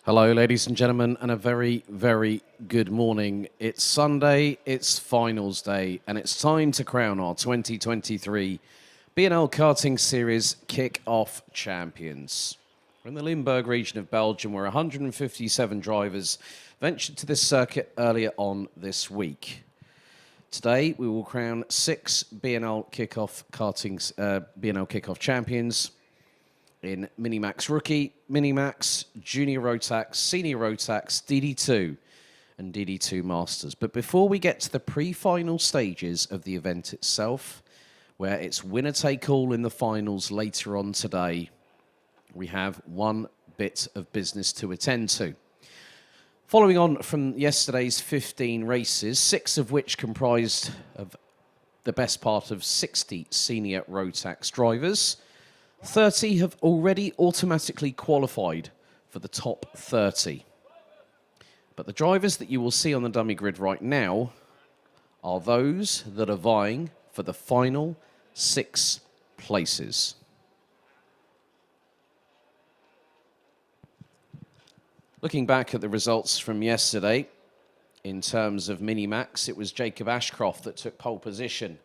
Hello, ladies and gentlemen, and a very, very good morning. It's Sunday, it's finals day, and it's time to crown our 2023 BNL Karting Series kick-off champions. We're in the Limburg region of Belgium, where 157 drivers ventured to this circuit earlier on this week. Today, we will crown 6 BNL kickoff champions in Minimax Rookie, Minimax, Junior Rotax, Senior Rotax, DD2, and DD2 Masters. But before we get to the pre-final stages of the event itself, where it's winner-take-all in the finals later on today, we have one bit of business to attend to. Following on from yesterday's 15 races, 6 of which comprised of the best part of 60 Senior Rotax drivers, 30 have already automatically qualified for the top 30. But the drivers that you will see on the dummy grid right now are those that are vying for the final 6 places. Looking back at the results from yesterday, in terms of Minimax, it was Jacob Ashcroft that took pole position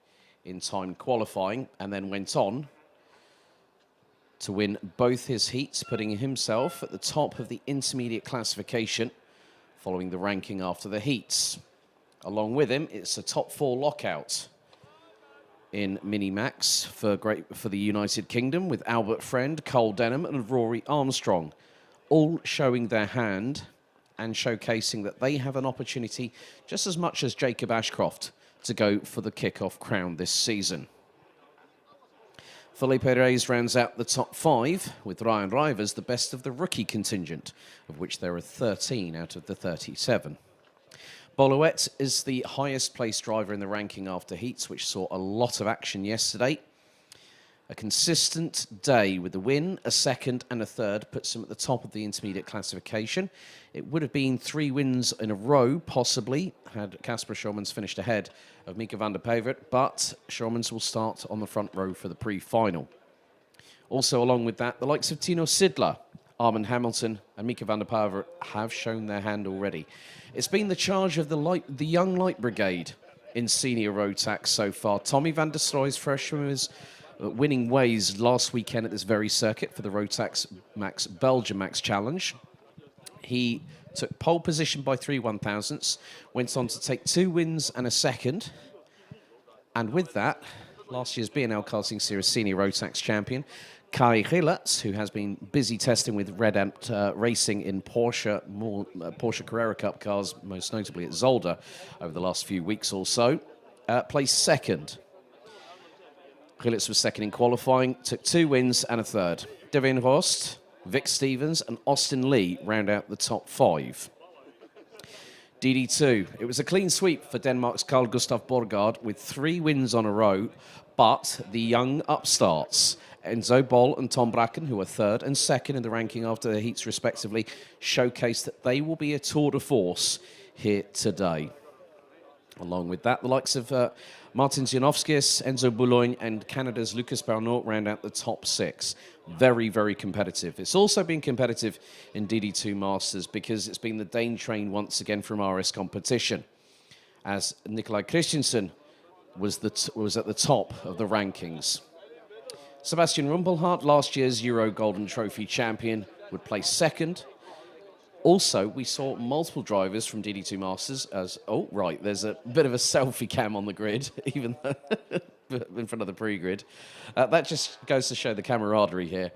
in timed qualifying and then went on to win both his heats, putting himself at the top of the intermediate classification following the ranking after the heats. Along with him, it's a top 4 lockout in Minimax for the United Kingdom with Albert Friend, Cole Denham and Rory Armstrong, all showing their hand and showcasing that they have an opportunity just as much as Jacob Ashcroft to go for the kick-off crown this season. Felipe Reyes rounds out the top 5, with Ryan Rivers the best of the rookie contingent, of which there are 13 out of the 37. Boluet is the highest placed driver in the ranking after heats, which saw a lot of action yesterday. A consistent day with a win, a second and a third puts him at the top of the intermediate classification. It would have been 3 wins in a row, possibly, had Casper Schormans finished ahead of Mika van der Pavert, but Schormans will start on the front row for the pre-final. Also, along with that, the likes of Tino Sidler, Armand Hamilton and Mika van der Pavert have shown their hand already. It's been the charge of the young light brigade in Senior Rotax so far. Tommy van der Stroy's freshman was winning ways last weekend at this very circuit for the Rotax Max Belgium Max Challenge. He took pole position by 3 1/1000ths, went on to take 2 wins and a second. And with that, last year's BNL Karting Series Senior Rotax champion, Kai Gillerts, who has been busy testing with Red Ant Racing in Porsche Carrera Cup cars, most notably at Zolder, over the last few weeks or so, placed second. Gillerts was second in qualifying, took 2 wins and a third. Devin Rost, Vic Stevens and Austin Lee round out the top 5. DD2, it was a clean sweep for Denmark's Carl Gustav Borgard with 3 wins on a row, but the young upstarts, Enzo Boll and Tom Bracken, who are third and second in the ranking after the heats respectively, showcased that they will be a tour de force here today. Along with that, the likes of Martin Zianovskis, Enzo Boulogne and Canada's Lucas Barnault round out the top 6. Very, very competitive. It's also been competitive in DD2 Masters because it's been the Dane train once again from RS competition, as Nikolai Christensen was at the top of the rankings. Sebastian Rumpelhardt, last year's Euro Golden Trophy champion, would place second. Also, we saw multiple drivers from DD2 Masters as, oh, right, there's a bit of a selfie cam on the grid, even in front of the pre-grid. That just goes to show the camaraderie here.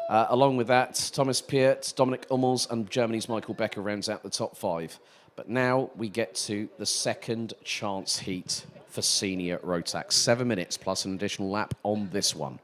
Along with that, Thomas Peart, Dominic Hummels, and Germany's Michael Becker rounds out the top 5. But now we get to the second chance heat for Senior Rotax. 7 minutes plus an additional lap on this one.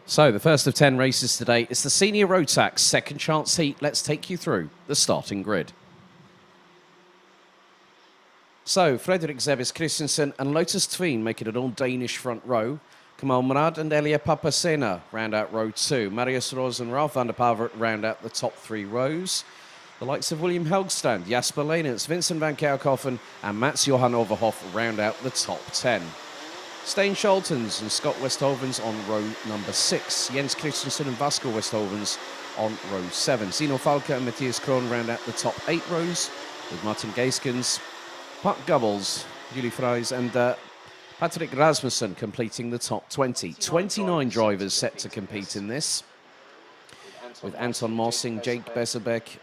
So, the first of 10 races today is the Senior Rotax second chance heat. Let's take you through the starting grid. So, Frederik Zebis Christensen and Lotus Tveen make it an all-Danish front row. Kamal Murad and Elia Papasena round out row 2. Marius Roos and Ralf van der Pavert round out the top 3 rows. The likes of William Helgstrand, Jasper Leenens, Vincent van Kerkhoffen and Mats Johan Overhoff round out the top 10. Steen Scholtens and Scott Westhovens on row number 6. Jens Christensen and Vasco Westhovens on row 7. Zino Falke and Matthias Kroon round out the top 8 rows, with Martin Geiskens, Pat Gubbels, Julie Fries and Patrick Rasmussen completing the top 20. 29 drivers set to compete in this, with Anton Mossing, Jake Besserbeck,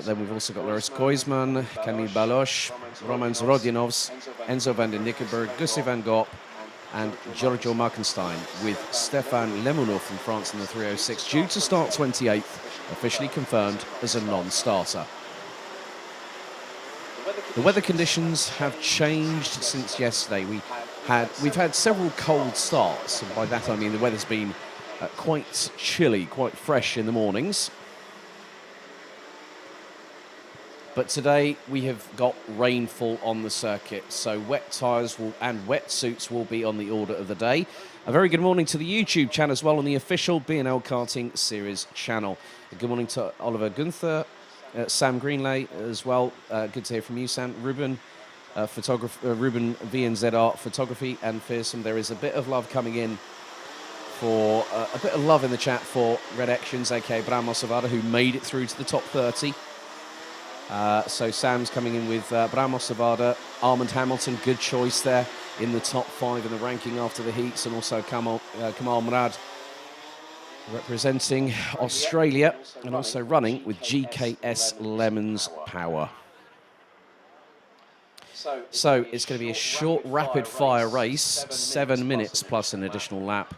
then we've also got Lars Koisman, Camille Baloche, Roman Zrodyanovs, Enzo van den Nickenberg, Gussie van Gogh, and Giorgio Markenstein, with Stefan Lemonov from France in the 306, due to start 28th, officially confirmed as a non-starter. The weather conditions have changed since yesterday. We've had several cold starts, and by that I mean the weather's been quite chilly, quite fresh in the mornings. But today we have got rainfall on the circuit, so wet tyres and wetsuits will be on the order of the day. A very good morning to the YouTube channel as well, on the official BNL Karting Series channel. Good morning to Oliver Gunther, Sam Greenlay as well. Good to hear from you, Sam. Ruben, Ruben VNZR Photography and Fearsome. There is a bit of love coming in for a bit of love in the chat for Red Actions, aka Bram Mosavada, who made it through to the top 30. So Sam's coming in with Bram Mosavada, Armand Hamilton, good choice there in the top 5 in the ranking after the heats, and also Kamal Murad representing Australia and also running with GKS Lemons Power. So it's going to be a short rapid-fire race, 7 minutes plus an additional lap.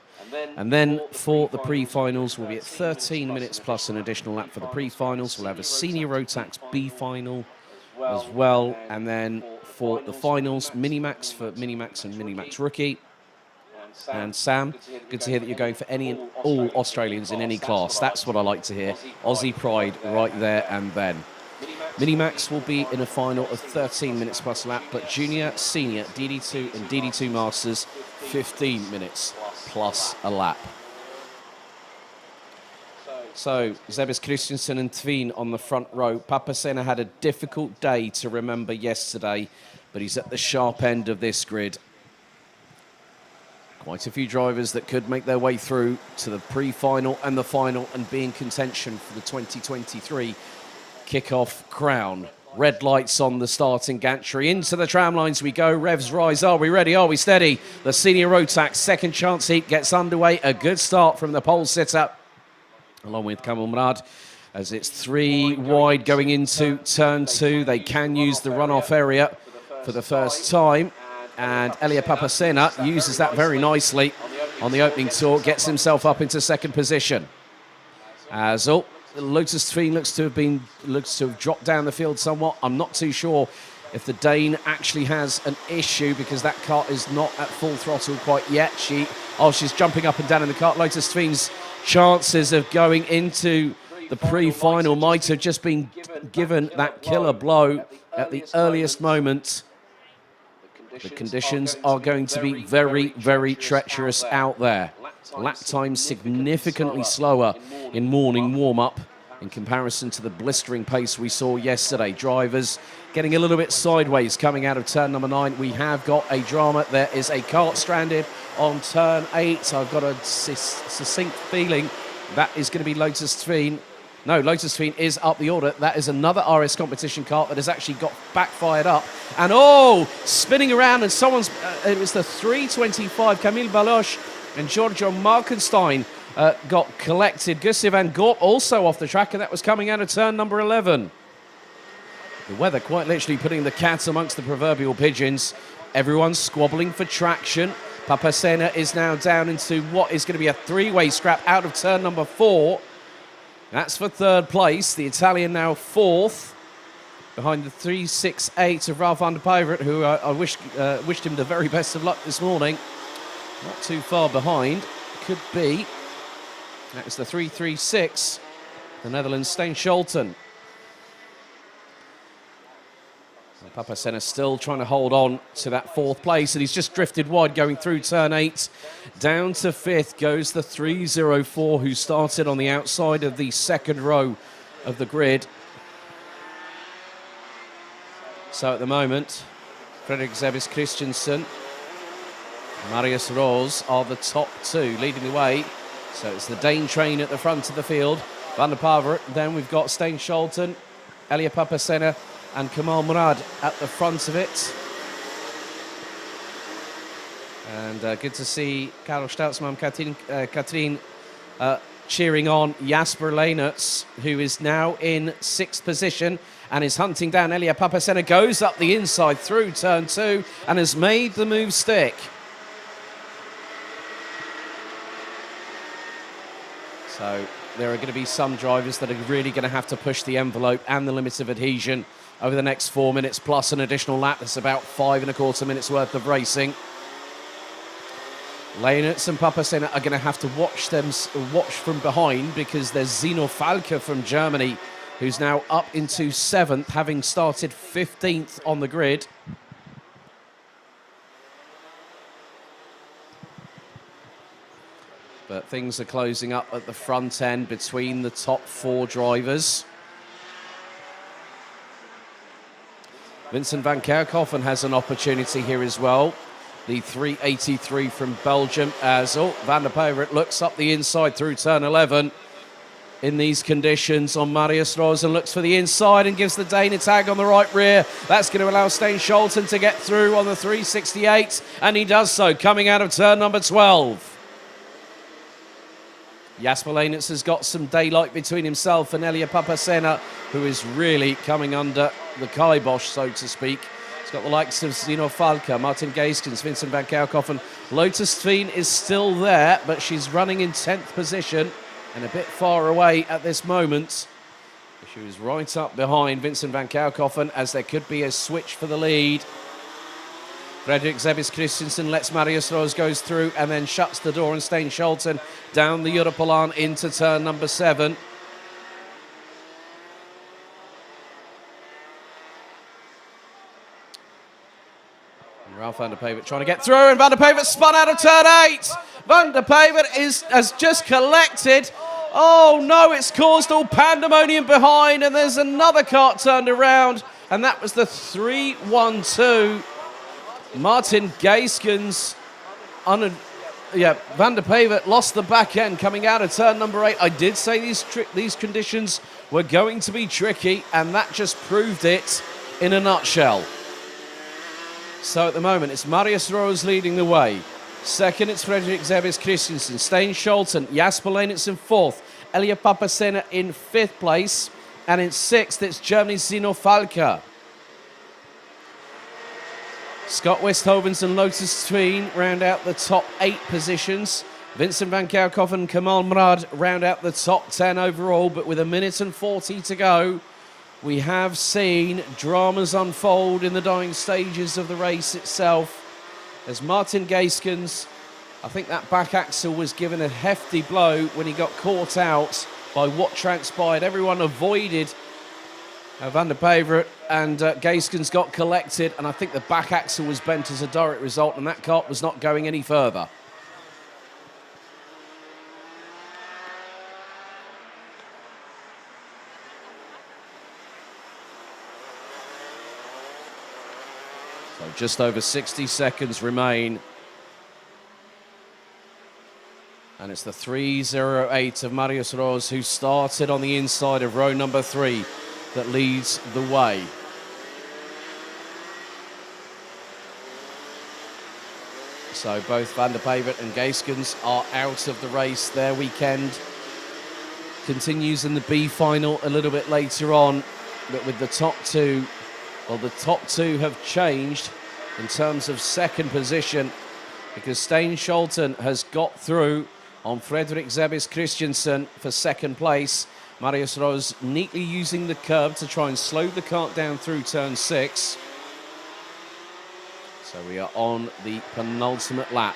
And then for the pre-finals, we'll be at 13 minutes plus an additional lap for the pre-finals. We'll have a Senior Rotax B final as well. And then for the finals, Minimax for Minimax and Minimax Rookie. And Sam, good to hear that you're going for any and all Australians in any class. That's what I like to hear. Aussie pride right there and then. Minimax will be in a final of 13 minutes plus a lap, but Junior, Senior, DD2 and DD2 Masters, 15 minutes plus a lap. So, Zebis Christensen and Tveen on the front row. Papasena had a difficult day to remember yesterday, but he's at the sharp end of this grid. Quite a few drivers that could make their way through to the pre-final and the final and be in contention for the 2023 kickoff crown. Red lights on the starting gantry. Into the tram lines we go. Revs rise. Are we ready? Are we steady? The Senior Rotax second chance heat gets underway. A good start from the pole sitter, along with Kamal Murad, as it's 3 wide going into turn 2. They can use the runoff area for the first time. And Elia Papasena uses that very nicely on the opening tour, gets himself up into second position. As Lotus Tveen looks to have dropped down the field somewhat. I'm not too sure if the Dane actually has an issue, because that kart is not at full throttle quite yet. She's jumping up and down in the kart. Lotus Tveen's chances of going into the pre-final might have just been given that killer blow at the earliest moment. The conditions are going to be very, very treacherous out there. Lap times significantly slower in morning warm-up in comparison to the blistering pace we saw yesterday. Drivers getting a little bit sideways coming out of turn number 9. We have got a drama. There is a kart stranded on turn 8. I've got a succinct feeling that is going to be Lotus Tveen. No, Lotus Tveen is up the order. That is another RS competition kart that has actually got backfired up. And spinning around, and someone's, it was the 325, Camille Baloche and Giorgio Markenstein got collected. Gussie van Gogh also off the track, and that was coming out of turn number 11. The weather quite literally putting the cats amongst the proverbial pigeons. Everyone's squabbling for traction. Papasena is now down into what is going to be a 3-way scrap out of turn number 4. That's for third place. The Italian now 4th, behind the 368 of Ralf van der Pavert, who I wished him the very best of luck this morning. Not too far behind. Could be. That was the 336, the Netherlands, Steen Scholten. Papasena still trying to hold on to that 4th place, and he's just drifted wide going through turn 8. Down to 5th goes the 304, who started on the outside of the 2nd row of the grid. So at the moment, Fredrik Zebis Christensen, Marius Rose are the top 2 leading the way. So it's the Dane train at the front of the field. Van der Pavert, then we've got Stein Scholten, Elia Papasena and Kamal Murad at the front of it. And good to see Karel Stoutsman, Katrien cheering on Jasper Leenerts, who is now in 6th position and is hunting down Elia Papasena, goes up the inside through turn 2 and has made the move stick. So there are going to be some drivers that are really going to have to push the envelope and the limits of adhesion over the next 4 minutes, plus an additional lap. That's about 5.25 minutes worth of racing. Leenerts and Papasena are going to have to watch from behind, because there's Zino Falke from Germany, who's now up into 7th, having started 15th on the grid. But things are closing up at the front end between the top 4 drivers. Vincent van Kerkhoven has an opportunity here as well. The 383 from Belgium, as Van der Pavert looks up the inside through turn 11 in these conditions on Marius Rose, and looks for the inside and gives the Dane a tag on the right rear. That's going to allow Stein Scholten to get through on the 368, and he does so coming out of turn number 12. Jasper Leenerts has got some daylight between himself and Elia Papasena, who is really coming under the kibosh, so to speak. He's got the likes of Zino Falke, Martin Geiskens, Vincent van Kerkhoven. Lotus Tveen is still there, but she's running in 10th position and a bit far away at this moment. She was right up behind Vincent van Kerkhoven, as there could be a switch for the lead. Fredrik Zebis Christensen lets Marius Rose goes through and then shuts the door, and Stein Scholten down the Europolan into turn number 7. And Ralph van der Pavert trying to get through, and Van der Pavert spun out of turn 8. Van der Pavert has just collected. Oh no, it's caused all pandemonium behind, and there's another kart turned around, and that was the 312. Martin Geiskens, Van der Pavert lost the back end coming out of turn number 8. I did say these conditions were going to be tricky, and that just proved it in a nutshell. So at the moment, it's Marius Rose leading the way. Second, it's Fredrik Zebis Christensen, Stein Scholten, Jasper Leenerts in 4th, Elia Papasena in 5th place, and in 6th, it's Germany's Zino Falke. Scott Westhovens and Lotus Tveen round out the top 8 positions. Vincent van Kerkhoven and Kamal Murad round out the top 10 overall, but with 1:40 to go, we have seen dramas unfold in the dying stages of the race itself. As Martin Geiskens, I think that back axle was given a hefty blow when he got caught out by what transpired. Everyone avoided Van der Pavert, and Geiskens got collected, and I think the back axle was bent as a direct result, and that kart was not going any further. So just over 60 seconds remain. And it's the 308 of Marius Rose, who started on the inside of row number 3, that leads the way. So both Van der Pavert and Geiskens are out of the race. Their weekend continues in the B final a little bit later on, but with the top 2, well, the top 2 have changed in terms of second position, because Stein Scholten has got through on Fredrik Zebis Christensen for second place. Marius Rose neatly using the curb to try and slow the kart down through turn 6. So we are on the penultimate lap.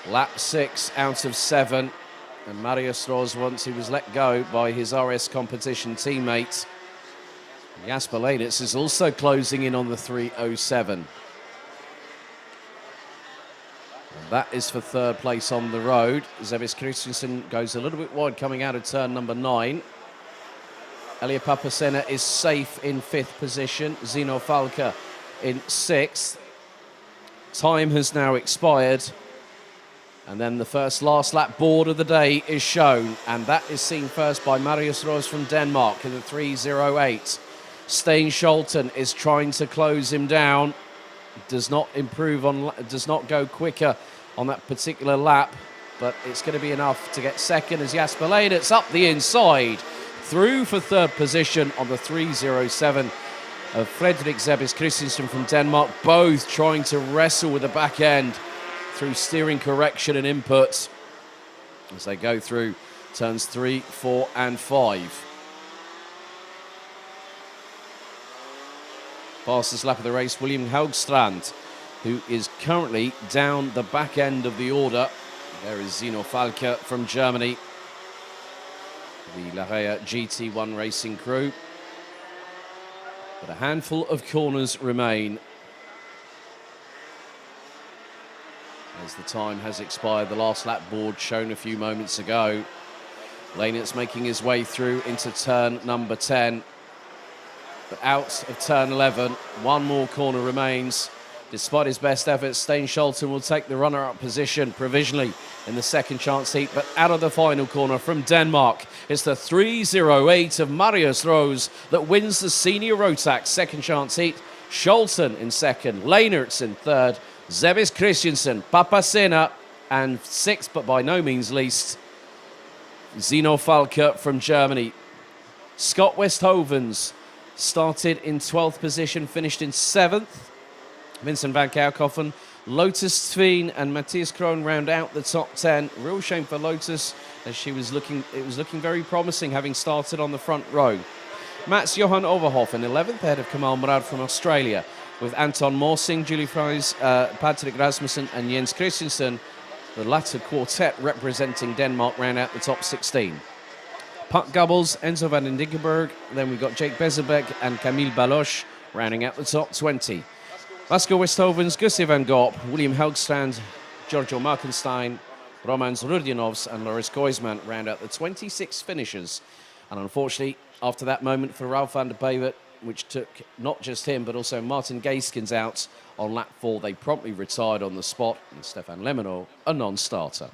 Lap 6 out of 7. And Marius Rose, once he was let go by his RS competition teammate, Jasper Leiditz is also closing in on the 3:07. That is for third place on the road. Zebis Christensen goes a little bit wide coming out of turn number 9. Elia Papacena is safe in 5th position. Zino Falca in 6th. Time has now expired. And then the first last lap board of the day is shown. And that is seen first by Marius Rose from Denmark in the 3:08. Stein Scholten is trying to close him down. Does not go quicker on that particular lap, but it's going to be enough to get second as Jasper Leiditz up the inside, through for third position on the 3:07 of Frederik Zebis Christensen from Denmark, both trying to wrestle with the back end through steering correction and inputs as they go through turns 3, 4 and 5. Fastest lap of the race, William Haugstrand, who is currently down the back end of the order. There is Zino Falca from Germany, the La Rea GT1 racing crew. But a handful of corners remain as the time has expired. The last lap board shown a few moments ago. Leiditz making his way through into turn number 10. But out of turn 11, one more corner remains. Despite his best efforts, Stein Scholten will take the runner-up position provisionally in the second chance heat. But out of the final corner from Denmark, it's the 3:08 of Marius Rose that wins the senior Rotax second chance heat. Scholten in second, Leynertz in third, Zebis Christensen, Papacena, and sixth, but by no means least, Zino Falca from Germany. Scott Westhovens started in 12th position, finished in 7th. Vincent van Kouwhoven, Lotus Tveen and Matthias Kroon round out the top 10. Real shame for Lotus as it was looking very promising having started on the front row. Mats Johan Overhoff in 11th, ahead of Kamal Murad from Australia, with Anton Morsing, Julie Fries, Patrick Rasmussen and Jens Christensen. The latter quartet representing Denmark round out the top 16. Puck Gubbles, Enzo van den Dinkenberg, then we've got Jake Bezelbeck and Camille Baloche rounding out the top 20. Vasco Westhovens, Gussie van Gorp, William Helgstrand, Giorgio Markenstein, Romans Rudjanovs and Loris Koisman round out the 26 finishers. And unfortunately, after that moment for Ralph van der Bevert, which took not just him but also Martin Gaiskins out on lap 4, they promptly retired on the spot, and Stefan Lemino, a non-starter.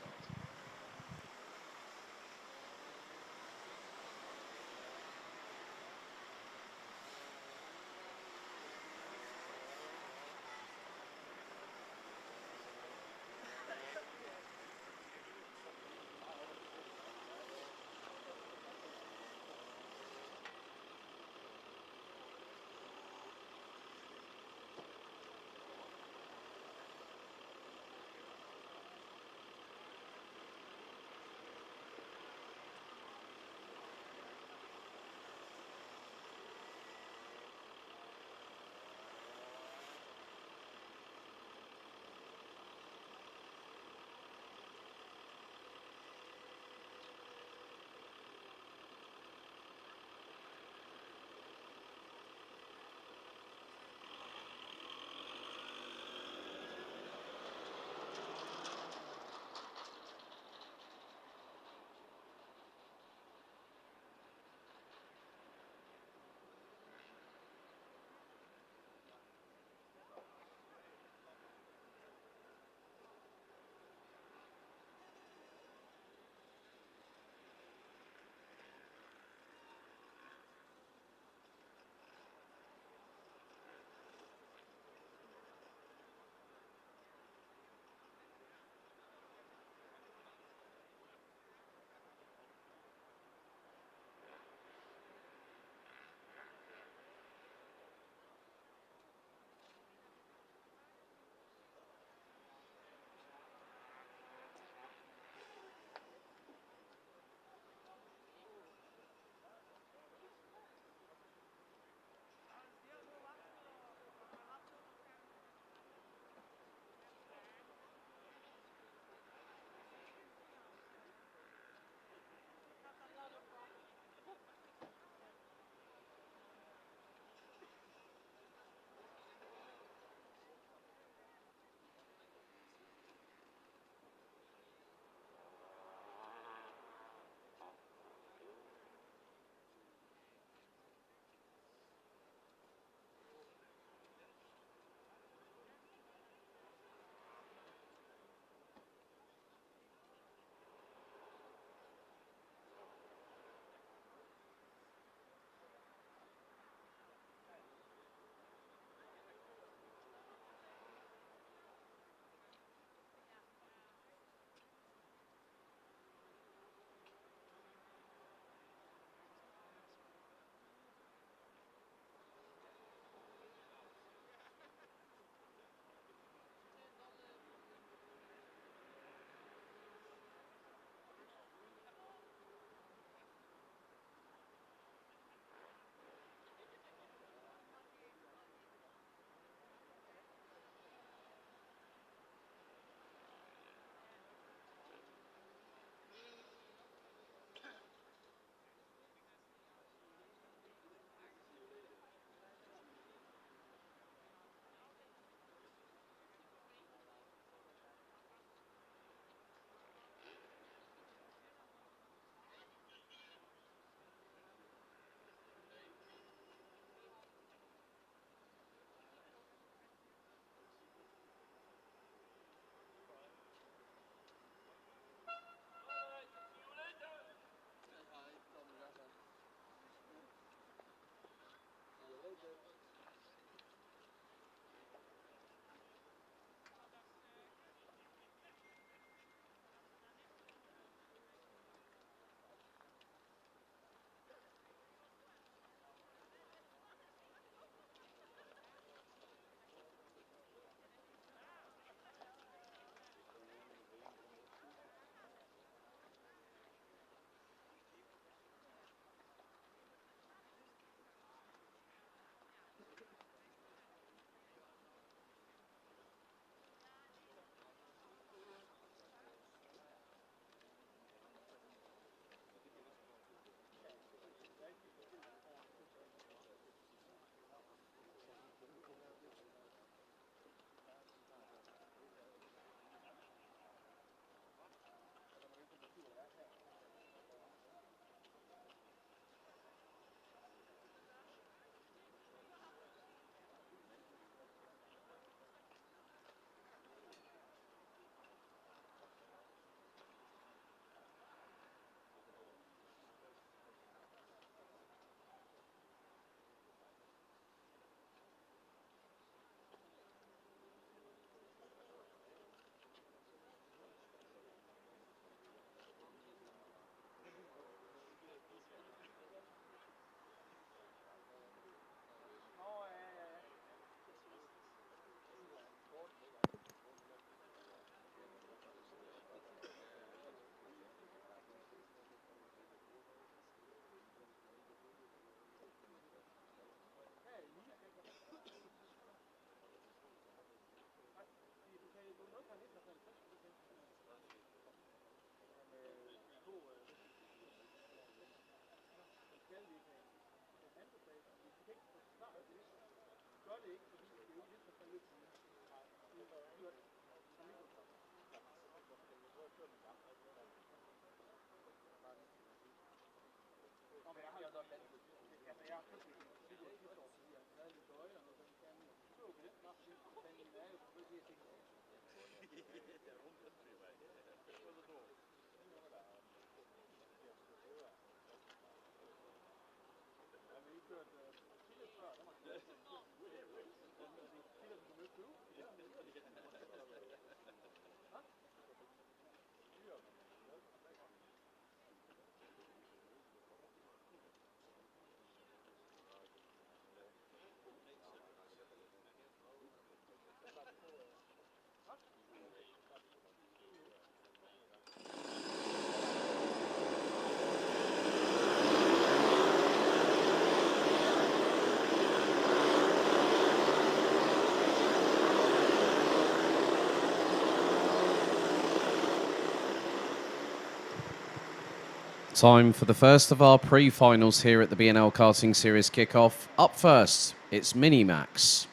Time for the first of our pre-finals here at the BNL Karting Series kickoff. Up first, it's Minimax.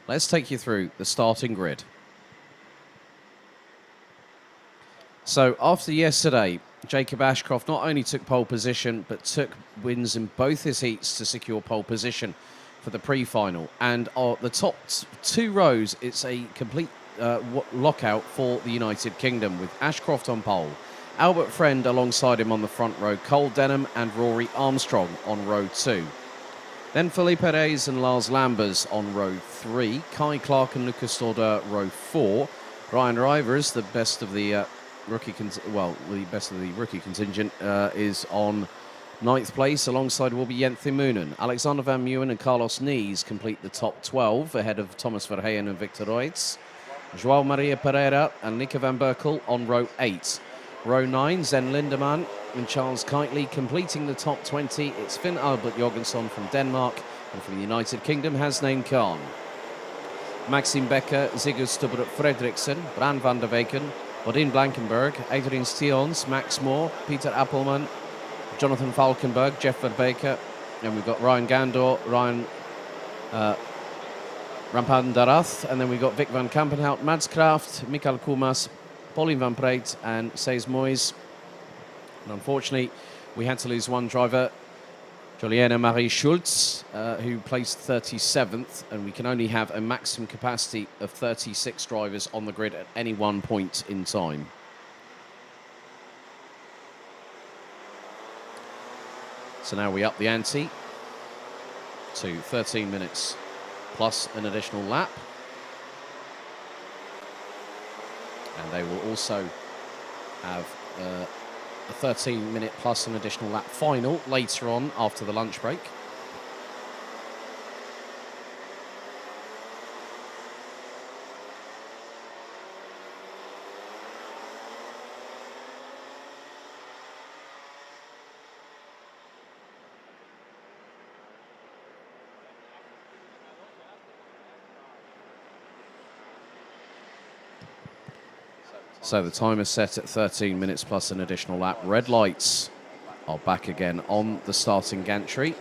Let's take you through the starting grid. So after yesterday, Jacob Ashcroft not only took pole position, but took wins in both his heats to secure pole position for the pre-final. And the top two rows, it's a complete lockout for the United Kingdom with Ashcroft on pole, Albert Friend alongside him on the front row, Cole Denham and Rory Armstrong on row 2. Then Felipe Reyes and Lars Lambers on row 3, Kai Clark and Lucas Stordeur row 4, Ryan Rivers, the best of the rookie contingent, is on 9th place. Alongside will be Jenthe Moonen. Alexander Van Meeuwen and Carlos Nees complete the top 12 ahead of Thomas Verheyen and Victor Reitz. João Maria Pereira and Nico van Berkel on row 8. Row 9, Zen Lindemann and Charles Kitely completing the top 20. It's Finn Albert Jorgensen from Denmark, and from the United Kingdom, Hasnain Khan. Maxim Becker, Sigurd Stubber Fredriksson, Bran van der Weken, Bodin Blankenberg, Adrian Stions, Max Moore, Peter Appelman, Jonathan Falkenberg, Jeff Verbeek, and we've got Ryan Gandor, Ryan Rampandarath, and then we've got Vic van Kampenhout, Mads Kraft, Mikael Kumas, Pauline van Preit and Sees Moyes. And unfortunately, we had to lose one driver, Juliana Marie Schultz, who placed 37th, and we can only have a maximum capacity of 36 drivers on the grid at any one point in time. So now we up the ante to 13 minutes plus an additional lap. And they will also have a 13-minute plus an additional lap final later on after the lunch break. So the time is set at 13 minutes plus an additional lap. Red lights are back again on the starting gantry.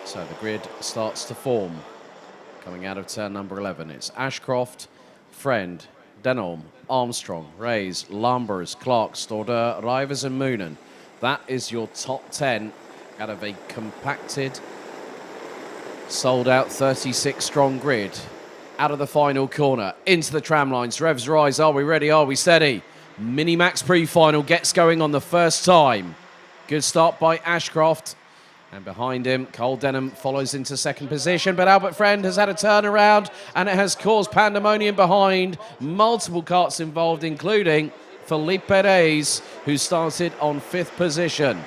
So the grid starts to form. Coming out of turn number 11, it's Ashcroft, Friend, Denholm, Armstrong, Reyes, Lambers, Clark, Stordeur, Rivers and Moonen. That is your top 10 out of a compacted, sold-out 36-strong grid. Out of the final corner, into the tram lines, revs rise. Are we ready? Are we steady? Minimax pre-final gets going on the first time. Good start by Ashcroft. And behind him, Cole Denham follows into second position, but Albert Friend has had a turnaround and it has caused pandemonium behind. Multiple karts involved, including Felipe Reyes, who started on 5th position.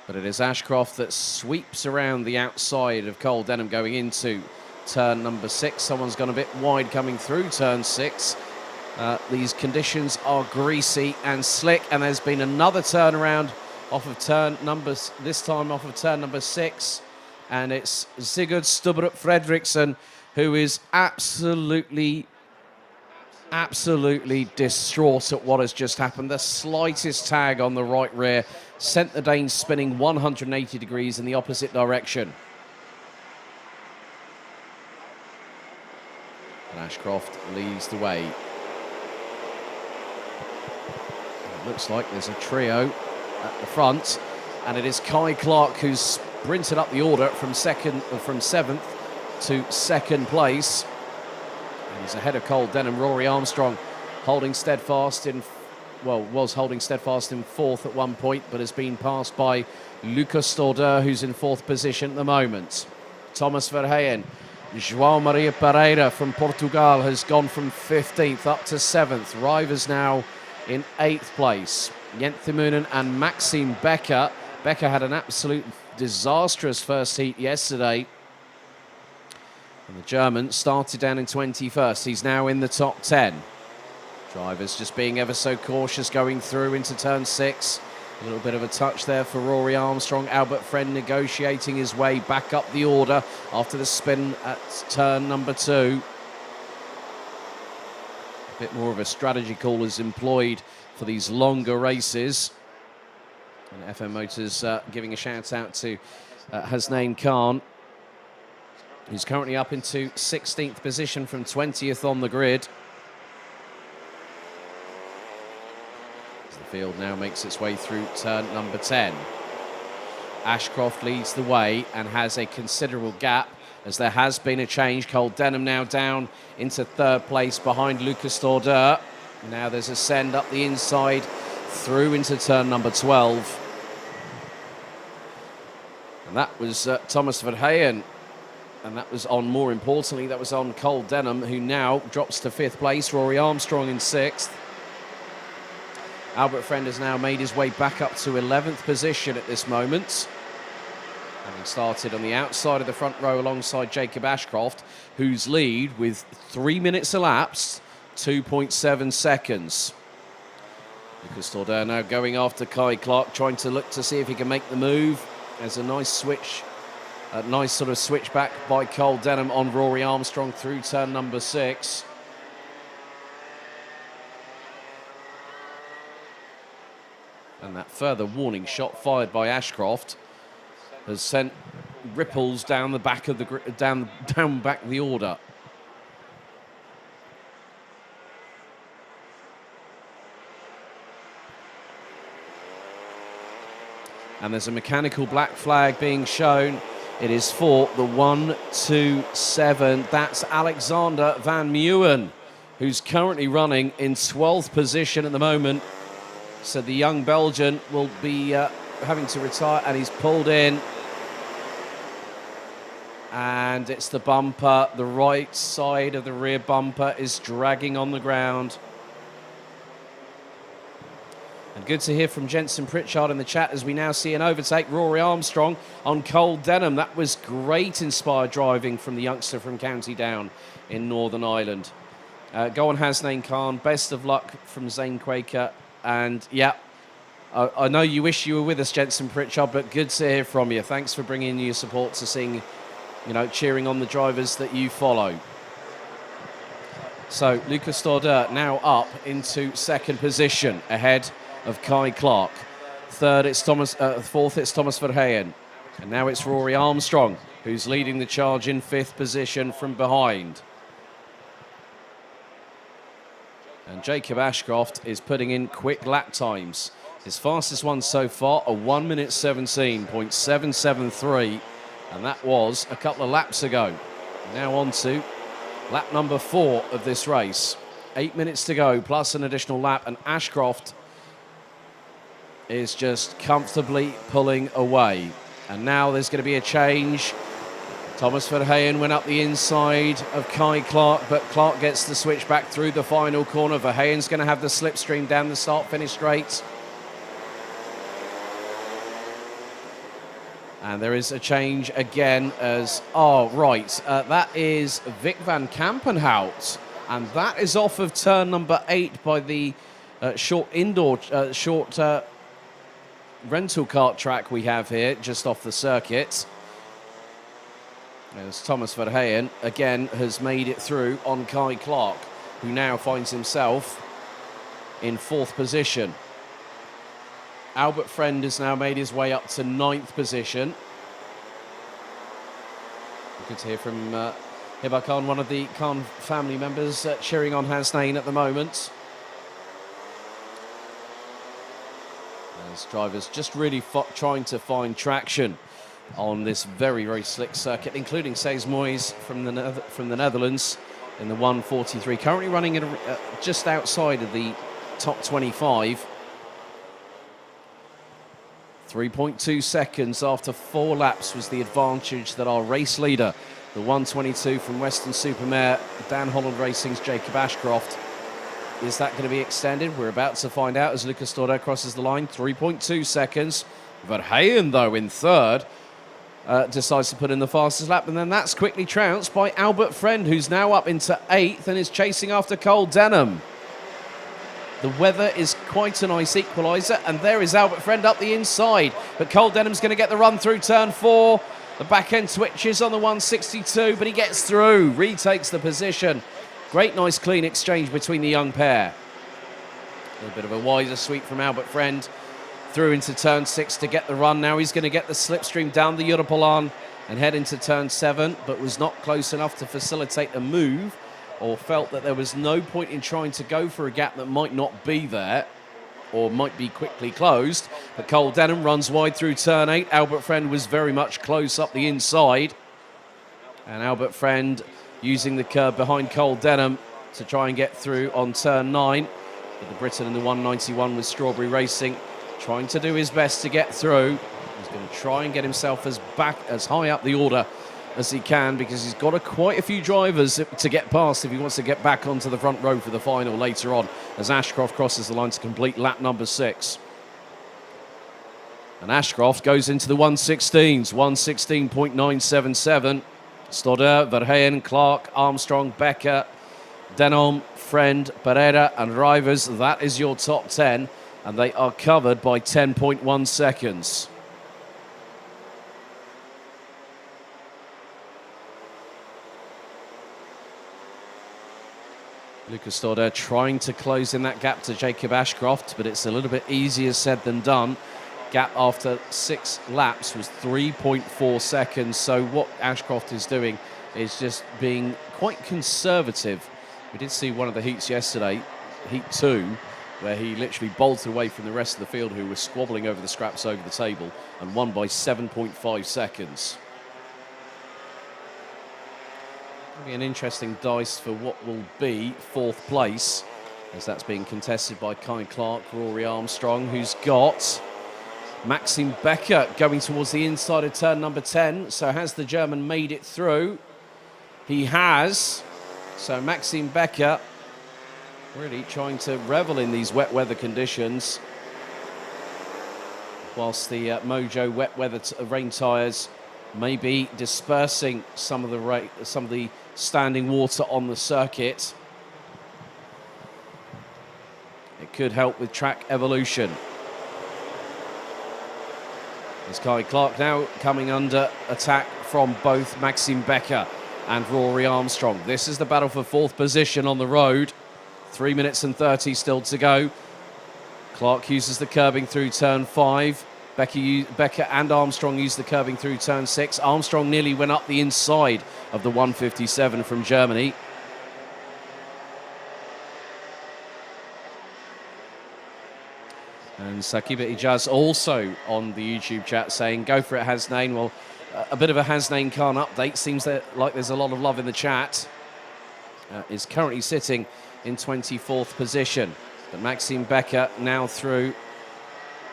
But it is Ashcroft that sweeps around the outside of Cole Denham going into turn number 6. Someone's gone a bit wide coming through turn 6. These conditions are greasy and slick, and there's been another turnaround off of turn number, this time off of turn number 6. And it's Sigurd Stubberup Fredriksson who is absolutely distraught at what has just happened. The slightest tag on the right rear sent the Danes spinning 180 degrees in the opposite direction. And Ashcroft leads the way. It looks like there's a trio at the front, and it is Kai Clark who's sprinted up the order from 7th to 2nd place. And he's ahead of Cole Denham. Rory Armstrong holding steadfast in, well, was holding steadfast in 4th at one point, but has been passed by Lucas Stordeur, who's in 4th position at the moment. Thomas Verheyen, João Maria Pereira from Portugal has gone from 15th up to 7th. Rivers now in 8th place. Jenthimunen and Maxime Becker. Becker had an absolute disastrous first heat yesterday. And the German started down in 21st. He's now in the top 10. Drivers just being ever so cautious going through into turn 6. A little bit of a touch there for Rory Armstrong. Albert Friend negotiating his way back up the order after the spin at turn number 2. A bit more of a strategy call is employed for these longer races. And FM Motors giving a shout out to Hasnain Khan, who's currently up into 16th position from 20th on the grid. As the field now makes its way through turn number 10. Ashcroft leads the way and has a considerable gap as there has been a change. Cole Denham now down into 3rd place behind Lucas Stordeur. Now there's a send up the inside through into turn number 12. And that was Thomas Verheyen. And that was on, more importantly, that was on Cole Denham, who now drops to 5th place. Rory Armstrong in 6th. Albert Friend has now made his way back up to 11th position at this moment, having started on the outside of the front row alongside Jacob Ashcroft, whose lead, with 3 minutes elapsed, 2.7 seconds. Lucas Stordeur now going after Kai Clark, trying to look to see if he can make the move. There's a nice switch. A nice sort of switchback by Cole Denham on Rory Armstrong through turn number 6. And that further warning shot fired by Ashcroft has sent ripples down the back of the down back the order. And there's a mechanical black flag being shown. It is for the 1-2-7. That's Alexander Van Meeuwen, who's currently running in 12th position at the moment. So the young Belgian will be having to retire, and he's pulled in. And it's the bumper. The right side of the rear bumper is dragging on the ground. And good to hear from Jensen Pritchard in the chat as we now see an overtake. Rory Armstrong on Cole Denham. That was great inspired driving from the youngster from County Down in Northern Ireland. Go on, Hasnain Khan. Best of luck from Zane Quaker. And yeah, I know you wish you were with us, Jensen Pritchard, but good to hear from you. Thanks for bringing your support to seeing, you know, cheering on the drivers that you follow. So Lucas Stordeur now up into 2nd position ahead of Kai Clark. 4th it's Thomas Verheyen. And now it's Rory Armstrong who's leading the charge in 5th position from behind. And Jacob Ashcroft is putting in quick lap times. His fastest one so far, a 1:17.773, and that was a couple of laps ago. Now on to lap number 4 of this race. 8 minutes to go, plus an additional lap, and Ashcroft is just comfortably pulling away. And now there's going to be a change. Thomas Verheyen went up the inside of Kai Clark, but Clark gets the switch back through the final corner. Verheyen's going to have the slipstream down the start-finish straight. And there is a change again as, that is Vic van Kampenhout. And that is off of turn number 8 by the short rental kart track we have here, just off the circuit. As Thomas Verheyen again has made it through on Kai Clark, who now finds himself in 4th position. Albert Friend has now made his way up to 9th position. Good to hear from Hiba Khan, one of the Khan family members, cheering on Hasnain at the moment. As drivers just really trying to find traction on this very, very slick circuit, including Seys Moyes from the Netherlands in the 1:43, currently running at just outside of the top 25. 3.2 seconds after 4 laps was the advantage that our race leader, the 122 from Western Supermare, Dan Holland Racing's Jacob Ashcroft. Is that going to be extended? We're about to find out as Lucas Torda crosses the line. 3.2 seconds. Verheyen, though, in 3rd, decides to put in the fastest lap, and then that's quickly trounced by Albert Friend, who's now up into 8th and is chasing after Cole Denham. The weather is quite a nice equaliser, and there is Albert Friend up the inside. But Cole Denham's going to get the run through turn 4. The back end twitches on the 162, but he gets through, retakes the position. Great, nice, clean exchange between the young pair. A little bit of a wider sweep from Albert Friend through into turn 6 to get the run. Now he's going to get the slipstream down the Europolan and head into turn 7, but was not close enough to facilitate a move, or felt that there was no point in trying to go for a gap that might not be there or might be quickly closed. But Cole Denham runs wide through turn 8. Albert Friend was very much close up the inside. And Albert Friend using the curb behind Cole Denham to try and get through on turn 9. But the Briton in the 191 with Strawberry Racing trying to do his best to get through. He's going to try and get himself as high up the order as he can, because he's got quite a few drivers to get past if he wants to get back onto the front row for the final later on, as Ashcroft crosses the line to complete lap number 6. And Ashcroft goes into the 116s, 116.977. Stoddard, Verheyen, Clark, Armstrong, Becker, Denholm, Friend, Pereira and Rivers. That is your top 10, and they are covered by 10.1 seconds. Lucas Stoddard trying to close in that gap to Jacob Ashcroft, but it's a little bit easier said than done. Gap after 6 laps was 3.4 seconds, so what Ashcroft is doing is just being quite conservative. We did see one of the heats yesterday, heat 2, where he literally bolted away from the rest of the field, who were squabbling over the scraps over the table, and won by 7.5 seconds. Be an interesting dice for what will be 4th place, as that's being contested by Kai Clark, Rory Armstrong, who's got Maxim Becker going towards the inside of turn number 10. So has the German made it through? He has. So Maxim Becker really trying to revel in these wet weather conditions, whilst the Mojo wet weather rain tyres may be dispersing some of the standing water on the circuit. It could help with track evolution. As Kai Clark now coming under attack from both Maxim Becker and Rory Armstrong. This is the battle for 4th position on the road. 3 minutes and 30 still to go. Clark uses the curbing through turn 5. Becker and Armstrong used the curbing through turn 6. Armstrong nearly went up the inside of the 157 from Germany. And Sakiba Ijaz also on the YouTube chat saying, go for it, Hasnain. Well, a bit of a Hasnain Khan update. Seems like there's a lot of love in the chat. Is currently sitting in 24th position. But Maxim Becker now through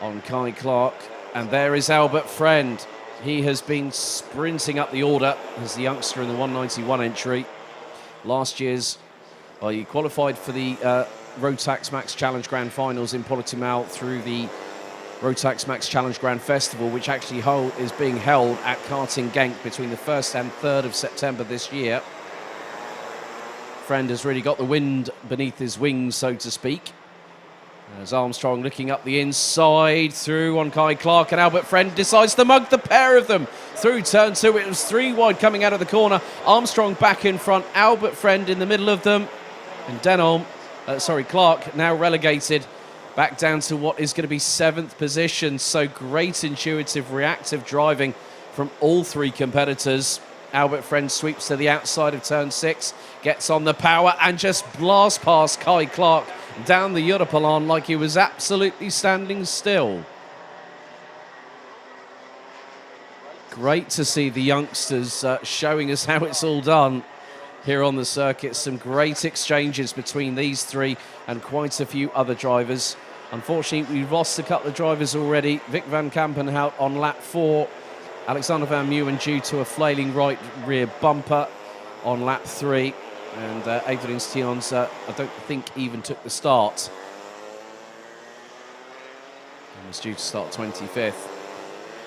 on Kai Clark. And there is Albert Friend. He has been sprinting up the order as the youngster in the 191 entry. Last year's, well, he qualified for the Rotax Max Challenge Grand Finals in Portimao through the Rotax Max Challenge Grand Festival, which actually is being held at Karting Genk between the 1st and 3rd of September this year. Friend has really got the wind beneath his wings, so to speak. As Armstrong looking up the inside, through on Kai Clark, and Albert Friend decides to mug the pair of them through turn 2. It was 3 wide coming out of the corner. Armstrong back in front, Albert Friend in the middle of them, and Clark now relegated back down to what is going to be 7th position. So great intuitive, reactive driving from all 3 competitors. Albert Friend sweeps to the outside of turn 6, gets on the power and just blasts past Kai Clark down the Europolon like he was absolutely standing still. Great to see the youngsters showing us how it's all done here on the circuit. Some great exchanges between these 3 and quite a few other drivers. Unfortunately, we've lost a couple of drivers already. Vic van Kampenhout on lap 4. Alexander Van Meeuwen due to a flailing right rear bumper on lap 3. And Adrien Stiens, I don't think, even took the start. And was due to start 25th.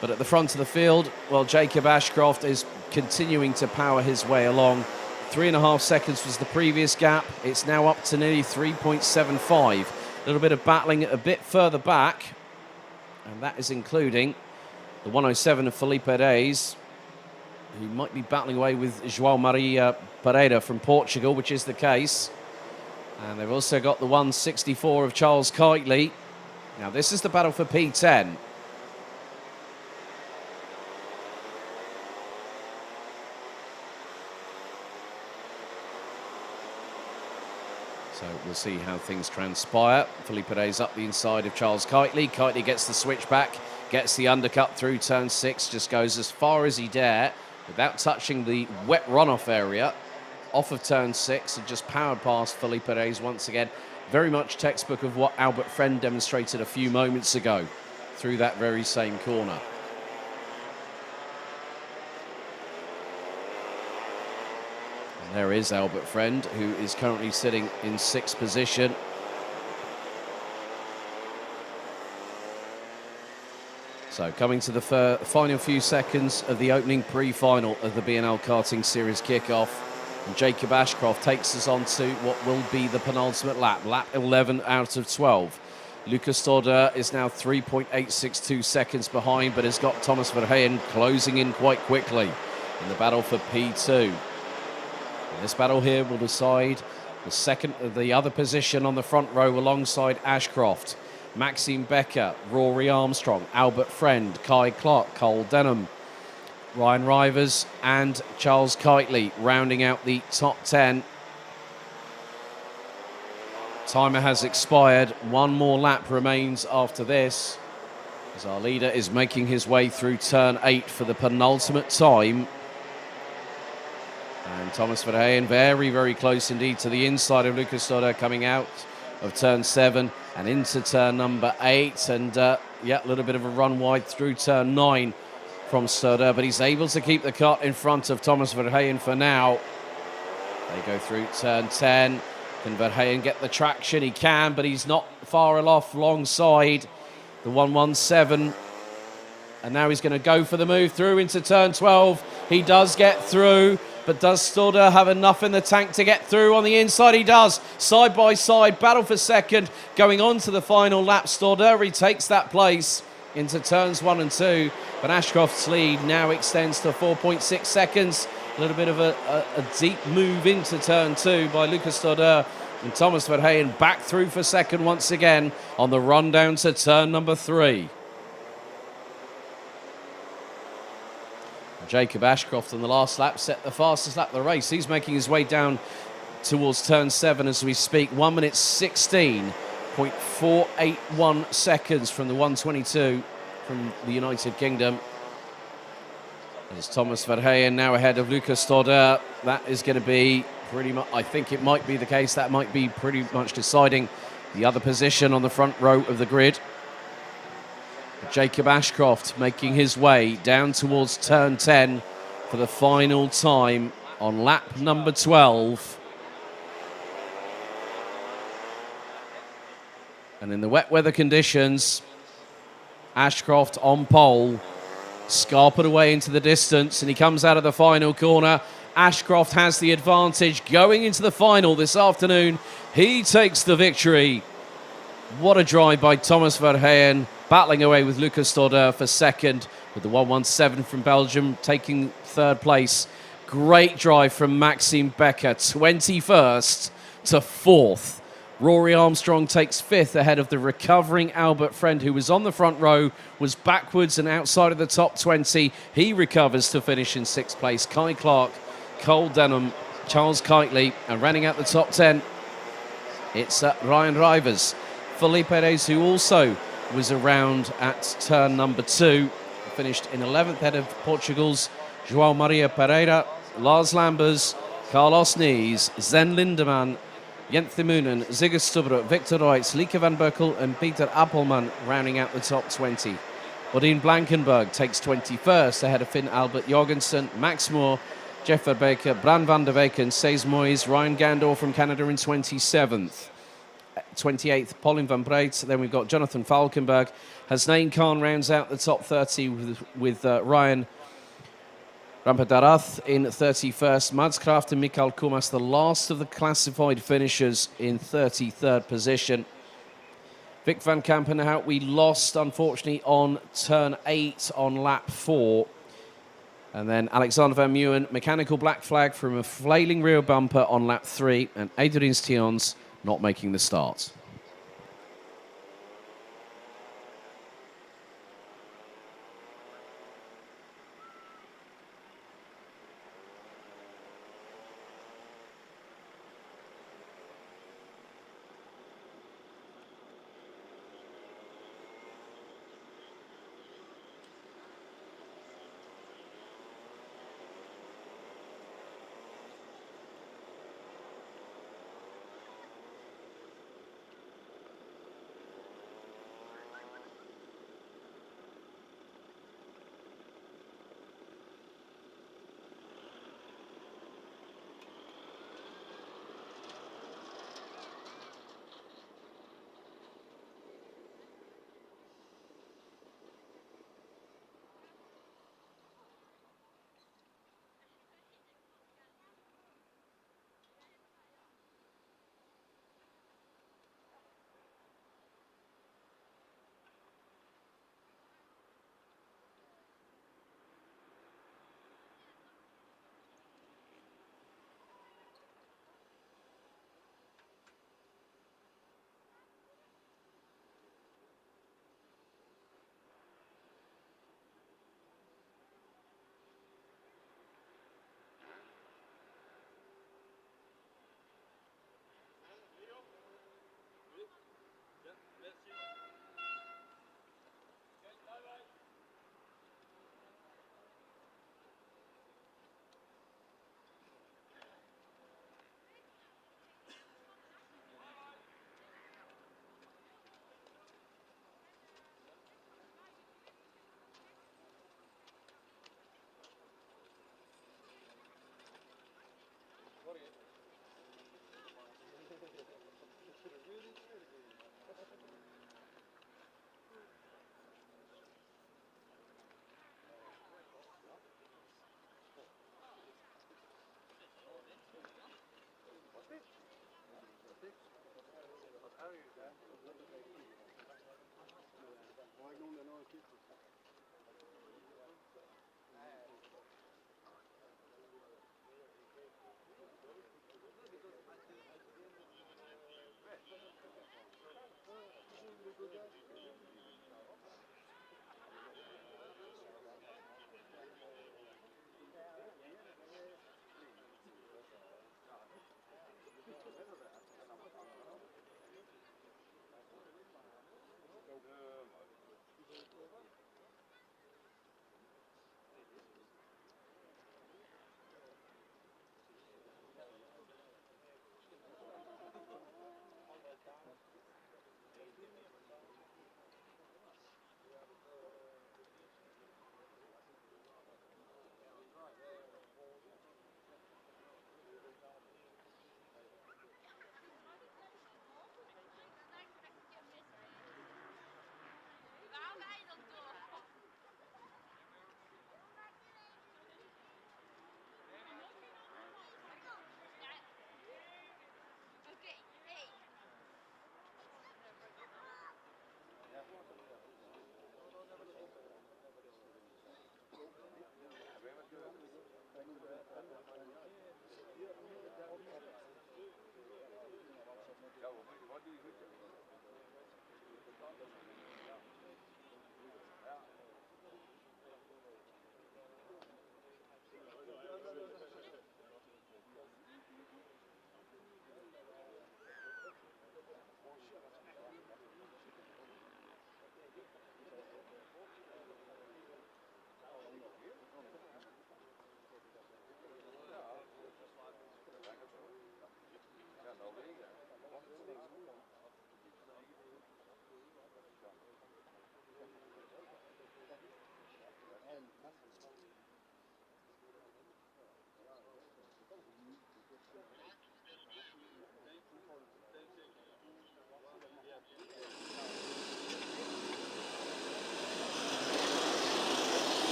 But at the front of the field, well, Jacob Ashcroft is continuing to power his way along. 3.5 seconds was the previous gap. It's now up to nearly 3.75. A little bit of battling a bit further back. And that is including the 107 of Felipe Reis. He might be battling away with João Maria Pereira from Portugal, which is the case. And they've also got the 164 of Charles Kitely. Now, this is the battle for P10. So we'll see how things transpire. Felipe Reis up the inside of Charles Kitely. Kitely gets the switch back, gets the undercut through turn 6, just goes as far as he dare without touching the wet runoff area off of turn 6 and just powered past Felipe Reis once again. Very much textbook of what Albert Friend demonstrated a few moments ago through that very same corner. And there is Albert Friend, who is currently sitting in 6th position. So coming to the final few seconds of the opening pre-final of the BNL Karting Series kickoff. And Jacob Ashcroft takes us on to what will be the penultimate lap, lap 11 out of 12. Lucas Tordeur is now 3.862 seconds behind, but has got Thomas Verheyen closing in quite quickly in the battle for P2. And this battle here will decide the other position on the front row alongside Ashcroft. Maxime Becker, Rory Armstrong, Albert Friend, Kai Clark, Cole Denham, Ryan Rivers and Charles Kitely rounding out the top 10. Timer has expired. One more lap remains after this, as our leader is making his way through turn 8 for the penultimate time. And Thomas Verheyen very, very close indeed to the inside of Lucas Tordeur, coming out of turn 7 and into turn number 8. And a little bit of a run wide through turn 9 from Tordeur, but he's able to keep the cut in front of Thomas Verheyen for now. They go through turn 10. Can Verheyen get the traction? He can, but he's not far off alongside the 117. And now he's going to go for the move through into turn 12. He does get through, but does Tordeur have enough in the tank to get through on the inside? He does. Side by side, battle for second, going on to the final lap. Tordeur retakes that place into turns 1 and 2, but Ashcroft's lead now extends to 4.6 seconds. A little bit of a deep move into turn 2 by Lucas Tordeur, and Thomas Verheyen back through for second once again on the run down to turn number 3. Jacob Ashcroft on the last lap set the fastest lap of the race. He's making his way down towards turn 7 as we speak. 1 minute 16.481 seconds from the 122 from the United Kingdom. As Thomas Verheyen now ahead of Lucas Tordeur. That is going to be pretty much, I think it might be the case, that might be pretty much deciding the other position on the front row of the grid. Jacob Ashcroft making his way down towards turn 10 for the final time on lap number 12. And in the wet weather conditions, Ashcroft on pole, scarpered away into the distance, and he comes out of the final corner. Ashcroft has the advantage going into the final this afternoon. He takes the victory What a drive by Thomas Verheyen, battling away with Lucas Dorder for second, with the 117 from Belgium taking third place. Great drive from Maxime Becker, 21st to 4th. Rory Armstrong takes 5th ahead of the recovering Albert Friend, who was on the front row, was backwards and outside of the top 20. He recovers to finish in 6th place. Kai Clark, Cole Denham, Charles Kitely, and running out the top 10, it's Ryan Rivers. Felipe Perez, who also was around at turn number 2, finished in 11th ahead of Portugal's João Maria Pereira, Lars Lambers, Carlos Nees, Zen Lindemann, Jens Thimunen, Ziggy Stubber, Victor Reitz, Lieke van Berkel and Peter Appelman rounding out the top 20. Bodine Blankenberg takes 21st ahead of Finn Albert Jorgensen, Max Moore, Jeff Verbeek, Bran van der Weyck and Seys Moyes, Ryan Gandor from Canada in 27th. 28th, Pauline van Breet. Then we've got Jonathan Falkenberg. Hasnain Khan rounds out the top 30 with Ryan Rampadarath in 31st. Mads Kraft and Mikael Kumas, the last of the classified finishers, in 33rd position. Vic van Kampenhout, we lost, unfortunately, on turn 8 on lap 4. And then Alexander Van Meeuwen, mechanical black flag from a flailing rear bumper on lap 3. And Adrien Stiens not making the start.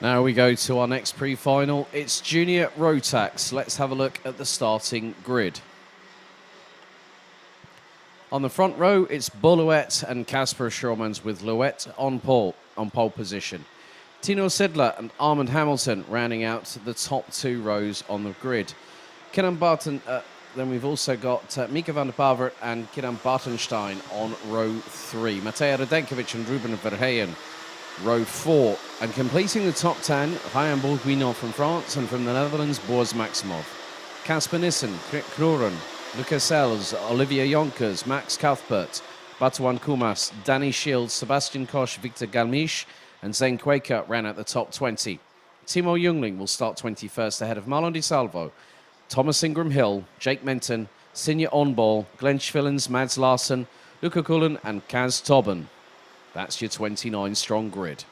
Now we go to our next pre-final. It's Junior Rotax. Let's have a look at the starting grid. On the front row, it's Boluet and Kasper Schurmans with Louet on pole position. Tino Sidler and Armand Hamilton rounding out the top two rows on the grid. Kenan Barton, then we've also got Mika van der Pavert and Kenan Bartenstein on row 3. Matej Radenkovic and Ruben Verheyen, row 4. And completing the top 10, Ryan Bourguignon from France, and from the Netherlands, Boris Maximov. Casper Nissen, Krik Kroeren, Lucas Sells, Olivier Jonkers, Max Cuthbert, Batuan Kumas, Danny Shields, Sebastian Koch, Victor Galmiche, and Zane Quaker ran out the top 20. Timo Jungling will start 21st ahead of Marlon Di Salvo, Thomas Ingram Hill, Jake Menton, Sinja Onball, Glenn Schwillens, Mads Larsen, Luca Cullen, and Kaz Tobben. That's your 29-strong grid.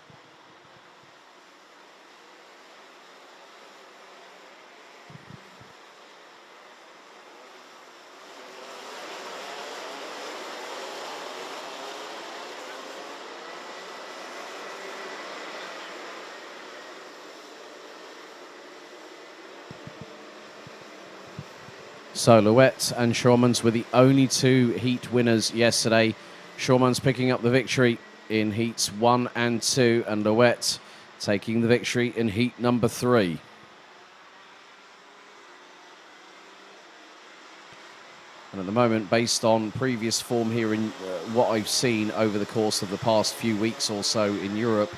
So Louet and Schurmans were the only two heat winners yesterday. Schurmans picking up the victory in heats 1 and 2, and Louet taking the victory in heat number 3. And at the moment, based on previous form here in what I've seen over the course of the past few weeks or so in Europe,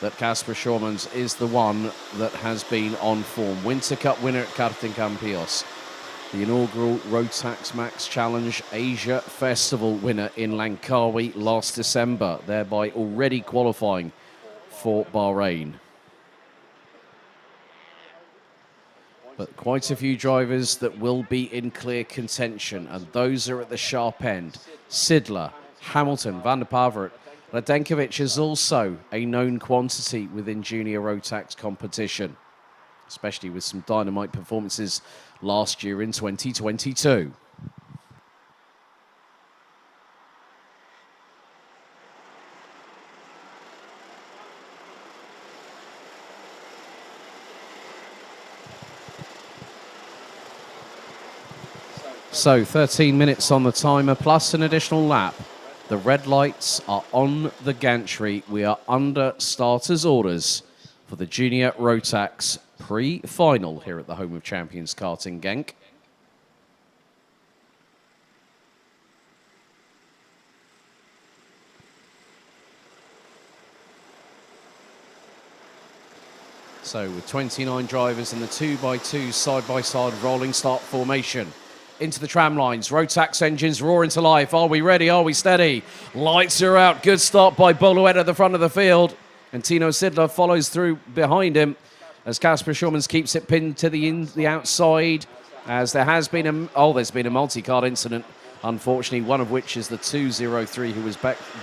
that Kasper Schurmans is the one that has been on form. Winter Cup winner at Karting Campos. The inaugural Rotax Max Challenge Asia Festival winner in Langkawi last December, thereby already qualifying for Bahrain. But quite a few drivers that will be in clear contention, and those are at the sharp end. Sidler, Hamilton, Van der Pavert. Radenkovic is also a known quantity within junior Rotax competition, especially with some dynamite performances last year in 2022. So 13 minutes on the timer plus an additional lap. The red lights are on the gantry. We are under starters' orders for the Junior Rotax pre-final here at the home of champions Karting Genk. So with 29 drivers in the 2x2 side-by-side rolling start formation. Into the tram lines, Rotax engines roar into life. Are we ready? Are we steady? Lights are out. Good start by Boluet at the front of the field. And Tino Sidler follows through behind him as Kasper Schurmans keeps it pinned to the outside, as there has been there's been a multi-card incident, unfortunately, one of which is the 203 who was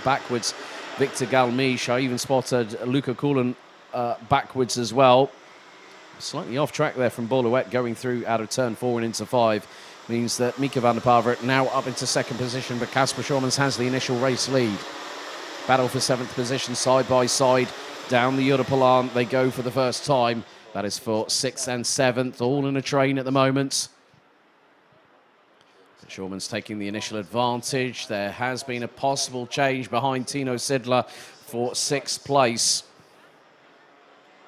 backwards, Victor Galmiche. I even spotted Luca Cullen backwards as well. Slightly off track there from Boluet going through out of turn 4 and into 5. Means that Mika van der Pavert now up into second position, but Kasper Schurmans has the initial race lead. Battle for 7th position, side by side, down the Europalan they go for the first time. That is for 6th and 7th, all in a train at the moment. Schurmans taking the initial advantage. There has been a possible change behind Tino Sidler. for 6th place.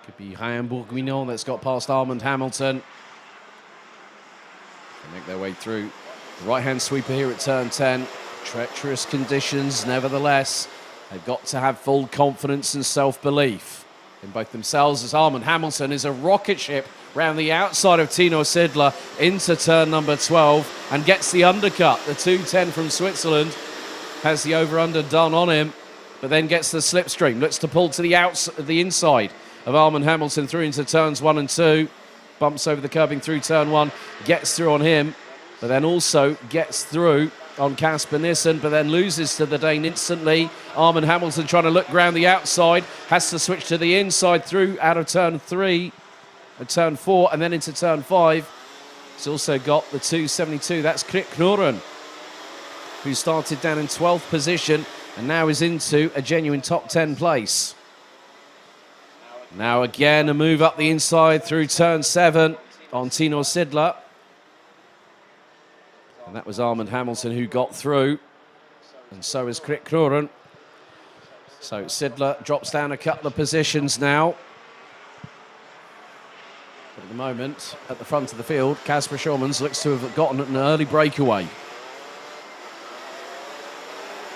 Could be Hamburg-Guignon that's got past Armand Hamilton. They make their way through. The right-hand sweeper here at turn 10. Treacherous conditions, nevertheless. They've got to have full confidence and self-belief in both themselves, as Armand Hamilton is a rocket ship round the outside of Tino Sidler into turn number 12 and gets the undercut. The 210 from Switzerland has the over-under done on him, but then gets the slipstream. Looks to pull to the inside of Armand Hamilton through into turns 1 and 2. Bumps over the curbing through turn 1, gets through on him, but then also gets through on Casper Nissen, but then loses to the Dane instantly. Armand Hamilton trying to look round the outside, has to switch to the inside through out of turn 3, turn 4, and then into turn 5. He's also got the 272, that's Krik Knoren, who started down in 12th position and now is into a genuine top 10 place. Now again, a move up the inside through turn 7 on Tino Sidler. And that was Armand Hamilton who got through, and so is Krik Knoren. So Sidler drops down a couple of positions now. But at the moment, at the front of the field, Kasper Schurmans looks to have gotten an early breakaway.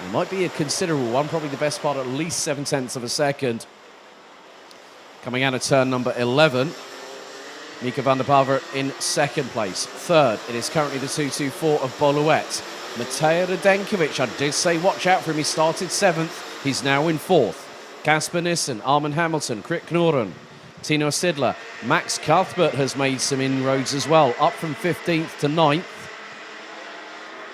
It might be a considerable one, probably the best part, at least 7/10 of a second. Coming out of turn number 11, Mika van der Pavert in 2nd place. 3rd, it is currently the 224 of Boluet. Matej Radenkovic, I did say watch out for him, he started 7th, he's now in 4th. Casper Nissen, Armand Hamilton, Krik Knoren, Tino Sidler. Max Cuthbert has made some inroads as well, up from 15th to 9th.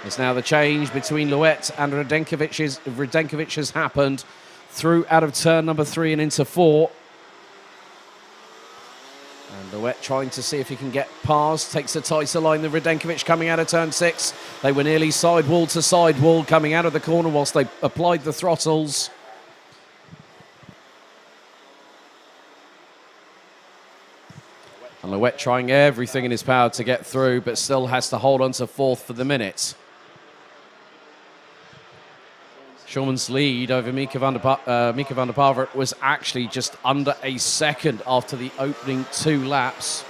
There's now the change between Louet and Radenkovic has happened through out of turn number 3 and into 4. And Louet trying to see if he can get past, takes a tighter line than Radenkovic coming out of turn 6. They were nearly sidewall to sidewall coming out of the corner whilst they applied the throttles. And Louet trying everything in his power to get through, but still has to hold on to 4th for the minute. Schurmans' lead over Mika van der Pavert was actually just under a second after the opening 2 laps.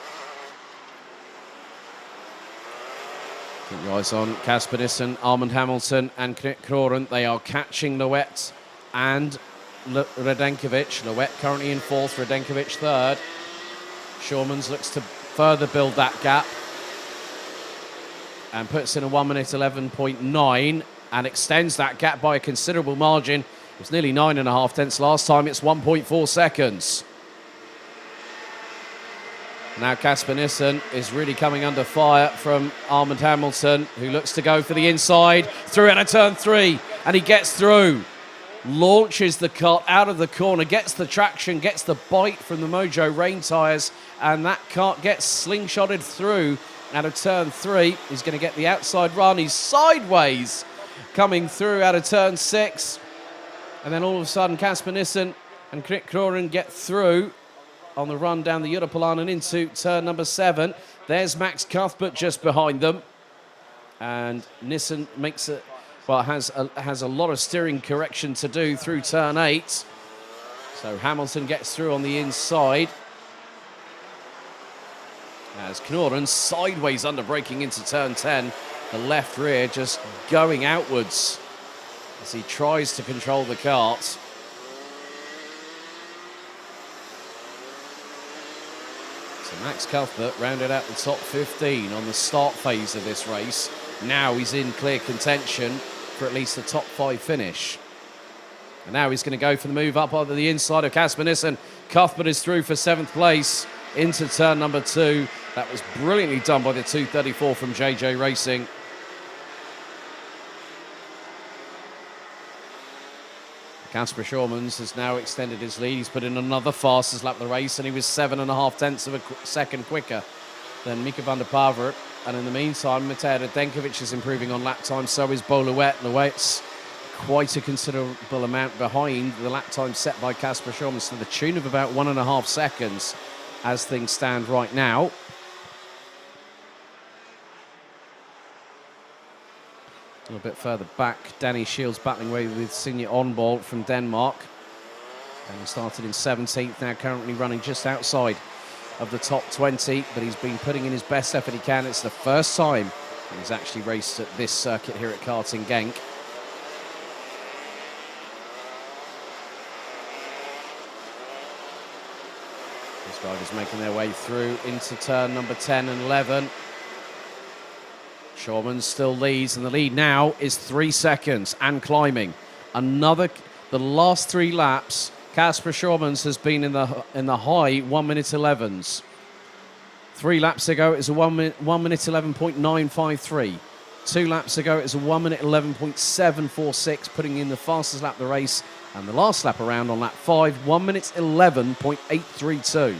Keep your eyes on Casper Nissen, Armand Hamilton and Krik Knoren. They are catching Louet and Radenkovic. Louet currently in 4th, Radenkovic 3rd. Schurmans looks to further build that gap and puts in a 1 minute 11.9 and extends that gap by a considerable margin. It was nearly 9.5 tenths last time. It's 1.4 seconds. Now Casper Nissen is really coming under fire from Armand Hamilton, who looks to go for the inside, through out of turn 3, and he gets through. Launches the cart out of the corner, gets the traction, gets the bite from the Mojo rain tyres, and that cart gets slingshotted through out of turn 3. He's going to get the outside run. He's sideways coming through out of turn 6. And then all of a sudden, Casper Nissen and Krik Knoren get through on the run down the Jutterplan and into turn number 7. There's Max Cuthbert just behind them. And Nissen makes it, well, has a lot of steering correction to do through turn 8. So Hamilton gets through on the inside. As Knoren sideways under braking into turn 10. The left rear just going outwards as he tries to control the kart. So Max Cuthbert rounded out the top 15 on the start phase of this race. Now he's in clear contention for at least the top 5 finish. And now he's going to go for the move up over the inside of Casper Nissen. Cuthbert is through for 7th place into turn number 2. That was brilliantly done by the 234 from JJ Racing. Kasper Schurmans has now extended his lead. He's put in another fastest lap of the race, and he was 7.5 tenths of a second quicker than Mika van der Pavert. And in the meantime, Matej Radenkovic is improving on lap time, so is Boluet. Louet's quite a considerable amount behind the lap time set by Kasper Schurmans, to the tune of about 1.5 seconds as things stand right now. A little bit further back, Danny Shields battling away with Signe Onbold from Denmark. And he started in 17th, now currently running just outside of the top 20, but he's been putting in his best effort he can. It's the first time he's actually raced at this circuit here at Karting Genk. These drivers making their way through into turn number 10 and 11. Schaumann still leads, and the lead now is 3 seconds and climbing. The last 3 laps, Kasper Schaumann has been in the high 1 minute 11s. 3 laps ago, it was a 1 minute 11.953. 2 laps ago, it was a 1 minute 11.746, putting in the fastest lap of the race. And the last lap around on lap 5, 1 minute 11.832.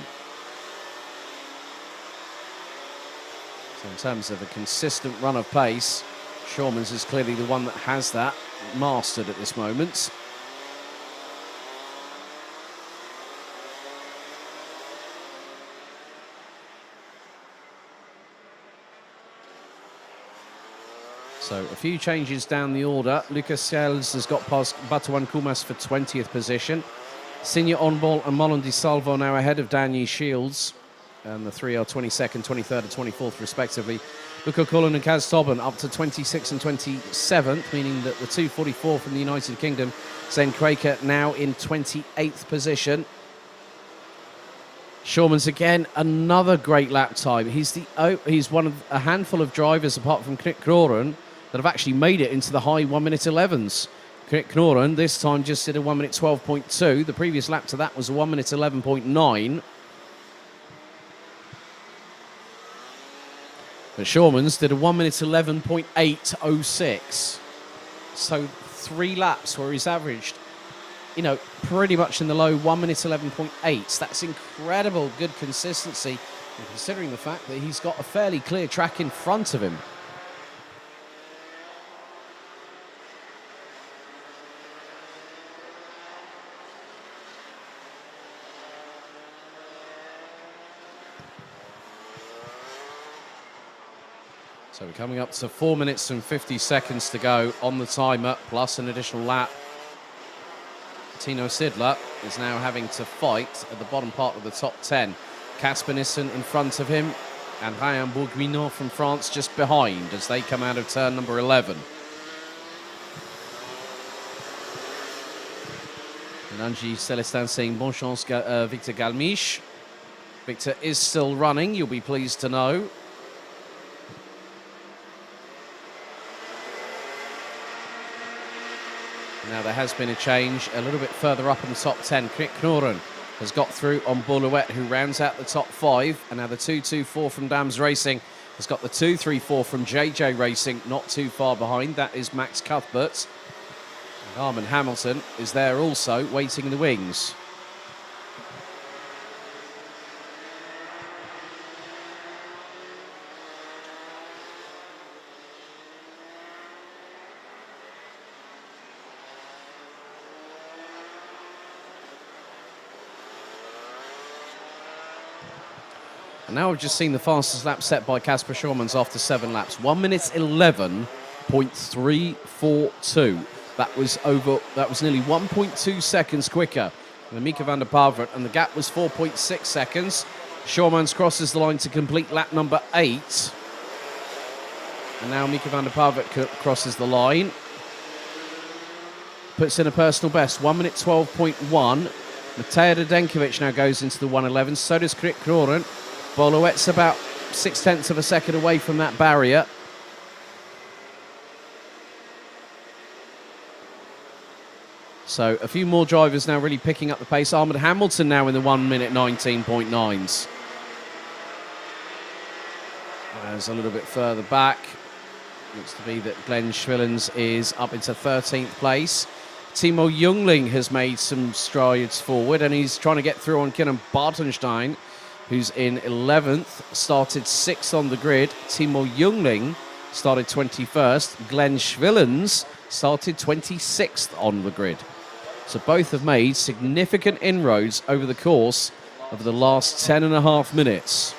So in terms of a consistent run of pace, Schaumann is clearly the one that has that mastered at this moment. So a few changes down the order. Lucas Sales has got past Batuan Kumas for 20th position. Signa Onbol and Molon Di Salvo now ahead of Danny Shields. And the 3 are 22nd, 23rd and 24th respectively. Luca Cullen and Kaz Tobin up to 26th and 27th, meaning that the 244 from the United Kingdom, Zen Quaker now in 28th position. Schaumann's again, another great lap time. He's one of a handful of drivers, apart from Knik Knoren, that have actually made it into the high 1 minute 11s. Knik Knoren this time just did a 1 minute 12.2. The previous lap to that was a 1 minute 11.9. But Schaumann's did a 1 minute 11.806. So 3 laps where he's averaged, pretty much in the low 1 minute 11.8. That's incredible good consistency, and considering the fact that he's got a fairly clear track in front of him. So we're coming up to 4 minutes and 50 seconds to go on the timer, plus an additional lap. Tino Sidler is now having to fight at the bottom part of the top 10. Casper Nissen in front of him, and Ryan Bourguignon from France just behind as they come out of turn number 11. And Angie Celestin saying bon chance, Victor Galmiche. Victor is still running, you'll be pleased to know. Now there has been a change a little bit further up in the top 10. Knik Knoren has got through on Boulouette, who rounds out the top 5. And now the 224 from Dams Racing has got the 234 from JJ Racing, not too far behind. That is Max Cuthbert. And Armin Hamilton is there also, waiting in the wings. And now I've just seen the fastest lap set by Kasper Schaumann after 7 laps. 1 minute 11.342. That was nearly 1.2 seconds quicker than Mika van der Pavert, and the gap was 4.6 seconds. Schaumann crosses the line to complete lap number 8. And now Mika van der Pavert crosses the line. Puts in a personal best, 1 minute 12.1. Matej Radenkovic now goes into the 111. So does Knik Knoren. Boulouette's about 0.6 of a second away from that barrier. So a few more drivers now really picking up the pace. Armin Hamilton now in the 1 minute 19.9s. As a little bit further back, looks to be that Glenn Schwillens is up into 13th place. Timo Jungling has made some strides forward, and he's trying to get through on Kieran Bartenstein, who's in 11th, started 6th on the grid. Timo Jungling started 21st. Glenn Schwillens started 26th on the grid. So both have made significant inroads over the course of the last 10.5 minutes.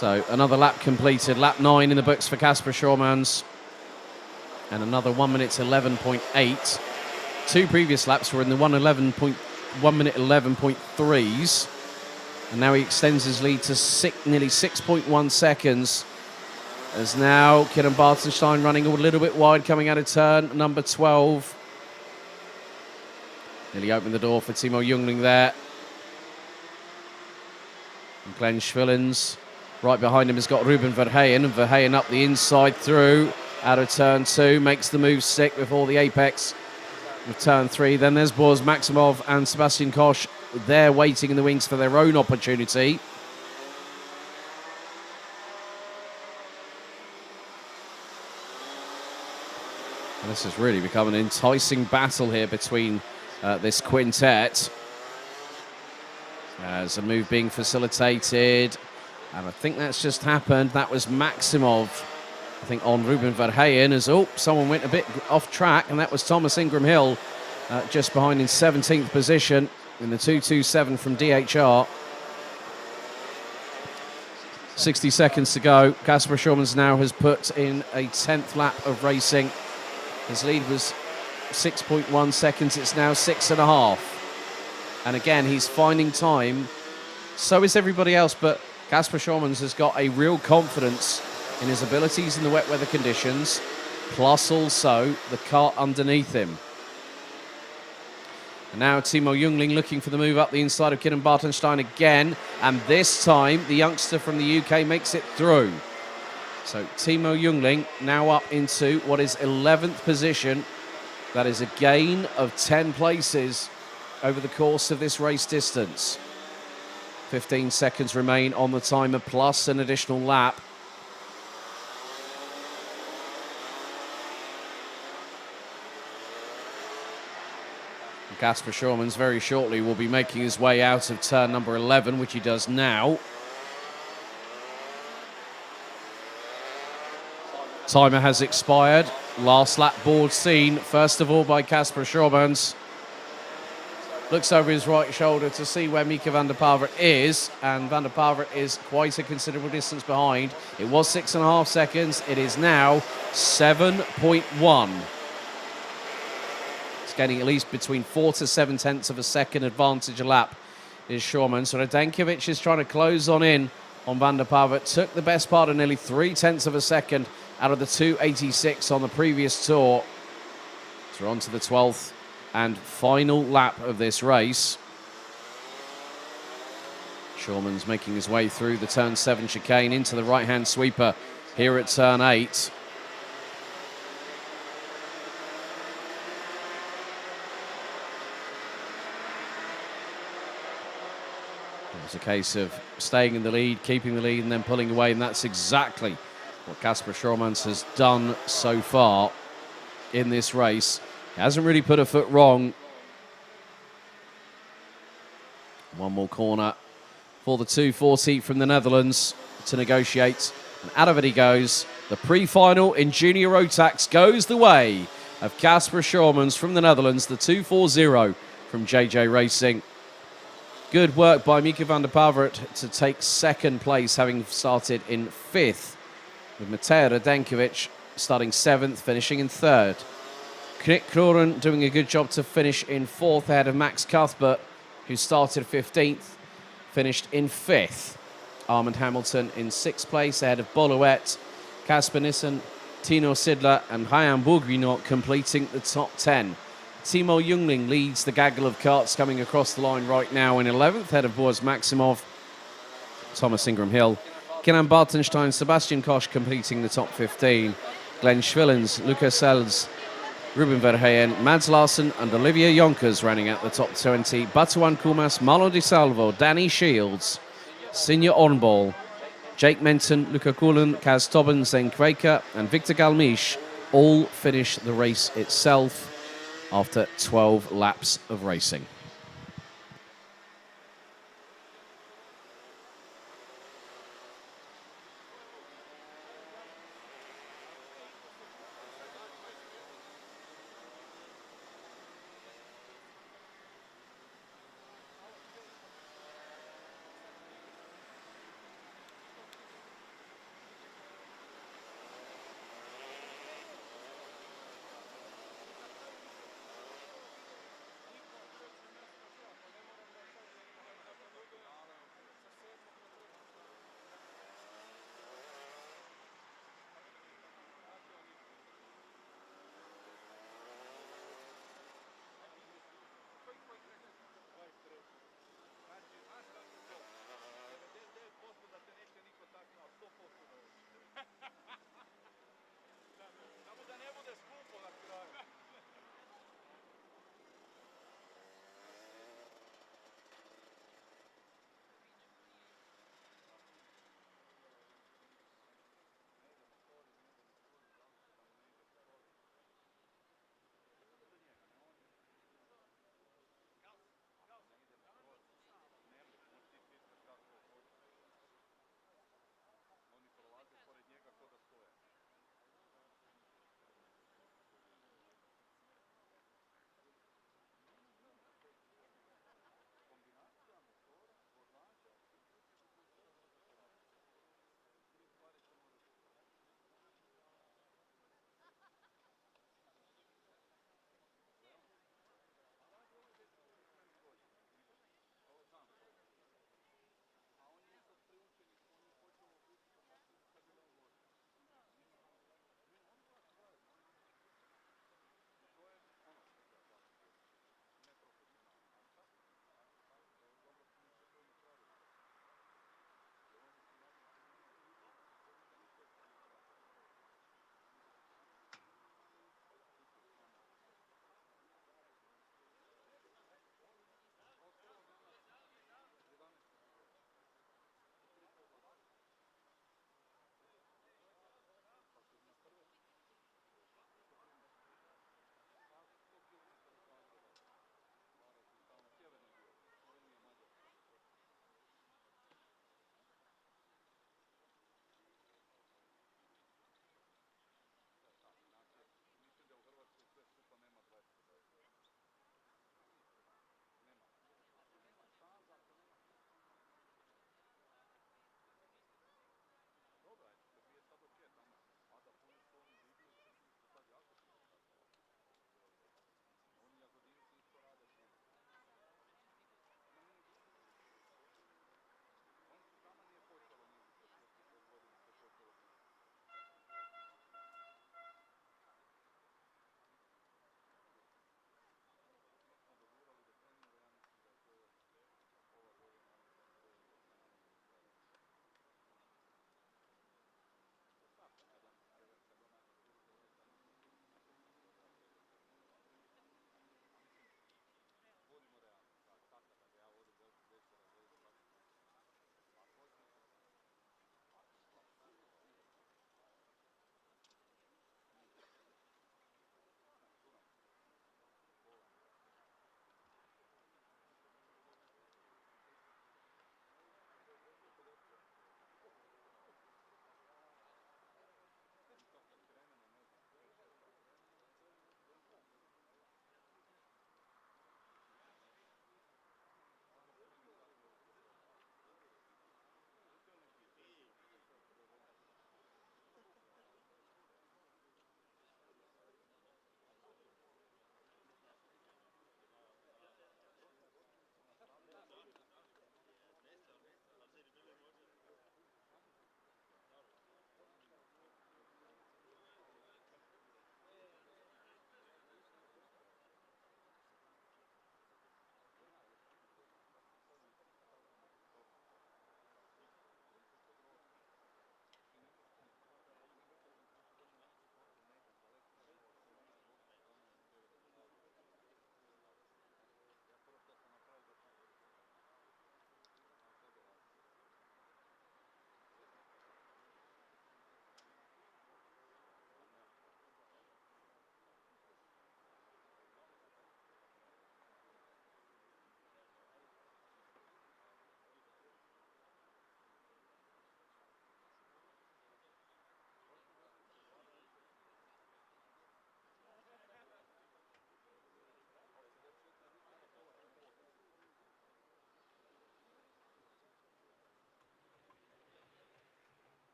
So another lap completed, lap 9 in the books for Kasper Schürmanns, and another 1 minute 11.8. Two previous laps were in the 1 minute 11.3s, and now he extends his lead to nearly 6.1 seconds. As now Kieran Bartenstein running a little bit wide coming out of turn number 12. Nearly opened the door for Timo Jungling there. And Glenn Schwillens right behind him has got Ruben Verheyen, and Verheyen up the inside through out of turn 2, makes the move stick before the apex of turn 3. Then there's Boris Maximov and Sebastian Koch there waiting in the wings for their own opportunity. And this has really become an enticing battle here between this quintet. As a move being facilitated, and I think that's just happened. That was Maximov, I think, on Ruben Verheyen, as someone went a bit off track, and that was Thomas Ingram Hill just behind in 17th position in the 2:27 from DHR. 60 seconds to go. Kasper Schürmanns now has put in a 10th lap of racing. His lead was 6.1 seconds. It's now 6.5. And again, he's finding time. So is everybody else, but Kasper Schürmanns has got a real confidence in his abilities in the wet weather conditions, plus also the kart underneath him. And now Timo Jungling looking for the move up the inside of Kieran Bartenstein again, and this time the youngster from the UK makes it through. So Timo Jungling now up into what is 11th position. That is a gain of 10 places over the course of this race distance. 15 seconds remain on the timer, plus an additional lap. Kasper Schürmanns very shortly will be making his way out of turn number 11, which he does now. Timer has expired. Last lap board seen, first of all, by Kasper Schürmanns. Looks over his right shoulder to see where Mika van der Pavert is, and van der Pavert is quite a considerable distance behind. It was 6.5 seconds. It is now 7.1. It's getting at least between 4 to 7 tenths of a second advantage a lap is Schürmanns. So Radenkovic is trying to close on in on van der Pavert. Took the best part of nearly 3 tenths of a second out of the 2:86 on the previous tour. So we're on to the 12th and final lap of this race. Schürmanns making his way through the turn 7 chicane into the right-hand sweeper here at turn 8. It's a case of staying in the lead, keeping the lead, and then pulling away, and that's exactly what Kasper Schürmanns has done so far in this race. He hasn't really put a foot wrong. One more corner for the 240 from the Netherlands to negotiate, and out of it he goes. The pre-final in Junior Rotax goes the way of Kasper Schürmanns from the Netherlands, the 240 from JJ Racing. Good work by Mika van der Pavert to take second place, having started in 5th, with Matej Radenkovic starting 7th, finishing in 3rd. Knik Kroren doing a good job to finish in 4th ahead of Max Cuthbert, who started 15th, finished in 5th. Armand Hamilton in 6th place ahead of Boluet, Casper Nissen, Tino Sidler and Ryan Bourguignon completing the top 10. Timo Jungling leads the gaggle of karts coming across the line right now in 11th, ahead of Boris Maximov, Thomas Ingram Hill, Kieran Bartenstein, Sebastian Koch completing the top 15, Glenn Schwillens, Lucas Sells, Ruben Verheyen, Mads Larsen and Olivier Jonkers running at the top 20, Batuan Kumas, Marlon Di Salvo, Danny Shields, Sinja Ornball, Jake Menton, Luca Kullen, Kaz Tobin, Zen Quaker and Victor Galmiche all finish the race itself after 12 laps of racing.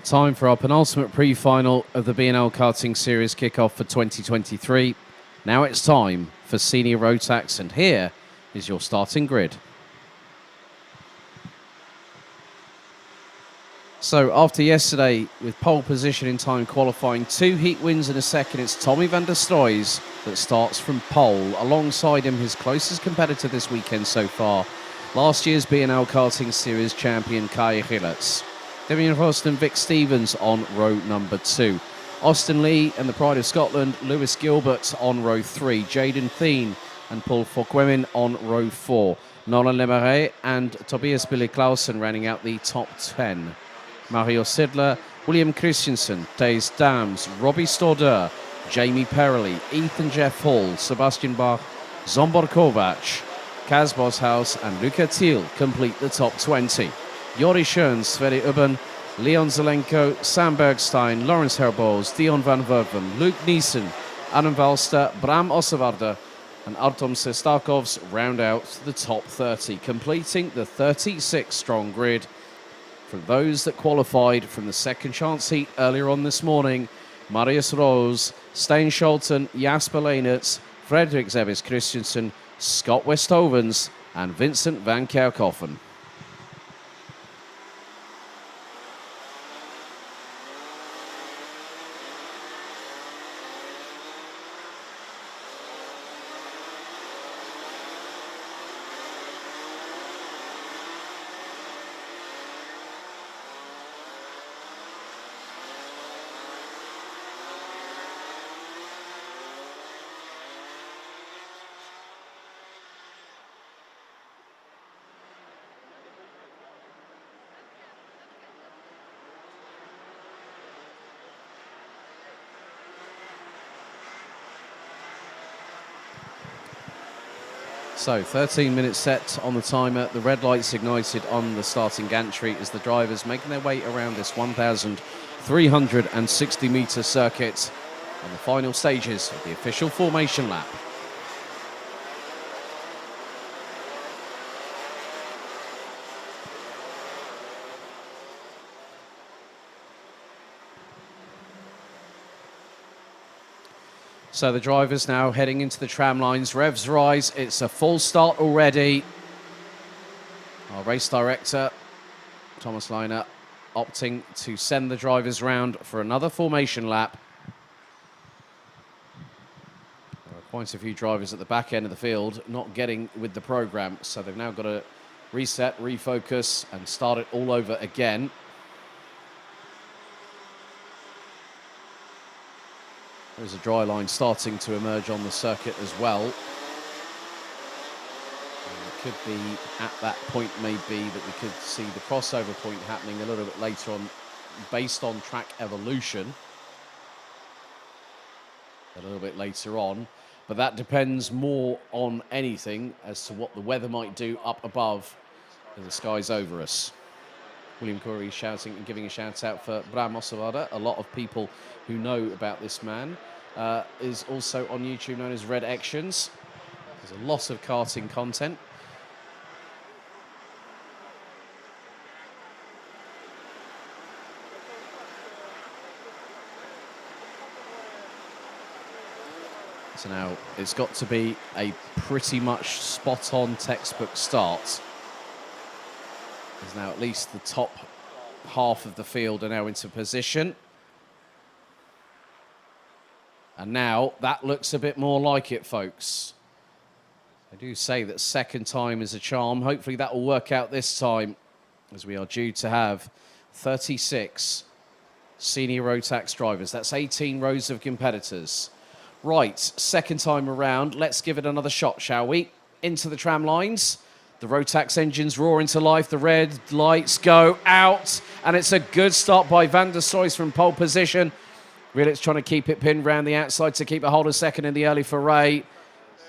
Time for our penultimate pre-final of the BNL Karting Series kickoff for 2023. Now it's time for Senior Rotax, and here is your starting grid. So after yesterday, with pole position in time qualifying, 2 heat wins in a second, it's Tommy van der Stroys that starts from pole. Alongside him, his closest competitor this weekend so far, last year's BNL Karting Series champion Kai Gilletts. Damien Frost and Vic Stevens on row number 2. Austin Lee and the Pride of Scotland, Lewis Gilbert on row 3. Jaden Thien and Paul Fokwemin on row 4. Nolan Lemarais and Tobias Billy Clausen rounding out the top 10. Mario Sidler, William Christensen, Taze Dams, Robbie Stordeur, Jamie Perrelly, Ethan Jeff Hall, Sebastian Bach, Zombor Kovac, Kaz Boshaus and Luca Thiel complete the top 20. Jori Schoen, Sverre Ubben, Leon Zelenko, Sam Bergstein, Lawrence Herboz, Dion van Werven, Luke Neeson, Adam Valster, Bram Ossevarde and Artom Sestakovs round out the top 30, completing the 36-strong grid. For those that qualified from the second chance heat earlier on this morning, Marius Rose, Stein Scholten, Jasper Leenerts, Frederik Zevis Christensen, Scott Westhovens and Vincent van Kerkhoffen. So 13 minutes set on the timer, the red lights ignited on the starting gantry as the drivers making their way around this 1,360 metre circuit on the final stages of the official formation lap. So the drivers now heading into the tram lines. Revs rise. It's a full start already. Our race director, Thomas Leiner, opting to send the drivers round for another formation lap. There are quite a few drivers at the back end of the field not getting with the program, so they've now got to reset, refocus, and start it all over again. There's a dry line starting to emerge on the circuit as well. And it could be at that point maybe that we could see the crossover point happening a little bit later on based on track evolution. A little bit later on. But that depends more on anything as to what the weather might do up above in the skies over us. William Curry shouting and giving a shout out for Bram Ossevarde. A lot of people who know about this man is also on YouTube known as Red Actions. There's a lot of karting content. So now it's got to be a pretty much spot-on textbook start. There's now at least the top half of the field are now into position. And now that looks a bit more like it, folks. I do say that second time is a charm. Hopefully that will work out this time, as we are due to have 36 senior Rotax drivers. That's 18 rows of competitors. Right, second time around. Let's give it another shot, shall we? Into the tram lines. The Rotax engines roar into life. The red lights go out. And it's a good start by van der Stroys from pole position. Gilletts trying to keep it pinned round the outside to keep a hold of second in the early foray.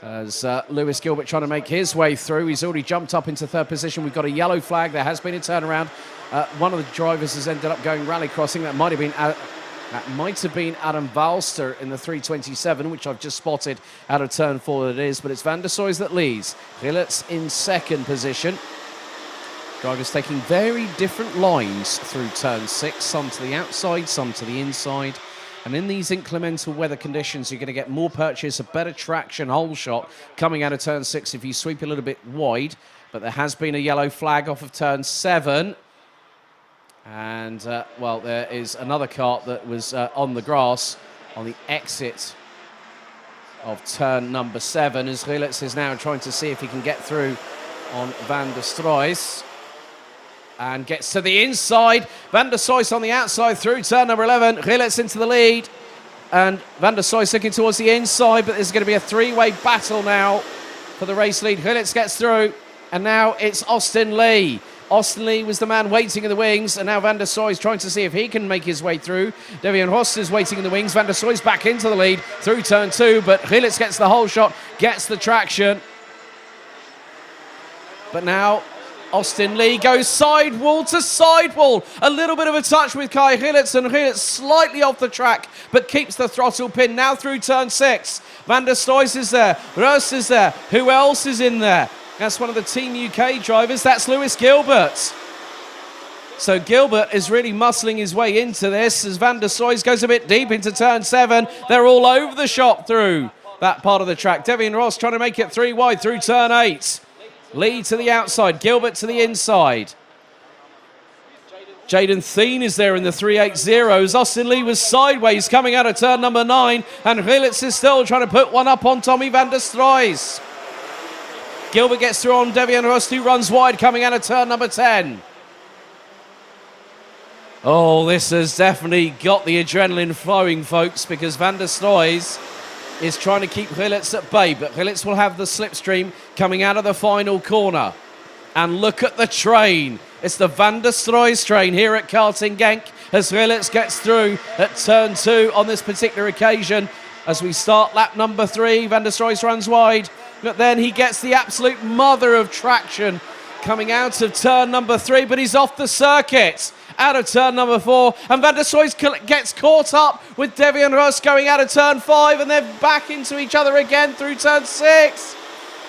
As Lewis Gilbert trying to make his way through. He's already jumped up into third position. We've got a yellow flag. There has been a turnaround. One of the drivers has ended up going rally crossing. That might have been Adam Valster in the 327, which I've just spotted out of turn 4 that it is, but it's van der Stroys that leads. Gilletts in second position. Drivers taking very different lines through turn 6, some to the outside, some to the inside. And in these inclemental weather conditions, you're going to get more purchase, a better traction hole shot coming out of turn 6 if you sweep a little bit wide. But there has been a yellow flag off of turn 7. And, well, there is another kart that was on the grass on the exit of turn number 7, as Rilets is now trying to see if he can get through on Van der Stroys. And gets to the inside. Van der Stroys on the outside through turn number 11. Rilets into the lead. And Van der Stroys looking towards the inside, but there's going to be a three-way battle now for the race lead. Rilets gets through, and now it's Austin Lee. Austin Lee was the man waiting in the wings, and now Van der Stroys trying to see if he can make his way through. Devian Rost is waiting in the wings. Van der Stroys back into the lead through turn 2, but Rilets gets the whole shot, gets the traction. But now Austin Lee goes sidewall to sidewall. A little bit of a touch with Kai Rilets, and Rilets slightly off the track, but keeps the throttle pin now through turn 6. Van der Stroys is there. Roos is there. Who else is in there? That's one of the Team UK drivers. That's Lewis Gilbert. So Gilbert is really muscling his way into this as Van der Stroys goes a bit deep into turn 7. They're all over the shop through that part of the track. Devian Ross trying to make it 3 wide through turn 8. Lee to the outside, Gilbert to the inside. Jaden Thien is there in the 380s. Austin Lee was sideways coming out of turn number 9, and Rilets is still trying to put one up on Tommy Van der Stroys. Gilbert gets through on Devian Ross, who runs wide coming out of turn number 10. Oh, this has definitely got the adrenaline flowing, folks, because Van der Stroys is trying to keep Rilets at bay, but Rilets will have the slipstream coming out of the final corner. And look at the train. It's the Van der Stroys train here at Karting Genk as Rilets gets through at turn 2 on this particular occasion. As we start lap number 3, Van der Stroys runs wide, but then he gets the absolute mother of traction coming out of turn number 3, but he's off the circuit. Out of turn number 4, and Van der Stroys gets caught up with Devian Ross going out of turn 5, and they're back into each other again through turn 6.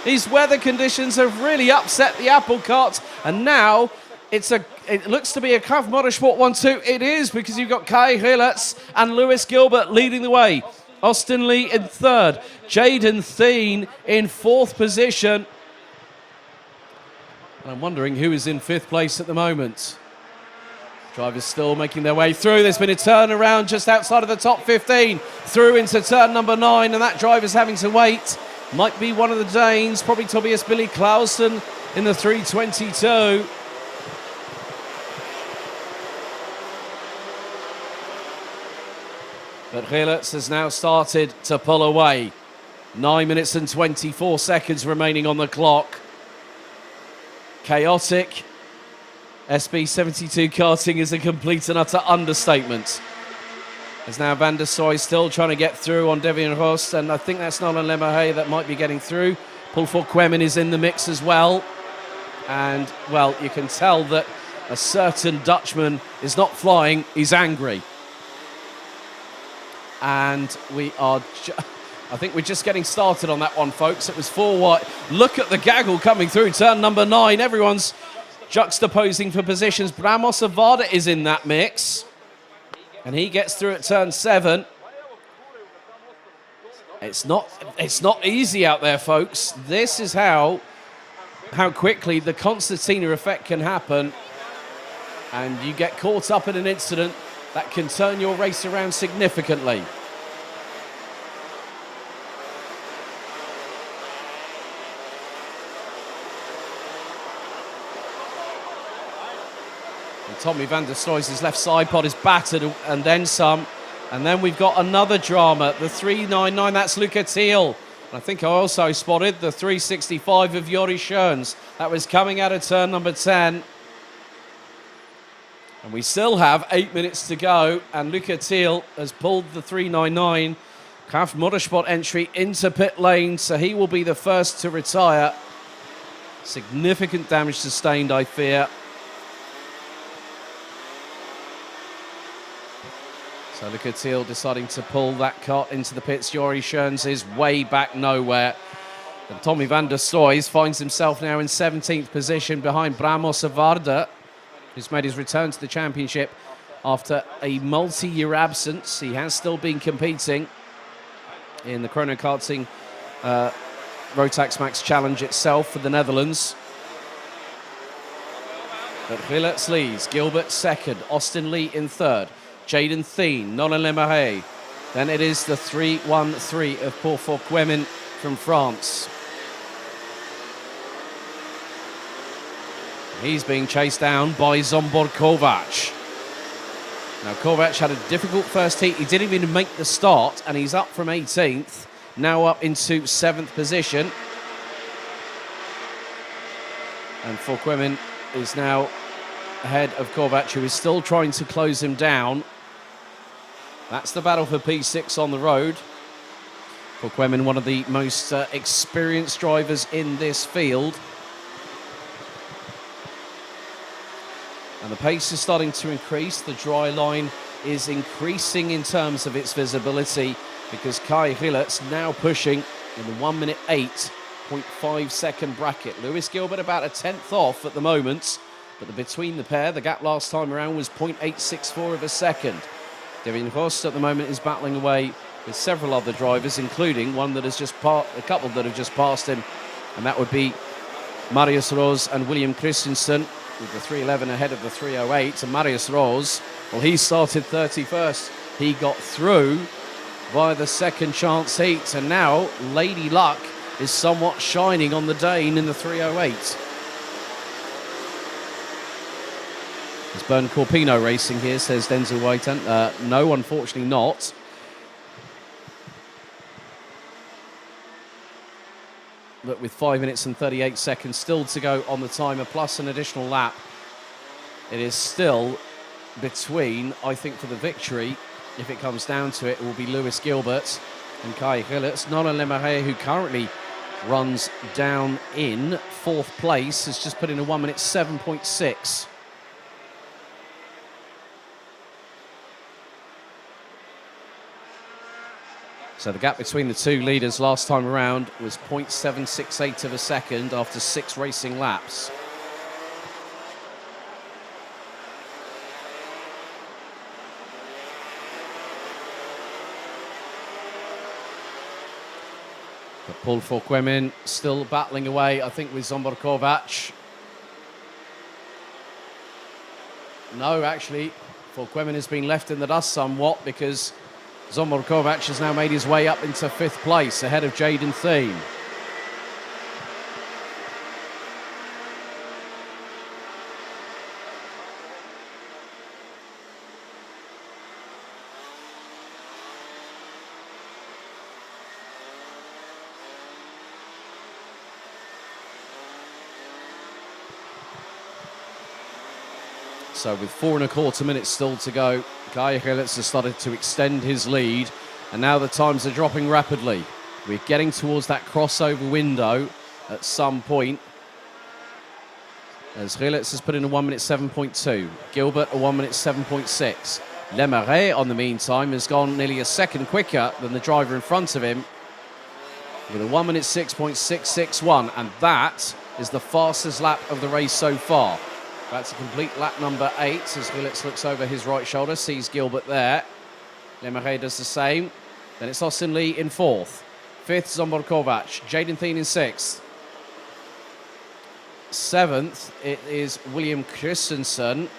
These weather conditions have really upset the apple cart, and now it looks to be a Kraft Motorsport 1-2. It is, because you've got Kai Rilets and Lewis Gilbert leading the way. Austin Lee in 3rd, Jaden Thien in 4th position. And I'm wondering who is in 5th place at the moment. Drivers still making their way through. There's been a turnaround just outside of the top 15 through into turn number 9, and that driver's having to wait. Might be one of the Danes, probably Tobias Billy Clausen in the 322. But Rilets has now started to pull away. 9 minutes and 24 seconds remaining on the clock. Chaotic. SB72 Karting is a complete and utter understatement. There's now Van der Stroys still trying to get through on Devian Rost, and I think that's Nolan Lemahay that might be getting through. Paul Quemin is in the mix as well. And, well, you can tell that a certain Dutchman is not flying, he's angry. And we are... I think we're just getting started on that one, folks. It was 4 wide. Look at the gaggle coming through turn number 9. Everyone's juxtaposing for positions. Bramos Avada is in that mix, and he gets through at turn 7. It's not easy out there, folks. This is how quickly the concertina effect can happen, and you get caught up in an incident that can turn your race around significantly. Tommy Van der Stroys' left side pod is battered and then some. And then we've got another drama, the 399, that's Luca Thiel. I think I also spotted the 365 of Yori Schoens. That was coming out of turn number 10. And we still have 8 minutes to go, and Luca Thiel has pulled the 399 Kraft Motorsport entry into pit lane, so he will be the first to retire. Significant damage sustained, I fear. So Luca Thiel deciding to pull that cart into the pits. Yori Schoens is way back nowhere. And Tommy van der Stroys finds himself now in 17th position behind Bramo Savarda, who's made his return to the championship after a multi-year absence. He has still been competing in the Chrono Karting Rotax Max Challenge itself for the Netherlands. But Gilles leads, Gilbert second, Austin Lee in third, Jaden Thien, Nolan Lemarais. Then it is the 3-1-3 of Paul Fauquemin from France. He's being chased down by Zsombor Kovac. Now, Kovac had a difficult first heat. He didn't even make the start, and he's up from 18th, now up into 7th position. And Fauquemin is now ahead of Kovac, who is still trying to close him down. That's the battle for P6 on the road. Fauquemin, one of the most experienced drivers in this field. And the pace is starting to increase. The dry line is increasing in terms of its visibility because Kai Gilles now pushing in the 1 minute 8.5 second bracket. Lewis Gilbert about a tenth off at the moment, but between the pair, the gap last time around was 0.864 of a second. Devin Rost at the moment is battling away with several other drivers, including one that has just a couple that have just passed him, and that would be Marius Rose and William Christensen, with the 311 ahead of the 308. And Marius Rose, well, he started 31st. He got through via the second chance heat, and now Lady Luck is somewhat shining on the Dane in the 308. Is Bern Corpino racing here, says Denzel Whiten. No, unfortunately not. But with 5 minutes and 38 seconds still to go on the timer, plus an additional lap, it is still between, I think, for the victory, if it comes down to it, it will be Lewis Gilbert and Kai Gilles. Nolan Lemarais, who currently runs down in 4th place, has just put in a 1 minute 7.6. So the gap between the two leaders last time around was 0.768 of a second after 6 racing laps. But Paul Fauquemin still battling away, I think, with Zsombor Kovac. No, actually, Fauquemin has been left in the dust somewhat because Zsombor Kovac has now made his way up into 5th place ahead of Jaden Thien. So with 4¼ minutes still to go, Kai Gilles has started to extend his lead, and now the times are dropping rapidly. We're getting towards that crossover window at some point, as Gilles has put in a 1 minute 7.2, Gilbert a 1 minute 7.6. Lemarais, on the meantime, has gone nearly a second quicker than the driver in front of him with a 1 minute 6.661, and that is the fastest lap of the race so far. That's a complete lap number 8 as Gilles looks over his right shoulder, sees Gilbert there. Lemarais does the same. Then it's Austin Lee in 4th. 5th, Zsombor Kovac. Jaden Thien in 6th. 7th, it is William Christensen.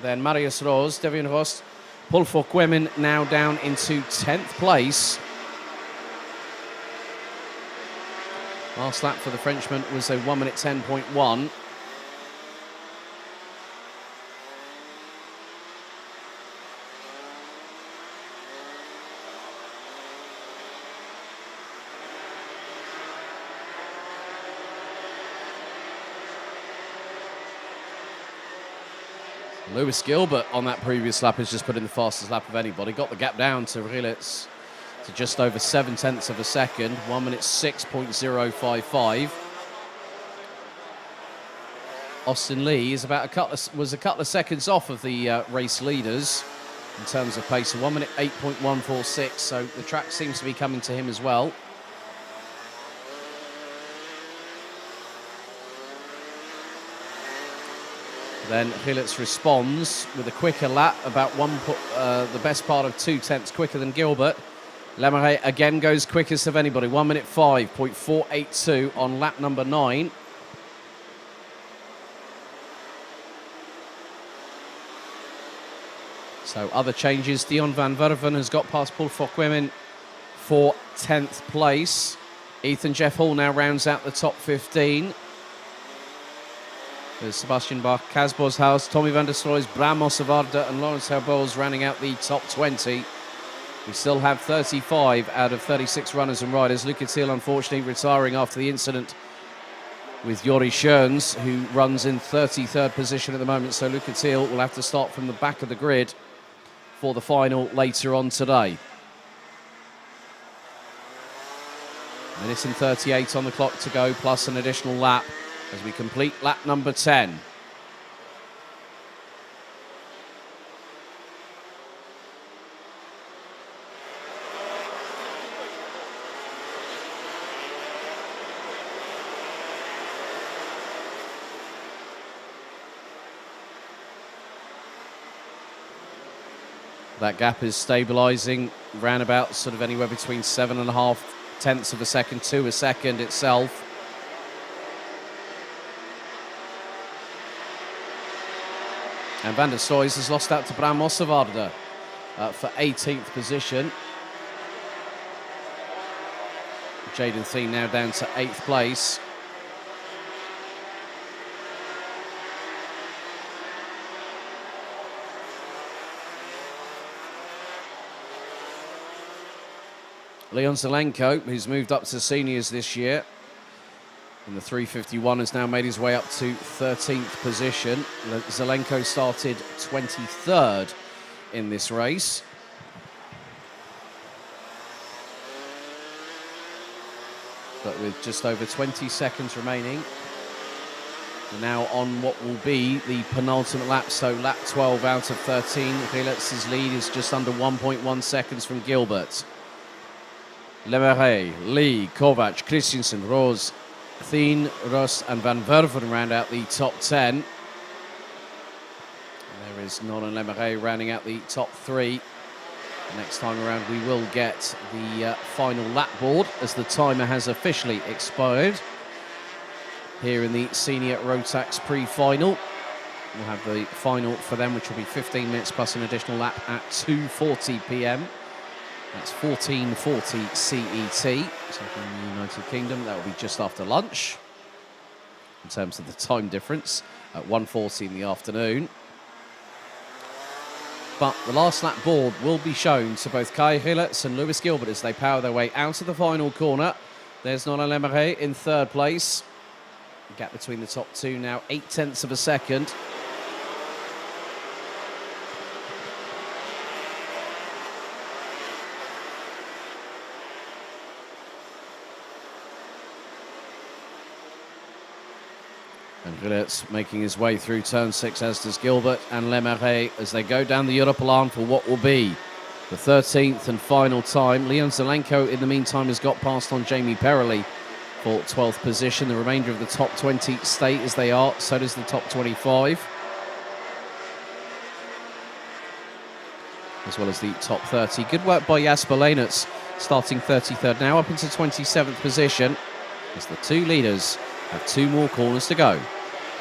Then Marius Rose, Devin Rost. Paul Fauquemin now down into 10th place. Last lap for the Frenchman was a 1 minute 10.1. Lewis Gilbert on that previous lap has just put in the fastest lap of anybody. Got the gap down to Gilles to just over 7/10 of a second. 1 minute 6.055. Austin Lee is was a couple of seconds off of the race leaders in terms of pace. 1 minute 8.146. So the track seems to be coming to him as well. Then Gilles responds with a quicker lap, about the best part of 2/10 quicker than Gilbert. Lemerey again goes quickest of anybody, 1 minute 5.482 on lap number 9. So other changes, Dion van Werven has got past Paul Fokwemin for 10th place. Ethan Jeff Hall now rounds out the top 15. There's Sebastian Bach, Kaz Boshuis, Tommy van der Stroys, Bram Ossevarde and Lawrence Herbols rounding out the top 20. We still have 35 out of 36 runners and riders. Luca Thiel, unfortunately, retiring after the incident with Jori Schoens, who runs in 33rd position at the moment. So Luca Thiel will have to start from the back of the grid for the final later on today. Minute and 38 on the clock to go, plus an additional lap as we complete lap number 10. That gap is stabilising round about sort of anywhere between 7.5 tenths of a second to a second itself. And van der Stroys has lost out to Bram Ossevarde for 18th position. Jaden Thien now down to 8th place. Leon Zelenko, who's moved up to seniors this year, in the 351 has now made his way up to 13th position. Zelenko started 23rd in this race. But with just over 20 seconds remaining, we're now on what will be the penultimate lap. So lap 12 out of 13. Gilles' lead is just under 1.1 seconds from Gilbert. Lemerey, Lee, Kovac, Christensen, Rose, Thien, Ross and Van Werven round out the top 10. There is Nolan Lemerey rounding out the top 3. Next time around we will get the final lap board as the timer has officially expired. Here in the senior Rotax pre-final. We'll have the final for them, which will be 15 minutes plus an additional lap at 2:40 p.m. That's 14:40 CET. So in the United Kingdom, that will be just after lunch in terms of the time difference at 1:40 in the afternoon. But the last lap board will be shown to both Kai Gilles and Lewis Gilbert as they power their way out of the final corner. There's Nolan Lemerey in 3rd place. The gap between the top two now 8 tenths of a second. And Gilles making his way through turn 6, as does Gilbert and Lemerey as they go down the Europlan for what will be the 13th and final time. Leon Zelenko, in the meantime, has got past on Jamie Perrelli for 12th position. The remainder of the top 20 stay as they are, so does the top 25. As well as the top 30. Good work by Jasper Leenerts, starting 33rd now up into 27th position as the two leaders have 2 more corners to go.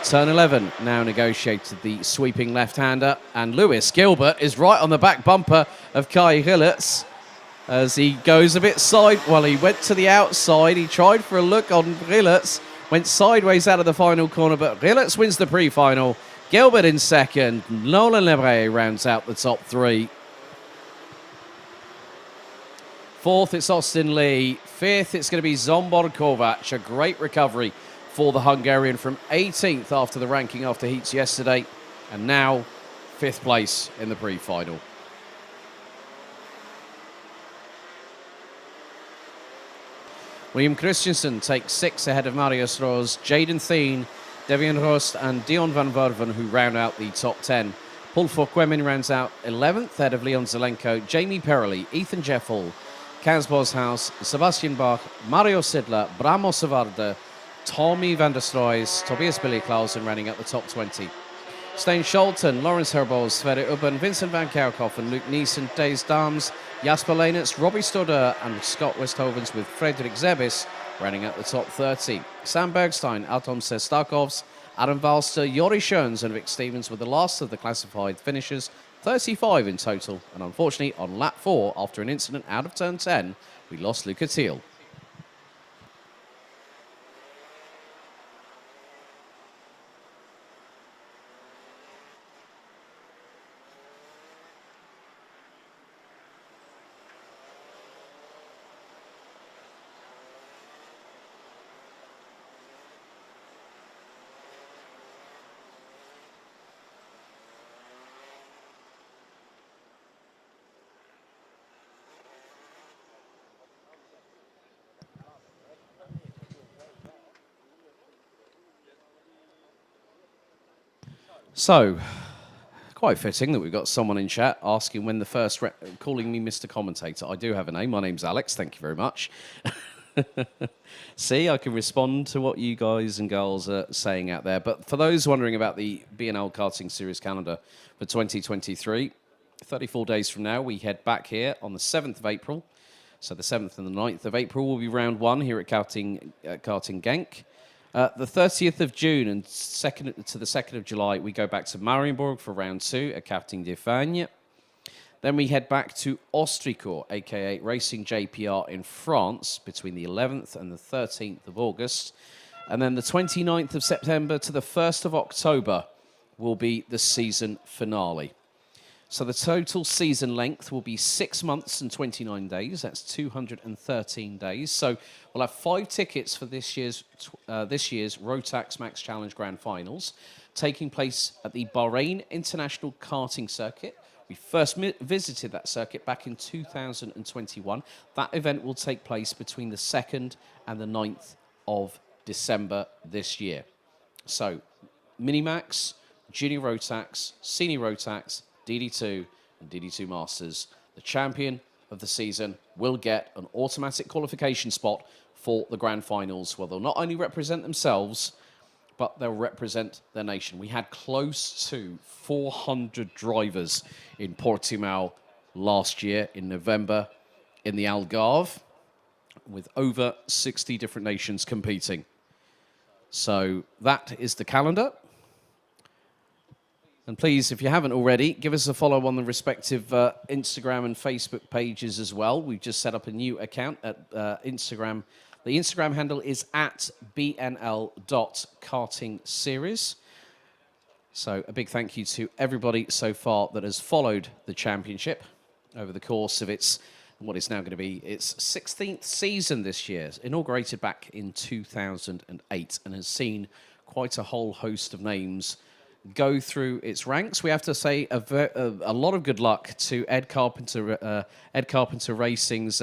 Turn 11 now negotiated the sweeping left-hander, and Lewis Gilbert is right on the back bumper of Kai Gilles as he goes a bit side. Well, he went to the outside. He tried for a look on Gilles, went sideways out of the final corner, but Gilles wins the pre-final. Gilbert in 2nd. Nolan Lemerey rounds out the top 3. 4th, it's Austin Lee. 5th, it's going to be Zsombor Kovac. A great recovery for the Hungarian from 18th after the ranking after heats yesterday, and now 5th place in the pre-final. William Christensen takes 6th ahead of Marius Roos, Jaden Thien, Devian Rost and Dion van Werven, who round out the top 10. Paul Fokwemin rounds out 11th ahead of Leon Zelenko, Jamie Perrelli, Ethan Jeffel, Kaz Boshuis, Sebastian Bach, Mario Sidler, Bram Ossevarde, Tommy van der Stroys, Tobias Billy Clausen rounding out the top 20. Stein Scholten, Lawrence Herbold, Sverre Ubben, Vincent van Kerkhoff and Luke Neeson, Days Dams, Jasper Leinitz, Robbie Stoddard and Scott Westhovens with Fredrik Zebis running at the top 30. Sam Bergstein, Anton Sestakovs, Adam Valster, Jori Schoens and Vic Stevens were the last of the classified finishers, 35 in total. And unfortunately, on lap 4, after an incident out of turn 10, we lost Luca Thiel. So, quite fitting that we've got someone in chat asking when the first calling me Mr. Commentator. I do have a name. My name's Alex. Thank you very much. See, I can respond to what you guys and girls are saying out there. But for those wondering about the BNL Karting Series calendar for 2023, 34 days from now, we head back here on the 7th of April. So the 7th and the 9th of April will be round 1 here at Karting Genk. The 30th of June and to the 2nd of July, we go back to Marienburg for round 2 at Karting d'Espagne. Then we head back to Ostricourt, a.k.a. Racing JPR in France, between the 11th and the 13th of August. And then the 29th of September to the 1st of October will be the season finale. So the total season length will be 6 months and 29 days. That's 213 days. So we'll have 5 tickets for this year's Rotax Max Challenge Grand Finals, taking place at the Bahrain International Karting Circuit. We first visited that circuit back in 2021. That event will take place between the 2nd and the 9th of December this year. So Minimax, Junior Rotax, Senior Rotax, DD2 and DD2 Masters. The champion of the season will get an automatic qualification spot for the grand finals, where they'll not only represent themselves, but they'll represent their nation. We had close to 400 drivers in Portimao last year in November in the Algarve, with over 60 different nations competing. So that is the calendar. And please, if you haven't already, give us a follow on the respective Instagram and Facebook pages as well. We've just set up a new account at Instagram. The Instagram handle is at bnl.kartingseries. So a big thank you to everybody so far that has followed the championship over the course of what is now going to be its 16th season this year. Inaugurated back in 2008 and has seen quite a whole host of names go through its ranks. We have to say a lot of good luck to Ed Carpenter Racing's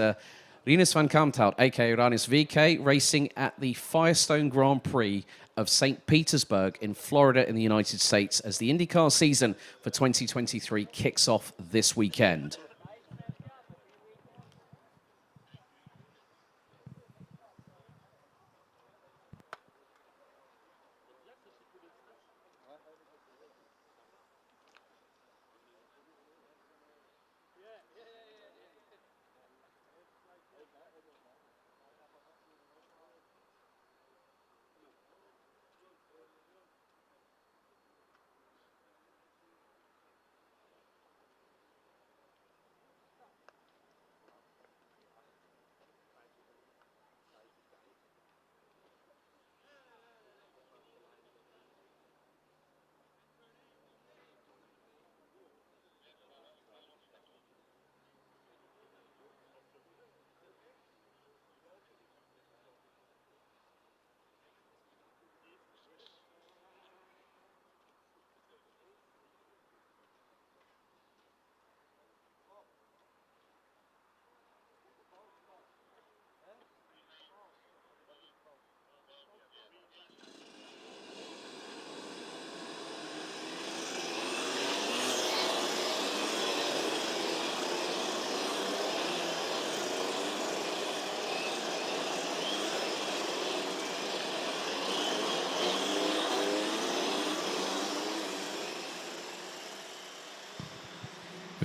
Rinus van Kamthout, aka Ranis VK, racing at the Firestone Grand Prix of St. Petersburg in Florida in the United States as the IndyCar season for 2023 kicks off this weekend.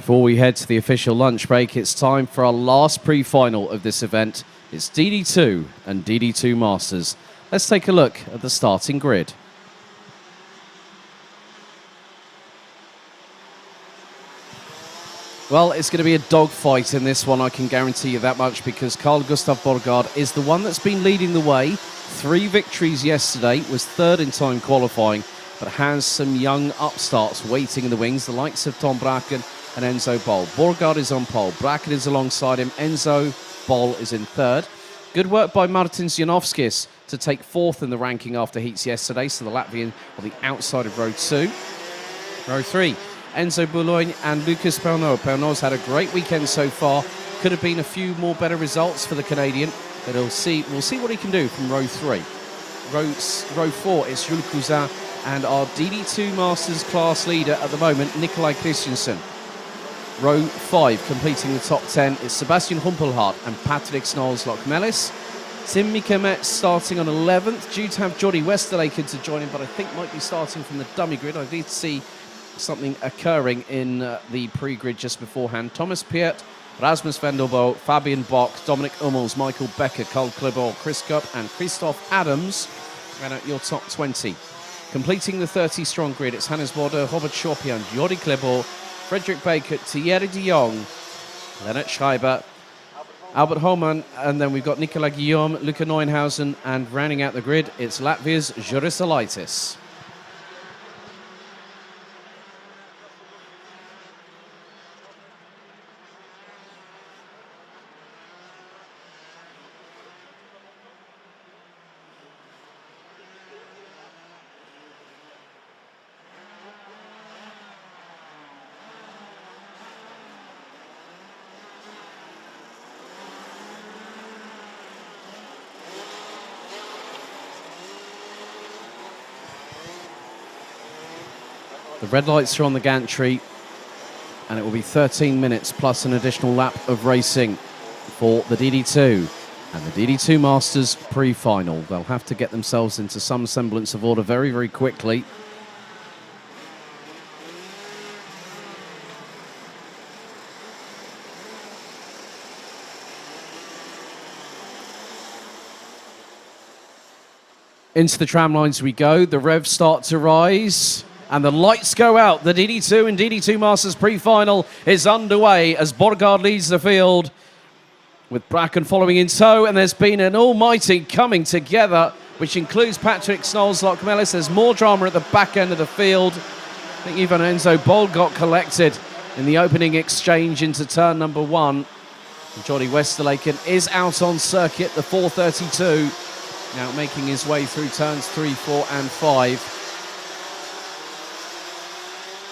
Before we head to the official lunch break, it's time for our last pre-final of this event. It's DD2 and DD2 Masters. Let's take a look at the starting grid. Well, it's going to be a dogfight in this one, I can guarantee you that much, because Carl Gustav Borgard is the one that's been leading the way. 3 victories yesterday, was 3rd in time qualifying, but has some young upstarts waiting in the wings, the likes of Tom Bracken and Enzo Bol. Borgard is on pole, Bracken is alongside him, Enzo Bol is in 3rd. Good work by Martin Zianovskis to take 4th in the ranking after heats yesterday, so the Latvian on the outside of row 2. Row 3, Enzo Boulogne and Lucas Pernod. Pernod's had a great weekend so far. Could have been a few more better results for the Canadian, but we'll see what he can do from row 3. Row 4 is Jules Cousin and our DD2 Masters class leader at the moment, Nikolai Christensen. Row 5, completing the top 10, is Sebastian Humpelhardt and Patrick Snolls-Lockmelis. Tim Mikamet starting on 11th, due to have Jordi Westerlaken to join him, but I think might be starting from the dummy grid. I did see something occurring in the pre-grid just beforehand. Thomas Piet, Rasmus Vendelbo, Fabian Bock, Dominic Hummels, Michael Becker, Carl Klebor, Chris Cup and Christoph Adams ran out your top 20. Completing the 30-strong grid, it's Hannes Bode, Robert Schorpian, Jordi Klebor, Frederick Baker, Thierry de Jong, Lennart Schreiber, Albert Homan, and then we've got Nicolas Guillaume, Luca Neuenhausen, and rounding out the grid, it's Latvia's Juris Elaitis. The red lights are on the gantry, and it will be 13 minutes plus an additional lap of racing for the DD2 and the DD2 Masters pre-final. They'll have to get themselves into some semblance of order very, very quickly. Into the tram lines we go. The revs start to rise. And the lights go out. The DD2 and DD2 Masters pre-final is underway as Borgard leads the field with Bracken following in tow. And there's been an almighty coming together, which includes Patrick Snolls-Lockmelis. There's more drama at the back end of the field. I think even Enzo Bol got collected in the opening exchange into turn number 1. And Jordi Westerlaken is out on circuit, the 432. Now making his way through turns 3, 4 and 5.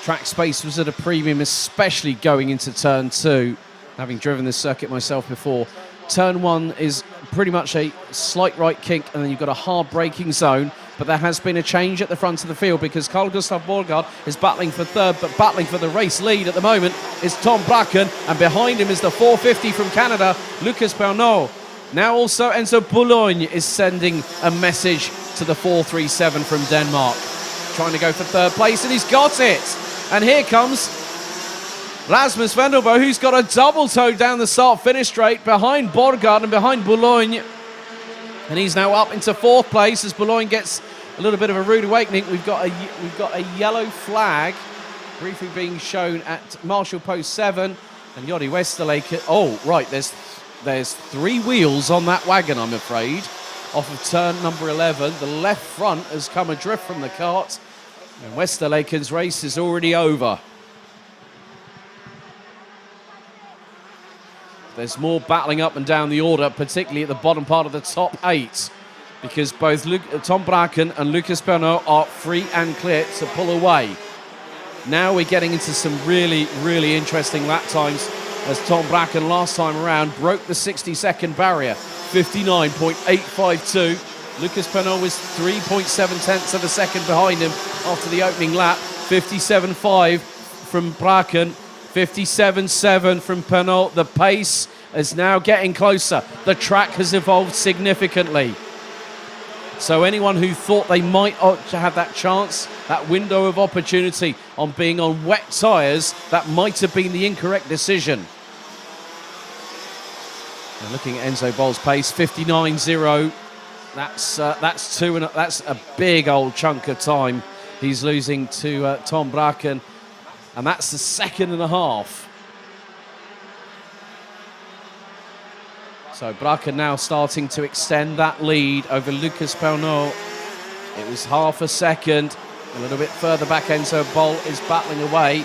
Track space was at a premium, especially going into turn 2, having driven this circuit myself before. Turn 1 is pretty much a slight right kink, and then you've got a hard braking zone, but there has been a change at the front of the field because Carl Gustav Borgard is battling for 3rd, but battling for the race lead at the moment is Tom Bracken, and behind him is the 450 from Canada, Lucas Pernod. Now also Enzo Boulogne is sending a message to the 437 from Denmark, trying to go for 3rd place, and he's got it! And here comes Rasmus Vendelbo, who's got a double toe down the start-finish straight behind Borgard and behind Boulogne. And he's now up into 4th place as Boulogne gets a little bit of a rude awakening. We've got a yellow flag briefly being shown at Marshall Post 7. And Jordi Westerlaken, oh, right, there's 3 wheels on that wagon, I'm afraid, off of turn number 11. The left front has come adrift from the kart. And Westerlaken's race is already over. There's more battling up and down the order, particularly at the bottom part of the top 8, because both Tom Bracken and Lucas Pernod are free and clear to pull away. Now we're getting into some really, really interesting lap times, as Tom Bracken last time around broke the 60-second barrier, 59.852. Lucas Pernod was 3.7 tenths of a second behind him after the opening lap. 57.5 from Bracken, 57.7 from Pernod. The pace is now getting closer. The track has evolved significantly. So anyone who thought they might have that chance, that window of opportunity on being on wet tyres, that might have been the incorrect decision. And looking at Enzo Bol's pace, 59.0. That's a big old chunk of time he's losing to Tom Bracken, and that's the 2.5. So Bracken now starting to extend that lead over Lucas Pernot. It was half a second. A little bit further back, Enzo Bol is battling away.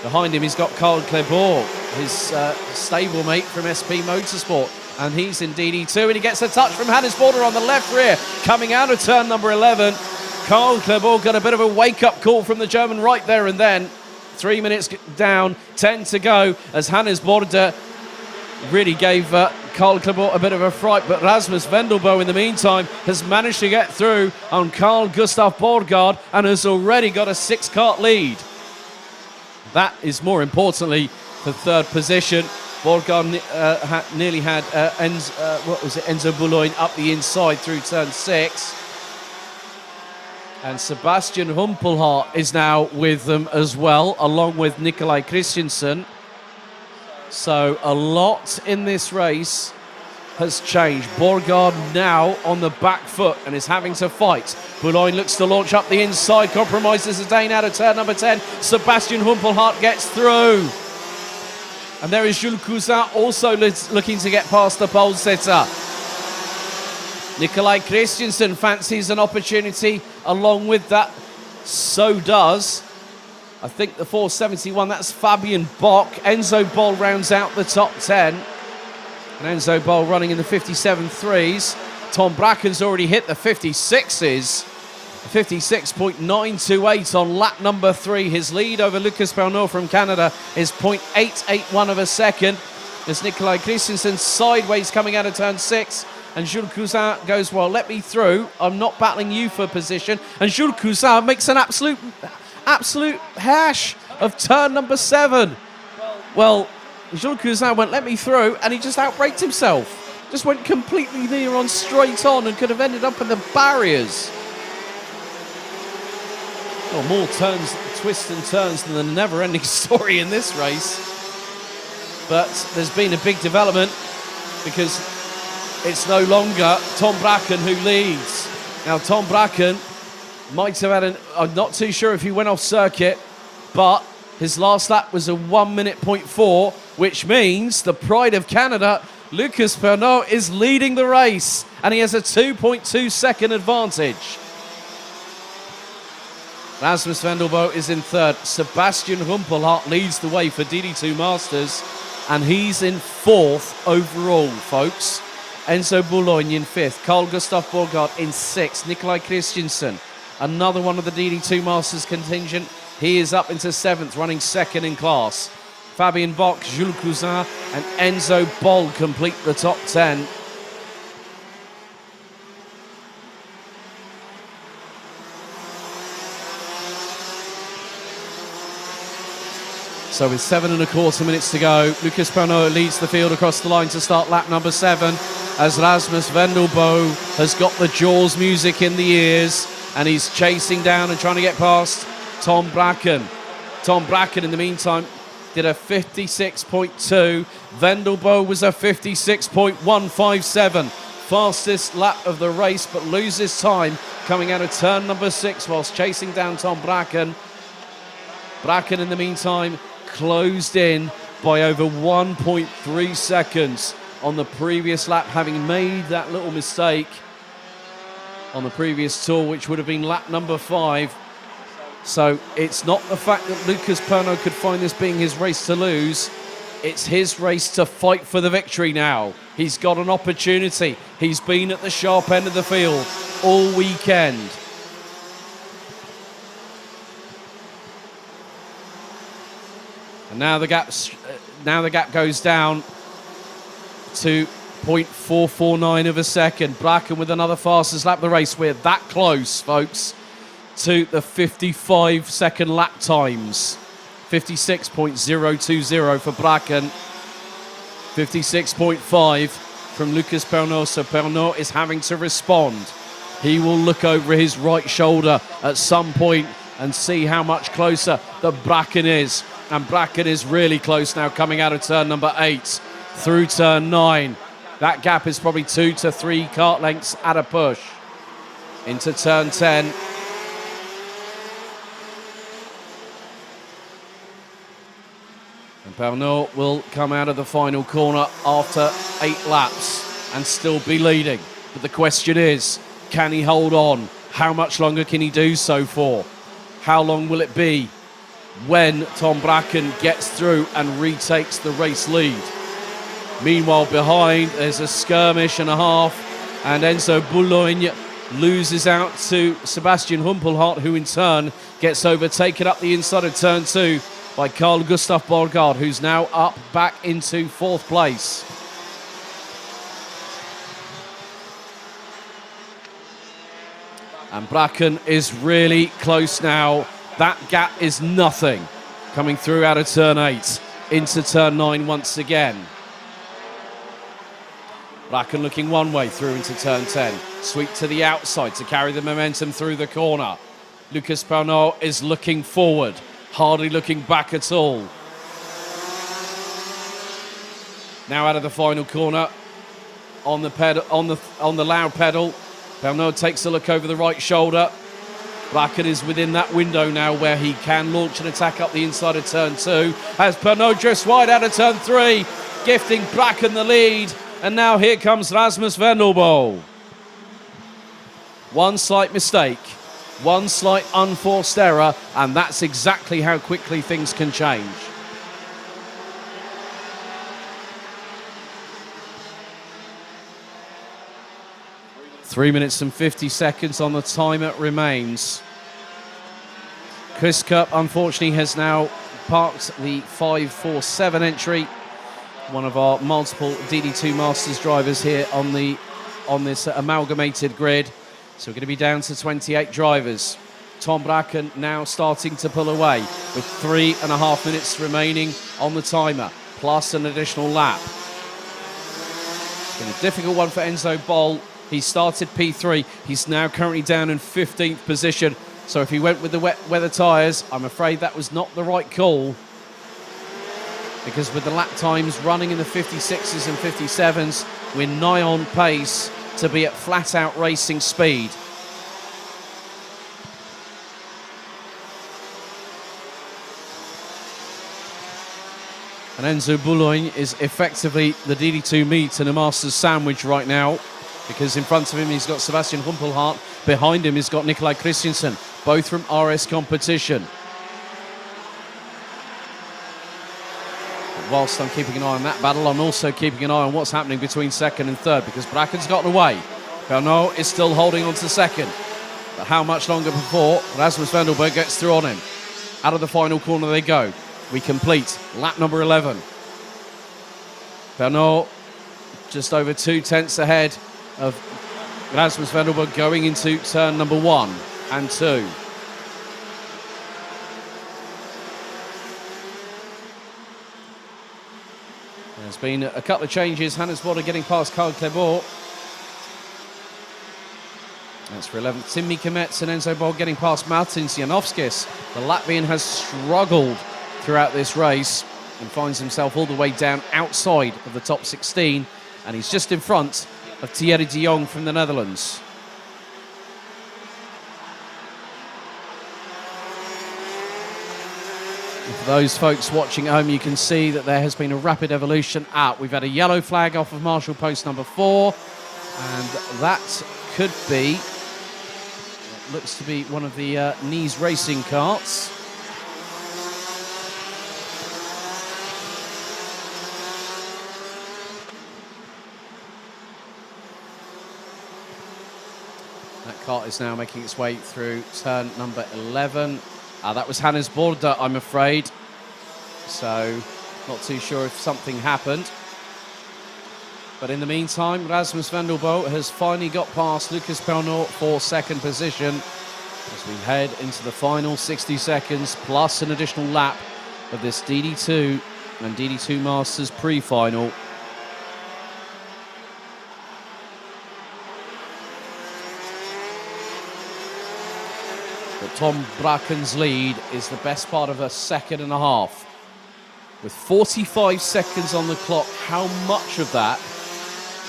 Behind him, he's got Carl Clebord, his stablemate from SP Motorsport. And he's in DD2, and he gets a touch from Hannes Border on the left rear. Coming out of turn number 11, Carl Clebord got a bit of a wake-up call from the German right there and then. 3 minutes down, 10 to go, as Hannes Border really gave Carl Clebord a bit of a fright, but Rasmus Vendelbo in the meantime has managed to get through on Carl Gustav Borgard and has already got a 6-kart lead. That is more importantly for third position. Borgard nearly had Enzo Boulogne up the inside through turn 6. And Sebastian Humpelhardt is now with them as well, along with Nikolai Christensen. So a lot in this race has changed. Borgard now on the back foot and is having to fight. Boulogne looks to launch up the inside, compromises Zidane out of turn number 10. Sebastian Humpelhardt gets through. And there is Jules Cousin also looking to get past the pole sitter. Nikolai Christensen fancies an opportunity along with that. So does, I think, the 471. That's Fabian Bock. Enzo Bol rounds out the top 10. And Enzo Bol running in the 57.3s. Tom Bracken's already hit the 56s. 56.928 on lap number 3. His lead over Lucas Pernot from Canada is 0.881 of a second. As Nikolai Christensen sideways coming out of turn 6. And Jules Cousin goes, well, let me through. I'm not battling you for position. And Jules Cousin makes an absolute hash of turn number 7. Well, Jules Cousin went, let me through, and he just outbraked himself. Just went completely near on, straight on, and could have ended up in the barriers. Well, more turns, twists and turns than the never-ending story in this race. But there's been a big development because it's no longer Tom Bracken who leads. Now, Tom Bracken might have had I'm not too sure if he went off circuit, but his last lap was a 1 minute .4, which means the pride of Canada, Lucas Pernot, is leading the race, and he has a 2.2 second advantage. Rasmus Vendelbo is in third. Sebastian Humpelhardt leads the way for DD2 Masters, and he's in fourth overall, folks. Enzo Boulogne in fifth. Carl Gustav Borgard in sixth. Nikolai Christensen, another one of the DD2 Masters contingent. He is up into seventh, running second in class. Fabian Bock, Jules Cousin, and Enzo Bol complete the top 10. So with 7.25 minutes to go, Lucas Pernot leads the field across the line to start lap number 7, as Rasmus Vendelbo has got the Jaws music in the ears, and he's chasing down and trying to get past Tom Bracken. Tom Bracken, in the meantime, did a 56.2. Vendelbo was a 56.157. Fastest lap of the race, but loses time coming out of turn number 6 whilst chasing down Tom Bracken. Bracken, in the meantime, closed in by over 1.3 seconds on the previous lap, having made that little mistake on the previous tour, which would have been lap number 5. So it's not the fact that Lucas Pernot could find this being his race to lose. It's his race to fight for the victory now. He's got an opportunity. He's been at the sharp end of the field all weekend. And now the gap goes down to 0.449 of a second. Bracken with another fastest lap of the race. We're that close, folks, to the 55-second lap times. 56.020 for Bracken. 56.5 from Lucas Pernot. So Pernot is having to respond. He will look over his right shoulder at some point and see how much closer the Bracken is. And Bracken is really close now, coming out of turn number 8 through turn 9. That gap is probably 2 to 3 kart lengths at a push. Into turn 10. And Pernod will come out of the final corner after 8 laps and still be leading. But the question is, can he hold on? How much longer can he do so for? How long will it be when Tom Bracken gets through and retakes the race lead? Meanwhile, behind, there's a skirmish and a half, and Enzo Boulogne loses out to Sebastian Humpelhardt, who in turn gets overtaken up the inside of turn 2 by Carl Gustav Borgard, who's now up back into 4th place. And Bracken is really close now. That gap is nothing. Coming through out of turn 8 into turn 9 once again. Bracken looking one way through into turn 10. Sweep to the outside to carry the momentum through the corner. Lucas Pernod is looking forward, hardly looking back at all. Now out of the final corner, on the pedal, on the loud pedal. Pernod takes a look over the right shoulder. Bracken is within that window now where he can launch an attack up the inside of turn 2. As Pernod just wide out of turn 3, gifting Bracken the lead. And now here comes Rasmus Vendelbo. One slight mistake, one slight unforced error, and that's exactly how quickly things can change. Three minutes and 50 seconds on the timer remains. Chris Cup, unfortunately, has now parked the 547 entry. One of our multiple DD2 Masters drivers here on this amalgamated grid. So we're going to be down to 28 drivers. Tom Bracken now starting to pull away with 3.5 minutes remaining on the timer, plus an additional lap. It's been a difficult one for Enzo Boll. He started P3. He's now currently down in 15th position. So if he went with the wet weather tyres, I'm afraid that was not the right call. Because with the lap times running in the 56s and 57s, we're nigh on pace to be at flat-out racing speed. And Enzo Boulogne is effectively the DD2 meat and a Masters sandwich right now, because in front of him he's got Sebastian Humpelhardt, behind him he's got Nikolai Christensen, both from RS competition. Whilst I'm keeping an eye on that battle, I'm also keeping an eye on what's happening between second and third, because Bracken's gotten away. Pernod is still holding on to second. But how much longer before Rasmus Vendelbo gets through on him? Out of the final corner they go. We complete lap number 11. Pernod just over 2 tenths ahead of Rasmus Vendelbo going into turn number 1 and 2. There's been a couple of changes. Hannes Bode getting past Karl Clebot. That's for 11th. Tim Mikametz and Enzo Boll getting past Martin Zianovskis. The Latvian has struggled throughout this race and finds himself all the way down outside of the top 16. And he's just in front of Thierry de Jong from the Netherlands. For those folks watching at home, you can see that there has been a rapid evolution up. We've had a yellow flag off of Marshall post number 4, and that could be, it looks to be one of the Nice racing carts. That cart is now making its way through turn number 11. That was Hannes Bode, I'm afraid. So, not too sure if something happened. But in the meantime, Rasmus Vendelbo has finally got past Lucas Pernod for second position as we head into the final 60 seconds plus an additional lap of this DD2 and DD2 Masters pre-final. Tom Bracken's lead is the best part of a second and a half. With 45 seconds on the clock, how much of that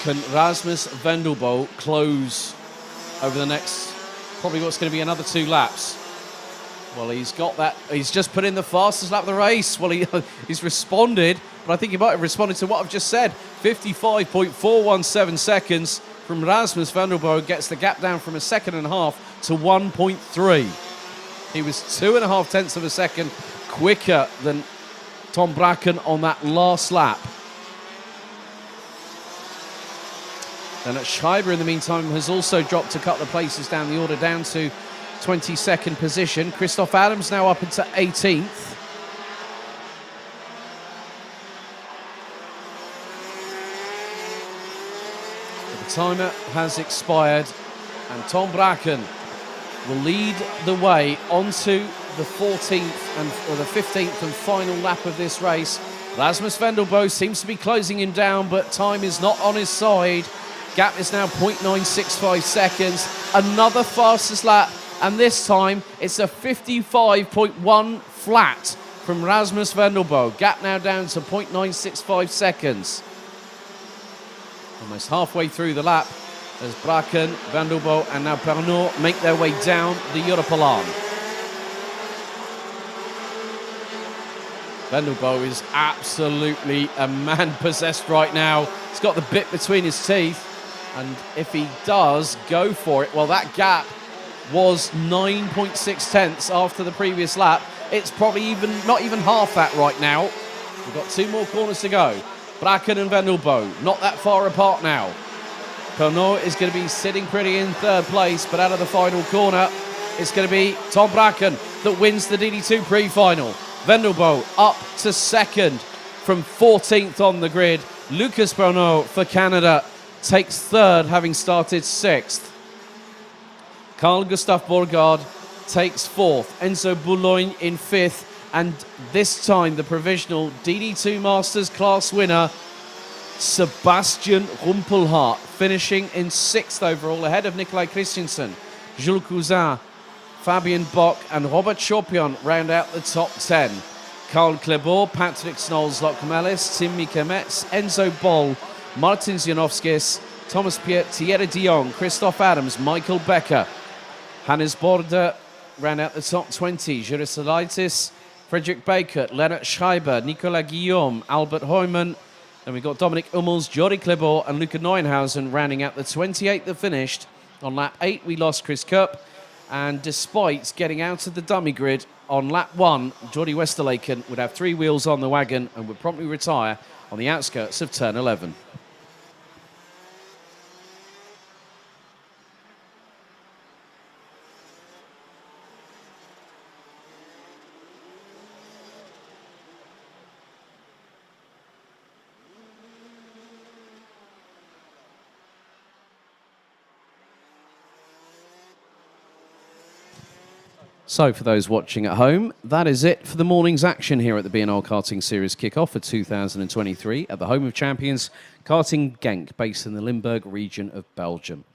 can Rasmus Vendelbo close over the next, probably what's going to be another 2 laps? Well, he's got that. He's just put in the fastest lap of the race. Well, he's responded, but I think he might have responded to what I've just said. 55.417 seconds from Rasmus Vendelbo gets the gap down from a second and a half to 1.3. He was 2.5 tenths of a second quicker than Tom Bracken on that last lap. Then at Schreiber, in the meantime, has also dropped a couple of places down the order, down to 22nd position. Christoph Adams now up into 18th. But the timer has expired, and Tom Bracken will lead the way onto the 14th or the 15th and final lap of this race. Rasmus Vendelbo seems to be closing him down, but time is not on his side. Gap is now 0.965 seconds. Another fastest lap, and this time it's a 55.1 flat from Rasmus Vendelbo. Gap now down to 0.965 seconds. Almost halfway through the lap as Bracken, Vendelbo and now Pernod make their way down the Europalan. Vendelbo is absolutely a man possessed right now. He's got the bit between his teeth, and if he does go for it, well, that gap was 9.6 tenths after the previous lap. It's probably not even half that right now. We've got 2 more corners to go. Bracken and Vendelbo not that far apart now. Pernod is going to be sitting pretty in 3rd place, but out of the final corner, it's going to be Tom Bracken that wins the DD2 pre-final. Vendelbo up to 2nd from 14th on the grid. Lucas Pernod for Canada takes 3rd, having started 6th. Carl Gustaf Borgard takes 4th. Enzo Boulogne in 5th. And this time, the provisional DD2 Masters class winner, Sebastian Rumpelhardt, finishing in 6th overall, ahead of Nikolai Christensen. Jules Cousin, Fabien Bock and Robert Chopion round out the top 10. Carl Klebor, Patrick Snolls-Lockmelis, Tim Mikemetz, Enzo Boll, Martin Zjanovskis, Thomas Piet, Thierry de Jong, Christoph Adams, Michael Becker. Hannes Border round out the top 20. Jurisalaitis, Frederick Baker, Leonard Schreiber, Nicolas Guillaume, Albert Heumann. Then we've got Dominic Hummels, Jordi Klebor and Luca Neuenhausen rounding out the 28 that finished. On lap 8, we lost Chris Kupp. And despite getting out of the dummy grid on lap 1, Jordi Westerlaken would have 3 wheels on the wagon and would promptly retire on the outskirts of turn 11. So for those watching at home, that is it for the morning's action here at the BNL Karting Series kickoff for 2023 at the home of champions, Karting Genk, based in the Limburg region of Belgium.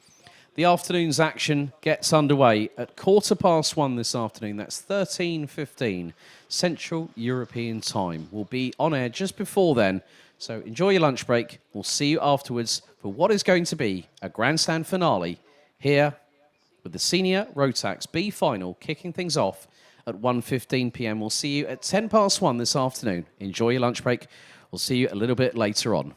The afternoon's action gets underway at 1:15 this afternoon. That's 13:15 Central European time. We'll be on air just before then, so enjoy your lunch break. We'll see you afterwards for what is going to be a grandstand finale here with the Senior Rotax B final kicking things off at 1:15 p.m. We'll see you at 1:10 this afternoon. Enjoy your lunch break. We'll see you a little bit later on.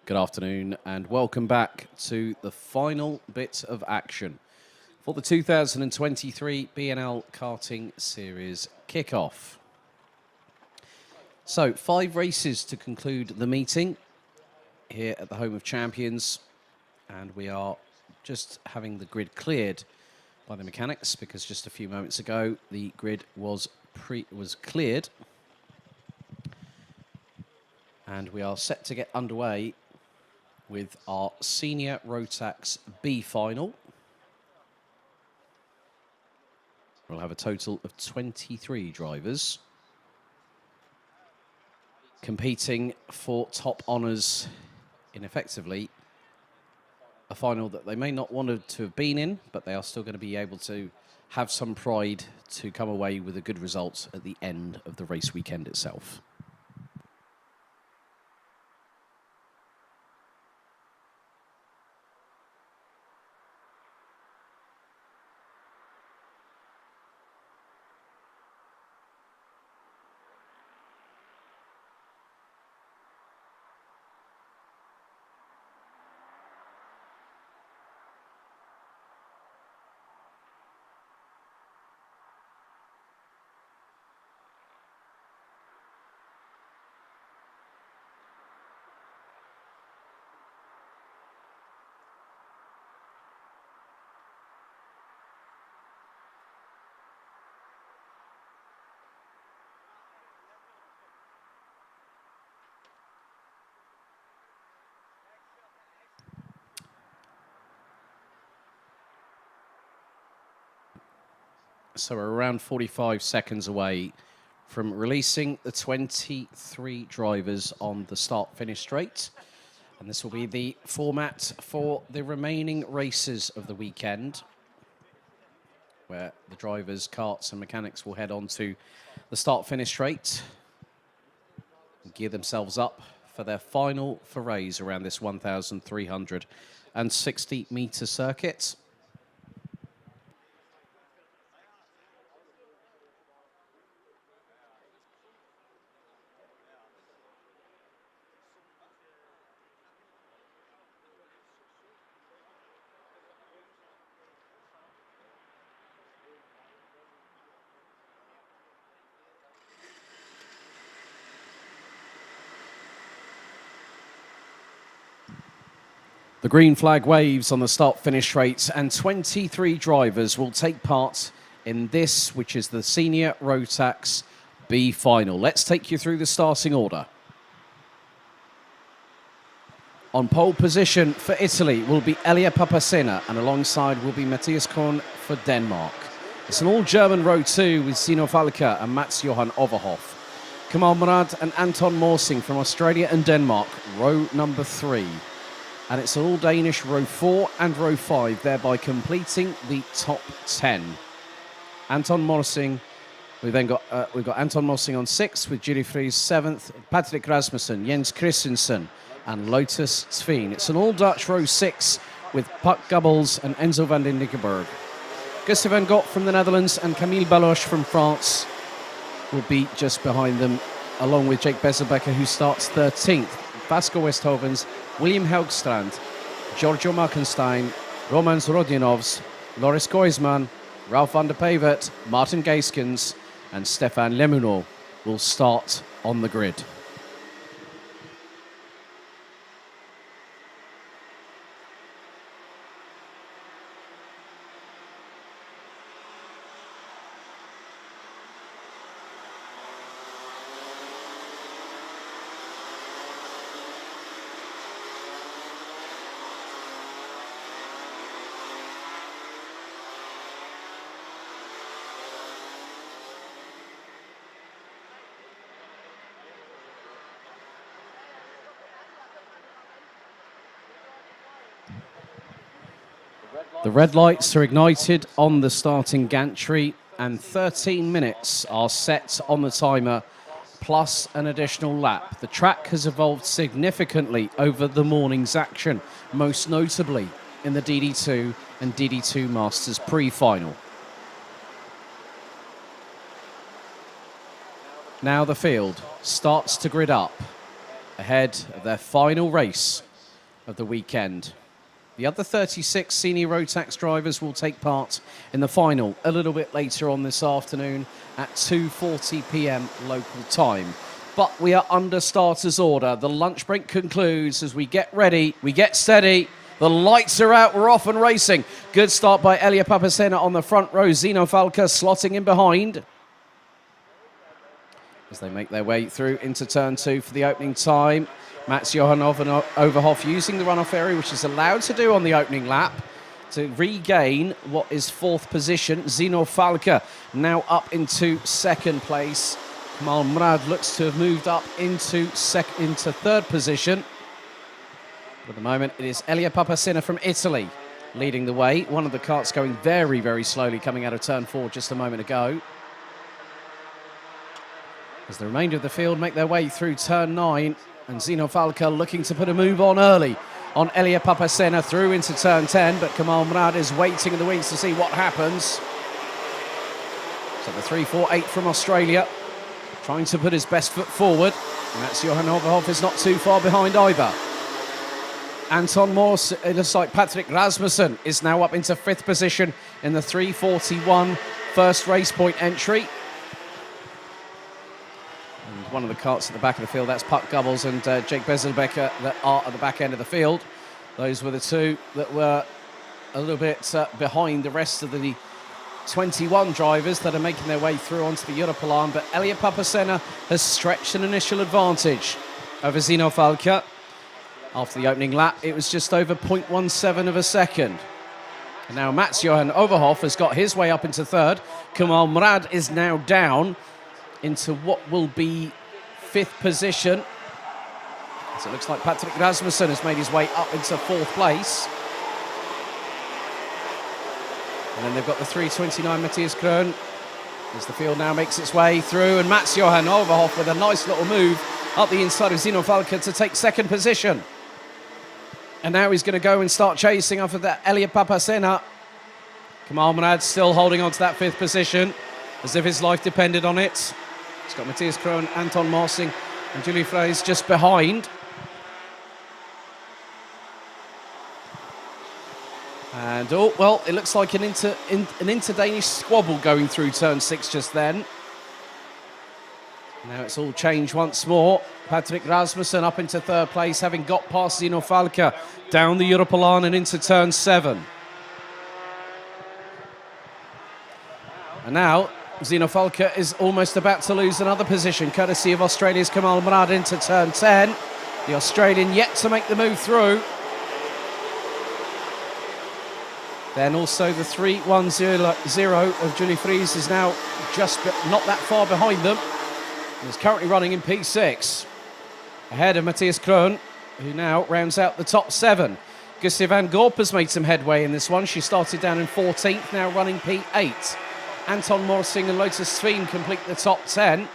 Good afternoon and welcome back to the final bit of action for the 2023 BNL Karting Series kickoff. So 5 races to conclude the meeting here at the Home of Champions, and we are just having the grid cleared by the mechanics because just a few moments ago the grid was cleared, and we are set to get underway with our Senior Rotax B final. We'll have a total of 23 drivers competing for top honours in effectively a final that they may not want to have been in, but they are still going to be able to have some pride to come away with a good result at the end of the race weekend itself. So we're around 45 seconds away from releasing the 23 drivers on the start-finish straight. And this will be the format for the remaining races of the weekend, where the drivers, karts and mechanics will head on to the start-finish straight and gear themselves up for their final forays around this 1,360-metre circuit. The green flag waves on the start-finish straight, and 23 drivers will take part in this, which is the Senior Rotax B final. Let's take you through the starting order. On pole position for Italy will be Elia Papacena, and alongside will be Matthias Korn for Denmark. It's an all-German row 2 with Zino Falka and Mats Johan Overhoff. Kamal Murad and Anton Morsing from Australia and Denmark, row number 3. And it's an all-Danish row 4 and row 5, thereby completing the top 10. Anton Morsing, we've got Anton Morsing on 6 with Julie Fries 7th, Patrick Rasmussen, Jens Christensen and Lotus Tveen. It's an all-Dutch row 6 with Puck Gubbles and Enzo van den Nickenberg. Gustav van Gogh from the Netherlands and Camille Baloche from France will be just behind them, along with Jake Bezelbecker, who starts 13th. Vasco Westhovens, William Helgstrand, Giorgio Markenstein, Roman Zrodionovs, Loris Goisman, Ralph van der Pevert, Martin Gaiskens and Stefan Lemunov will start on the grid. The red lights are ignited on the starting gantry and 13 minutes are set on the timer, plus an additional lap. The track has evolved significantly over the morning's action, most notably in the DD2 and DD2 Masters pre-final. Now the field starts to grid up ahead of their final race of the weekend. The other 36 senior road tax drivers will take part in the final a little bit later on this afternoon at 2:40 p.m. local time. But we are under starters order. The lunch break concludes as we get ready, we get steady. The lights are out, we're off and racing. Good start by Elia Papacena on the front row. Zino Falca slotting in behind as they make their way through into turn 2 for the opening time. Mats Johan Overhoff using the runoff area, which is allowed to do on the opening lap, to regain what is 4th position. Zino Falca now up into 2nd place. Kamal Mrad looks to have moved up into 3rd position. But at the moment, it is Elia Papacena from Italy leading the way. One of the carts going very, very slowly coming out of turn 4 just a moment ago. As the remainder of the field make their way through turn 9, and Zino Falca looking to put a move on early on Elia Papacena through into turn 10, but Kamal Mrad is waiting in the wings to see what happens. So the 3-4-8 from Australia, trying to put his best foot forward, and that's Johan Overhoff is not too far behind either. Anton Morse, it looks like Patrick Rasmussen is now up into 5th position in the 3:41 first race point entry. And one of the carts at the back of the field, that's Puck Gubbles and Jake Bezelbecker that are at the back end of the field. Those were the two that were a little bit behind the rest of the 21 drivers that are making their way through onto the Europolan. But Elia Papacena has stretched an initial advantage over Zino Falca. After the opening lap, it was just over 0.17 of a second. And now Mats Johan Overhoff has got his way up into 3rd. Kamal Mrad is now down into what will be 5th position. So it looks like Patrick Rasmussen has made his way up into 4th place. And then they've got the 3:29 Matthias Krohn as the field now makes its way through. And Mats Johan Overhoff with a nice little move up the inside of Zino Falca to take 2nd position. And now he's going to go and start chasing after that Elia Papacena. Kamal Mrad still holding on to that 5th position as if his life depended on it. He's got Matthias Krohn, Anton Morsing and Julie Freys just behind. And, oh, well, it looks like an inter-Danish squabble going through turn 6 just then. Now it's all changed once more. Patrick Rasmussen up into 3rd place, having got past Zino Falca down the Europolan and into turn 7. And now Zino Falca is almost about to lose another position, courtesy of Australia's Kamal Mrad into turn 10. The Australian yet to make the move through. Then also the 3:10 of Julie Freys is now just not that far behind them. And is currently running in P6. Ahead of Matthias Krohn, who now rounds out the top 7. Gussie van Gorp has made some headway in this one. She started down in 14th, now running P8. Anton Morsing and Lotus Sveen complete the top 10.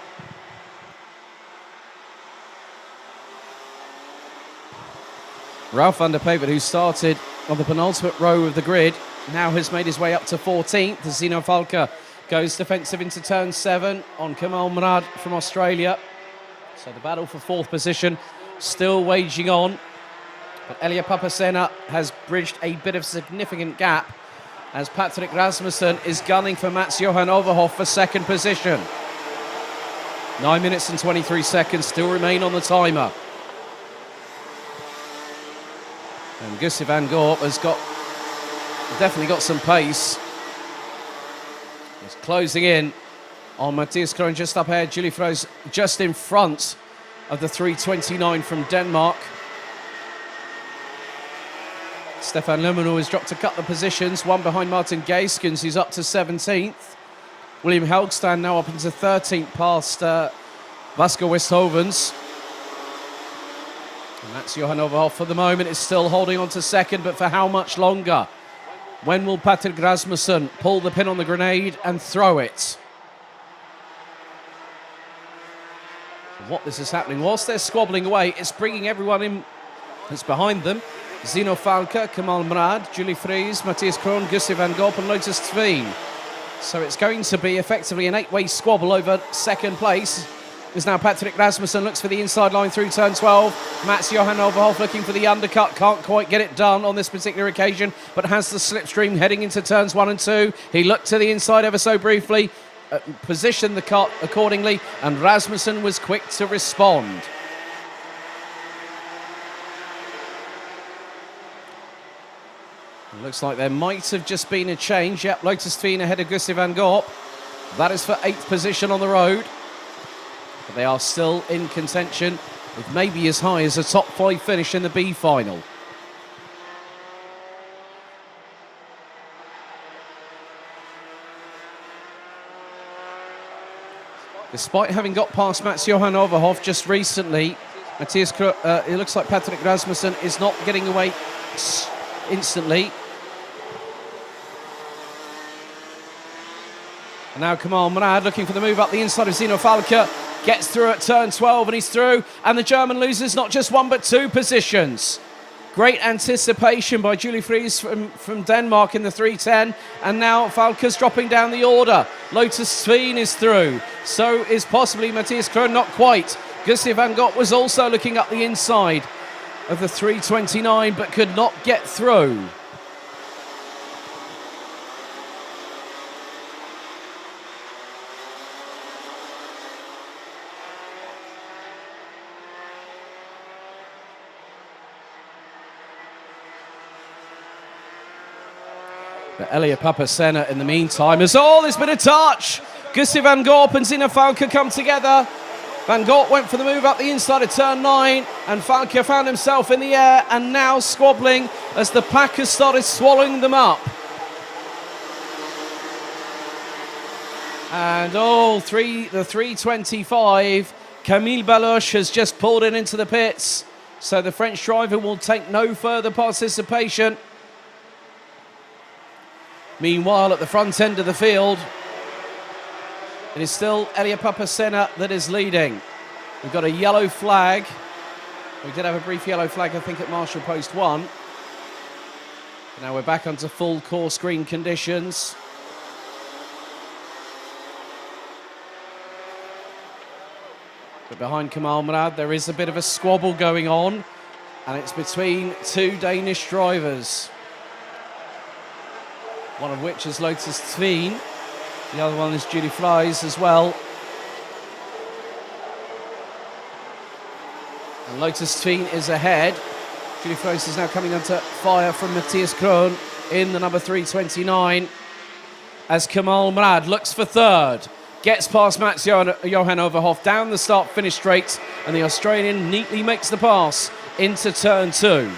Ralph van der Pevert, who started on the penultimate row of the grid, now has made his way up to 14th. As Zino Falca goes defensive into turn 7 on Kamal Mrad from Australia. So the battle for 4th position still waging on. But Elia Papacena has bridged a bit of significant gap as Patrick Rasmussen is gunning for Mats Johan Overhoff for 2nd position. 9 minutes and 23 seconds still remain on the timer. And Gussie van Gorp has definitely got some pace. He's closing in on Matthias Krohn just up ahead. Julie Freys just in front of the 3:29 from Denmark. Stefan Lemonor has dropped a couple of positions, one behind Martin Geiskens, who's up to 17th. William Helgstrand now up into 13th past Vasco Westhovens. And that's Johan Overhoff for the moment is still holding on to 2nd, but for how much longer? When will Patrick Rasmussen pull the pin on the grenade and throw it? What this is happening, whilst they're squabbling away, it's bringing everyone in that's behind them. Zino Falca, Kamal Mrad, Julie Freys, Matthias Krohn, Gussie van Gorp and Lotus Tveen. So it's going to be effectively an 8-way squabble over 2nd place. is now Patrick Rasmussen, looks for the inside line through turn 12. Mats Johan Overhoff looking for the undercut, can't quite get it done on this particular occasion, but has the slipstream heading into turns 1 and 2. He looked to the inside ever so briefly, positioned the cut accordingly, and Rasmussen was quick to respond. It looks like there might have just been a change. Yep, Lotus Tveen ahead of Gustav van Gorp. That is for 8th position on the road. But they are still in contention with maybe as high as a top 5 finish in the B final. Despite having got past Mats Johan Overhoff just recently, it looks like Patrick Rasmussen is not getting away instantly. And now Kamal Murad looking for the move up the inside of Zino Falke. Gets through at turn 12 and he's through. And the German loses not just 1 but 2 positions. Great anticipation by Julie Fries from Denmark in the 310. And now Falke's dropping down the order. Lotus Tveen is through. So is possibly Matthias Krohn, not quite. Gustav van Gorp was also looking up the inside of the 329 but could not get through. But Elia Papasena in the meantime has, there's been a touch. Gustav van Gorp and Zino Falke come together. Van Gorp went for the move up the inside of turn 9 and Falke found himself in the air and now squabbling as the pack has started swallowing them up. And the 325, Camille Baloche has just pulled it into the pits. So the French driver will take no further participation. Meanwhile, at the front end of the field, it is still Elia Papasena that is leading. We've got a yellow flag. We did have a brief yellow flag, I think, at Marshall Post 1. Now we're back onto full course green conditions. But behind Kamal Murad, there is a bit of a squabble going on, and it's between 2 Danish drivers. One of which is Lotus Tveen. The other one is Julie Fries as well. And Lotus Tveen is ahead. Julie Fries is now coming under fire from Matthias Krohn in the number 329. As Kamal Murad looks for 3rd. Gets past Mats Johan Overhoff down the start-finish straight. And the Australian neatly makes the pass into turn 2.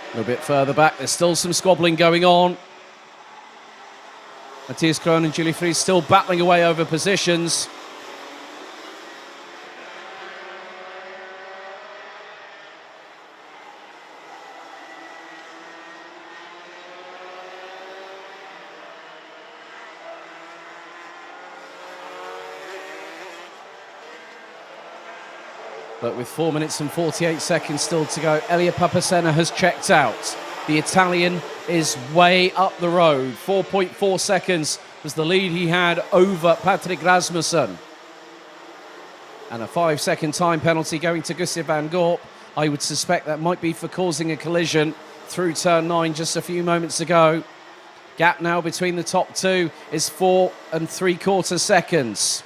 A little bit further back, there's still some squabbling going on. Matthias Krohn and Julie Fries still battling away over positions. But with 4 minutes and 48 seconds still to go, Elia Papasena has checked out. The Italian is way up the road. 4.4 seconds was the lead he had over Patrick Rasmussen. And a 5-second time penalty going to Gustav van Gorp. I would suspect that might be for causing a collision through turn 9 just a few moments ago. Gap now between the top 2 is 4 3/4 seconds.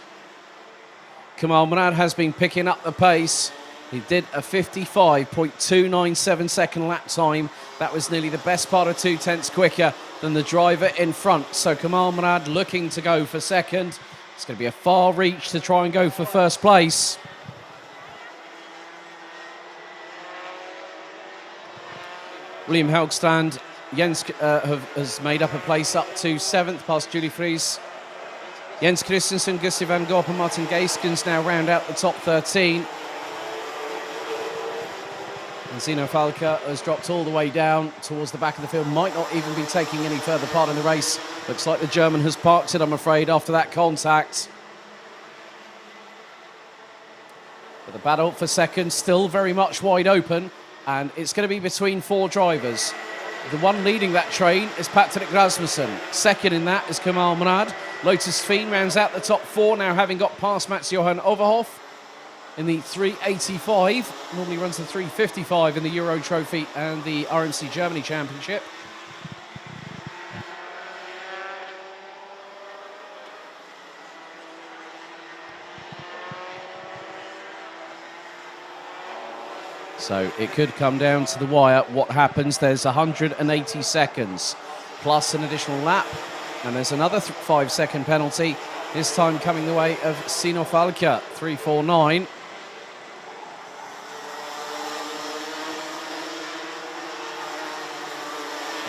Kamal Murad has been picking up the pace. He did a 55.297 second lap time. That was nearly the best part of 0.2 quicker than the driver in front. So Kamal Murad looking to go for 2nd. It's going to be a far reach to try and go for 1st place. William Helgstrand, Jens has made up a place up to 7th past Julie Fries. Jens Christensen, Gustav van Gorp and Martin Geiskens now round out the top 13. And Zino Falke has dropped all the way down towards the back of the field, might not even be taking any further part in the race. Looks like the German has parked it, I'm afraid, after that contact. But the battle for 2nd still very much wide open, and it's going to be between 4 drivers. The one leading that train is Patrick Rasmussen. Second in that is Kamal Murad. Lotus Fiend rounds out the top 4 now, having got past Mats-Johan Overhoff in the 385. Normally runs the 355 in the Euro Trophy and the RMC Germany Championship. So it could come down to the wire. What happens? There's 180 seconds plus an additional lap, and there's another 5-second penalty, this time coming the way of Sino Falca, 349.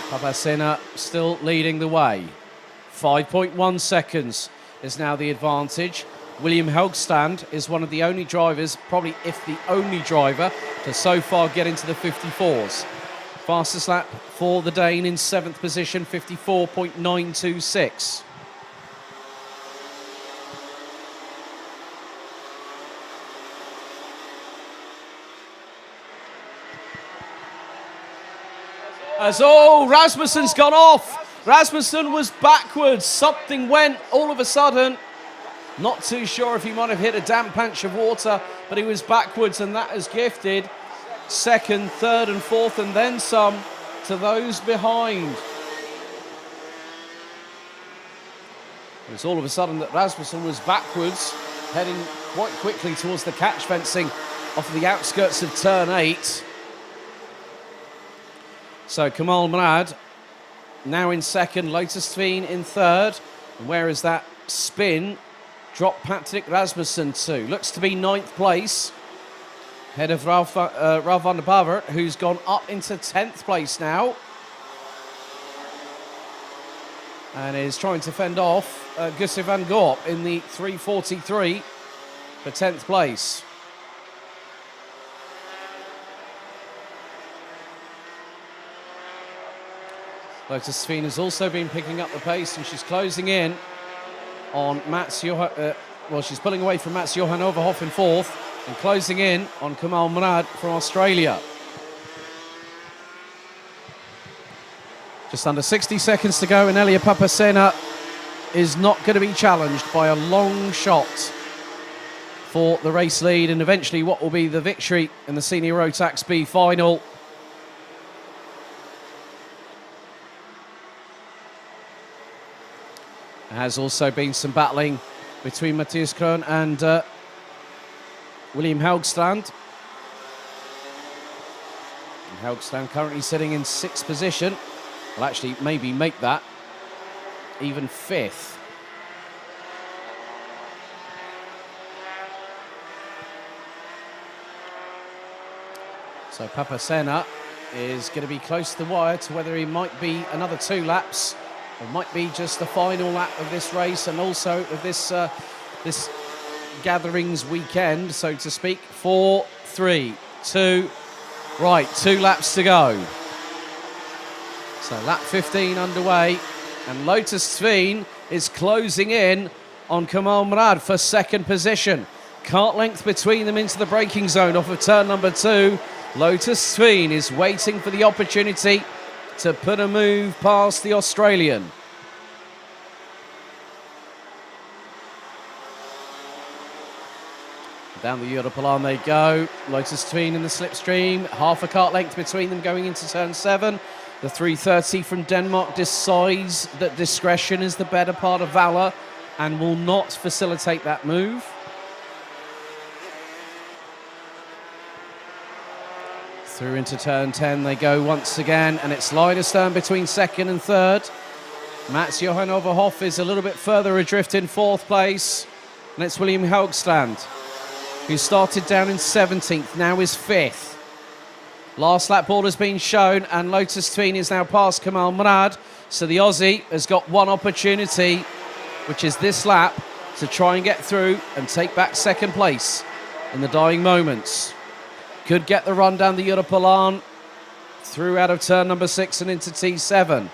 Papasena still leading the way. 5.1 seconds is now the advantage. William Helgstrand is one of the only drivers, probably if the only driver, to so far get into the 54s. Fastest lap for the Dane in 7th position, 54.926. Rasmussen's gone off. Rasmussen was backwards. Something went all of a sudden. Not too sure if he might have hit a damp patch of water, but he was backwards, and that has gifted second, third and fourth, and then some to those behind. It was all of a sudden that Rasmussen was backwards, heading quite quickly towards the catch fencing off the outskirts of turn 8. So Kamal Murad now in second, Lotus Fiend in third. And where is that spin? Dropped Patrick Rasmussen to. Looks to be 9th place. Head of Ralph van der Bavert, who's gone up into 10th place now. And is trying to fend off Gustav van Gorp in the 343 for 10th place. Lotus Fiend has also been picking up the pace, and she's closing in on she's pulling away from Mats-Johan Overhoff in 4th and closing in on Kamal Murad from Australia. Just under 60 seconds to go, and Elia Papasena is not going to be challenged by a long shot for the race lead and eventually what will be the victory in the Senior Rotax B final. There has also been some battling between Matthias Krohn and William Helgstrand. And Helgstrand currently sitting in 6th position. Will actually maybe make that even 5th. So Papasena is going to be close to the wire to whether he might be another 2 laps. It might be just the final lap of this race and also of this this gatherings weekend, so to speak. 4, 3, 2, right, 2 laps to go. So lap 15 underway, and Lotus Fiend is closing in on Kamal Murad for 2nd position. Cart length between them into the braking zone off of turn number 2. Lotus Fiend is waiting for the opportunity to put a move past the Australian. Down the Europalan they go. Lotus Fiend in the slipstream. Half a cart length between them going into turn 7. The 330 from Denmark decides that discretion is the better part of valour and will not facilitate that move. Through into turn 10 they go once again, and it's line astern between 2nd and 3rd. Mats-Johan Overhoff is a little bit further adrift in 4th place, and it's William Helgstrand, who started down in 17th, now is 5th. Last lap ball has been shown, and Lotus Fiend is now past Kamal Murad, so the Aussie has got one opportunity, which is this lap, to try and get through and take back 2nd place in the dying moments. Could get the run down the Europalan, through out of turn number 6 and into T7.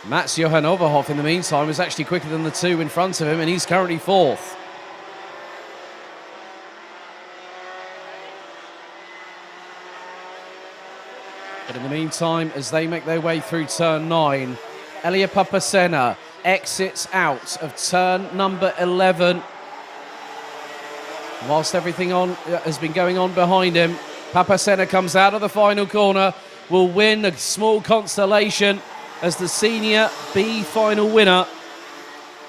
Mats-Johan Overhoff, in the meantime, is actually quicker than the 2 in front of him, and he's currently 4th. But in the meantime, as they make their way through turn 9, Elia Papasena exits out of turn number 11. Whilst everything has been going on behind him, Papasena comes out of the final corner, will win a small consolation as the Senior B final winner.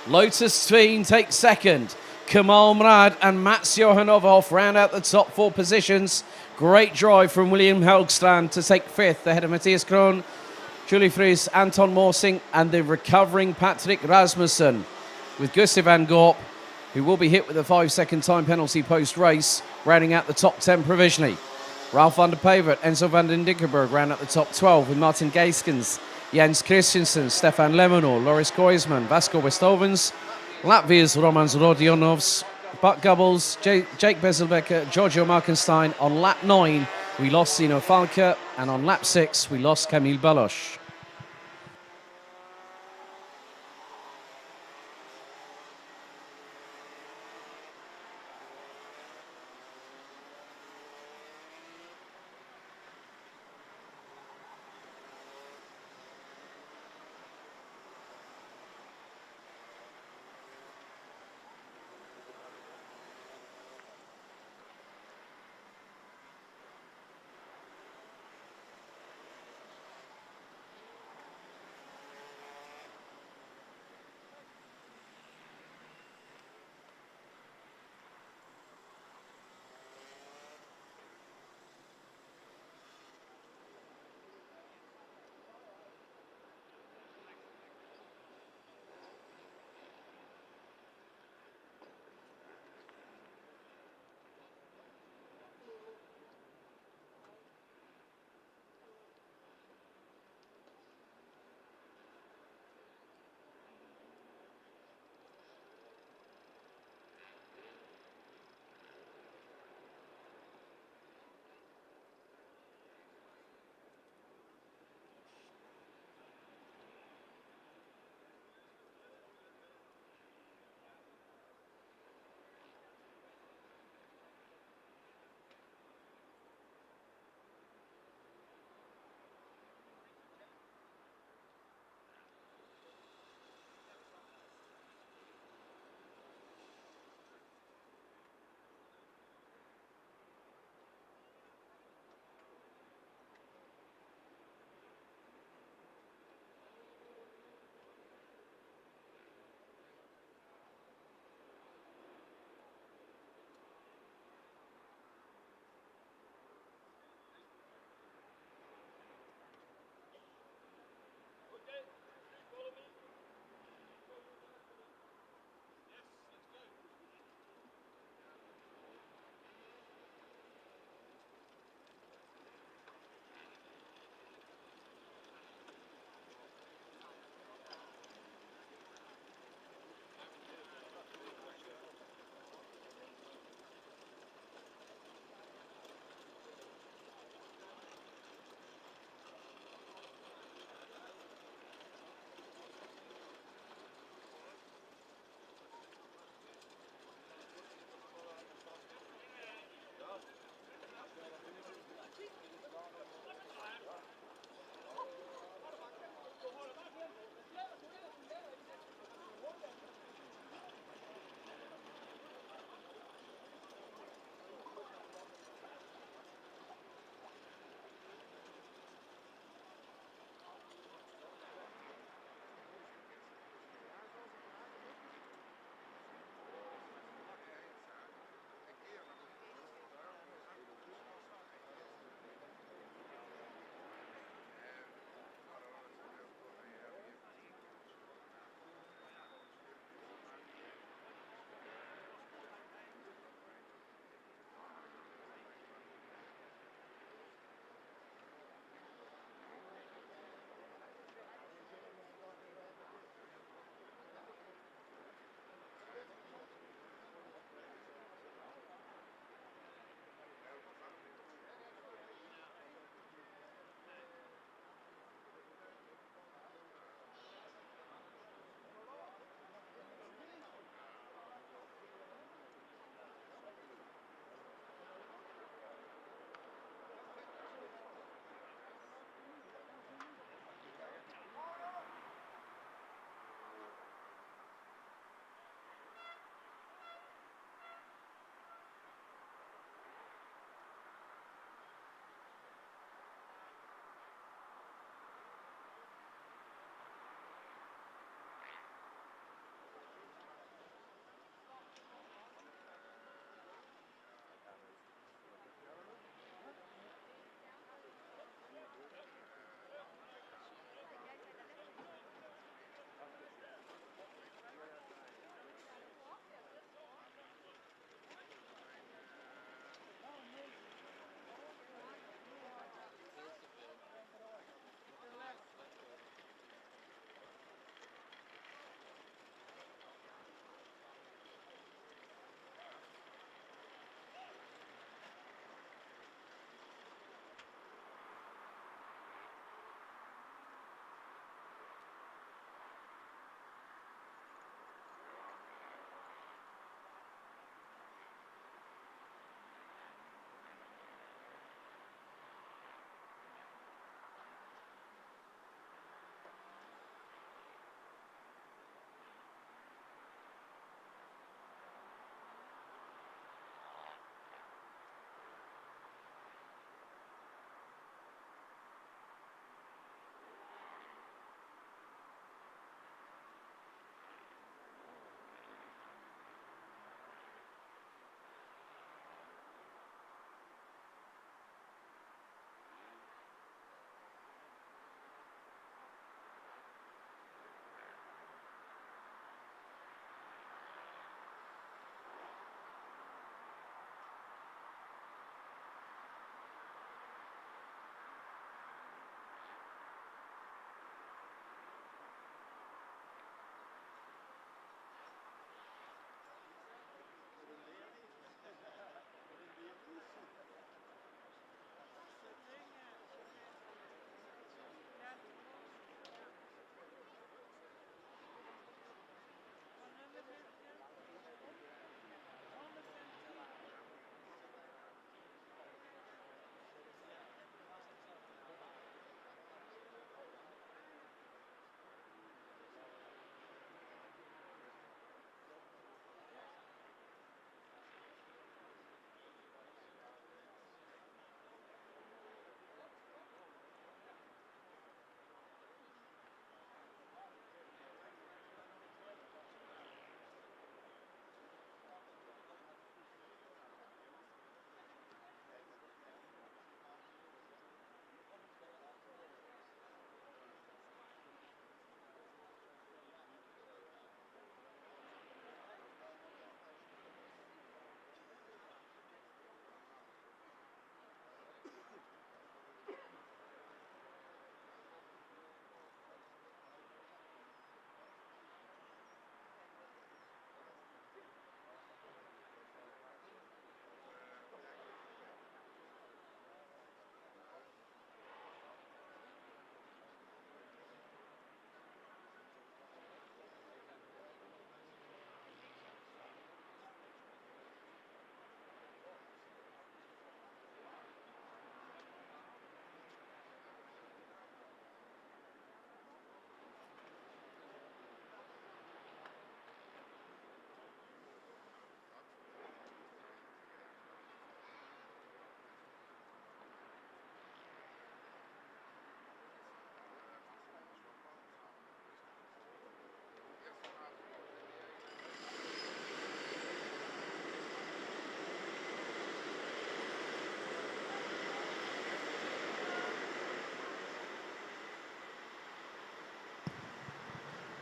Lotus Tveen takes second. Kamal Mrad and Mats Johanovov round out the top 4 positions. Great drive from William Helgstrand to take 5th ahead of Matthias Krohn, Julie Fries, Anton Morsing and the recovering Patrick Rasmussen, with Gustav van Gorp, who will be hit with a 5-second time penalty post-race, rounding out the top 10 provisionally. Ralph van der Pevert, Enzo van den Dickenberg round out the top 12 with Martin Geiskens, Jens Christensen, Stefan Lemonor, Loris Koisman, Vasco Westovens, Latvia's Romans Rodionovs, Buck Gubbles, Jake Bezelbecker, Giorgio Markenstein. On lap 9, we lost Zino Falke, and on lap 6, we lost Camille Baloche.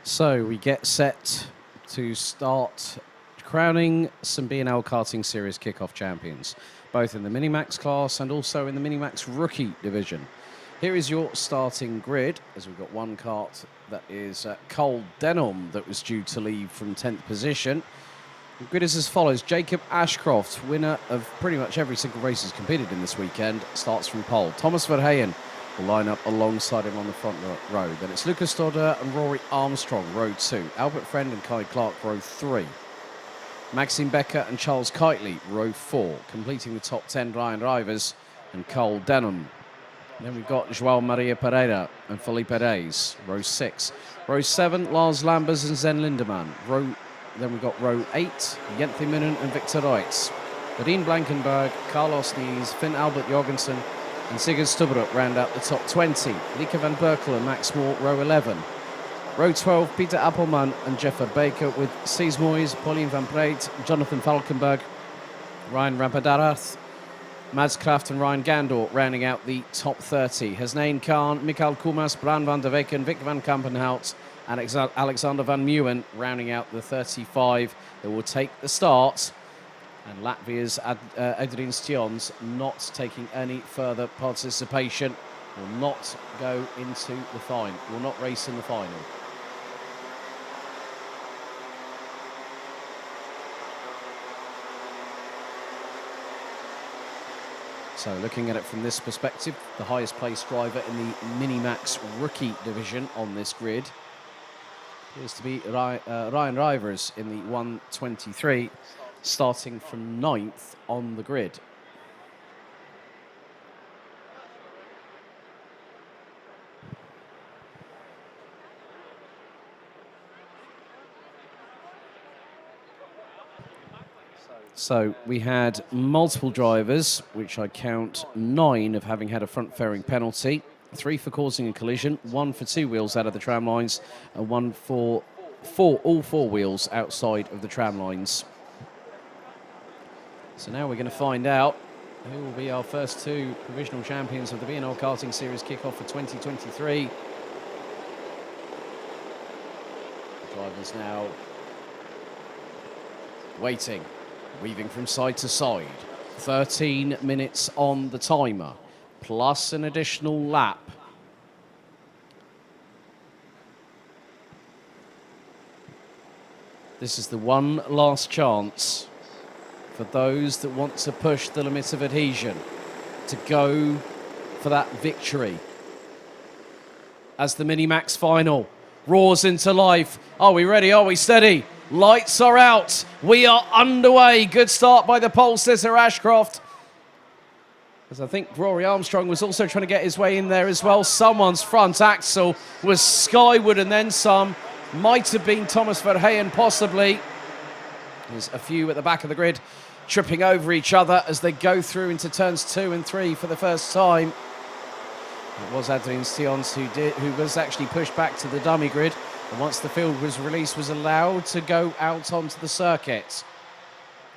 So we get set to start crowning some BNL Karting Series kickoff champions, both in the Minimax class and also in the Minimax rookie division. Here is your starting grid, as we've got one kart that is Cole Denham that was due to leave from 10th position. The grid is as follows. Jacob Ashcroft, winner of pretty much every single race he's competed in this weekend, starts from pole. Thomas Verheyen will line up alongside him on the front row. Then it's Lucas Dodder and Rory Armstrong, row 2. Albert Friend and Kai Clark, row 3. Maxime Becker and Charles Kitely, row 4. Completing the top 10, Ryan Rivers and Cole Denham. Then we've got João Maria Pereira and Felipe Reis, row 6. Row 7, Lars Lambers and Zen Lindemann. Then we've got row 8, Jenthe Minen and Victor Reitz. Dean Blankenberg, Carlos Nies, Finn Albert Jorgensen and Sigurd Stubberup round out the top 20. Lieke van Berkel and Max Moore, row 11. Row 12, Peter Appelman and Jeffer Baker with Cees Moyes, Pauline van Breed, Jonathan Falkenberg, Ryan Rampadarath, Mads Kraft and Ryan Gandor rounding out the top 30. Hasnain Khan, Mikael Kumas, Bran van der Weken, Vic van Kampenhout and Alexander van Meeuwen rounding out the 35 that will take the start. And Latvia's Adrian Stions not taking any further participation, will not go into the final, will not race in the final. So looking at it from this perspective, the highest placed driver in the Minimax rookie division on this grid appears to be Ryan Rivers in the 123, starting from 9th on the grid. So we had multiple drivers, which I count 9 of having had a front fairing penalty, 3 for causing a collision, 1 for 2 wheels out of the tram lines, and 1 for all 4 wheels outside of the tram lines. So now we're going to find out who will be our first 2 provisional champions of the BNL Karting Series kickoff for 2023. The drivers now waiting. Weaving from side to side. 13 minutes on the timer, plus an additional lap. This is the one last chance for those that want to push the limits of adhesion, to go for that victory. As the Minimax final roars into life. Are we ready? Are we steady? Lights are out. We are underway. Good start by the pole sitter Ashcroft. As I think Rory Armstrong was also trying to get his way in there as well. Someone's front axle was skyward and then some. Might have been Thomas Verheyen possibly. There's a few at the back of the grid tripping over each other as they go through into turns 2 and 3 for the first time. It was Adrien Stions who was actually pushed back to the dummy grid. And once the field was released, was allowed to go out onto the circuit.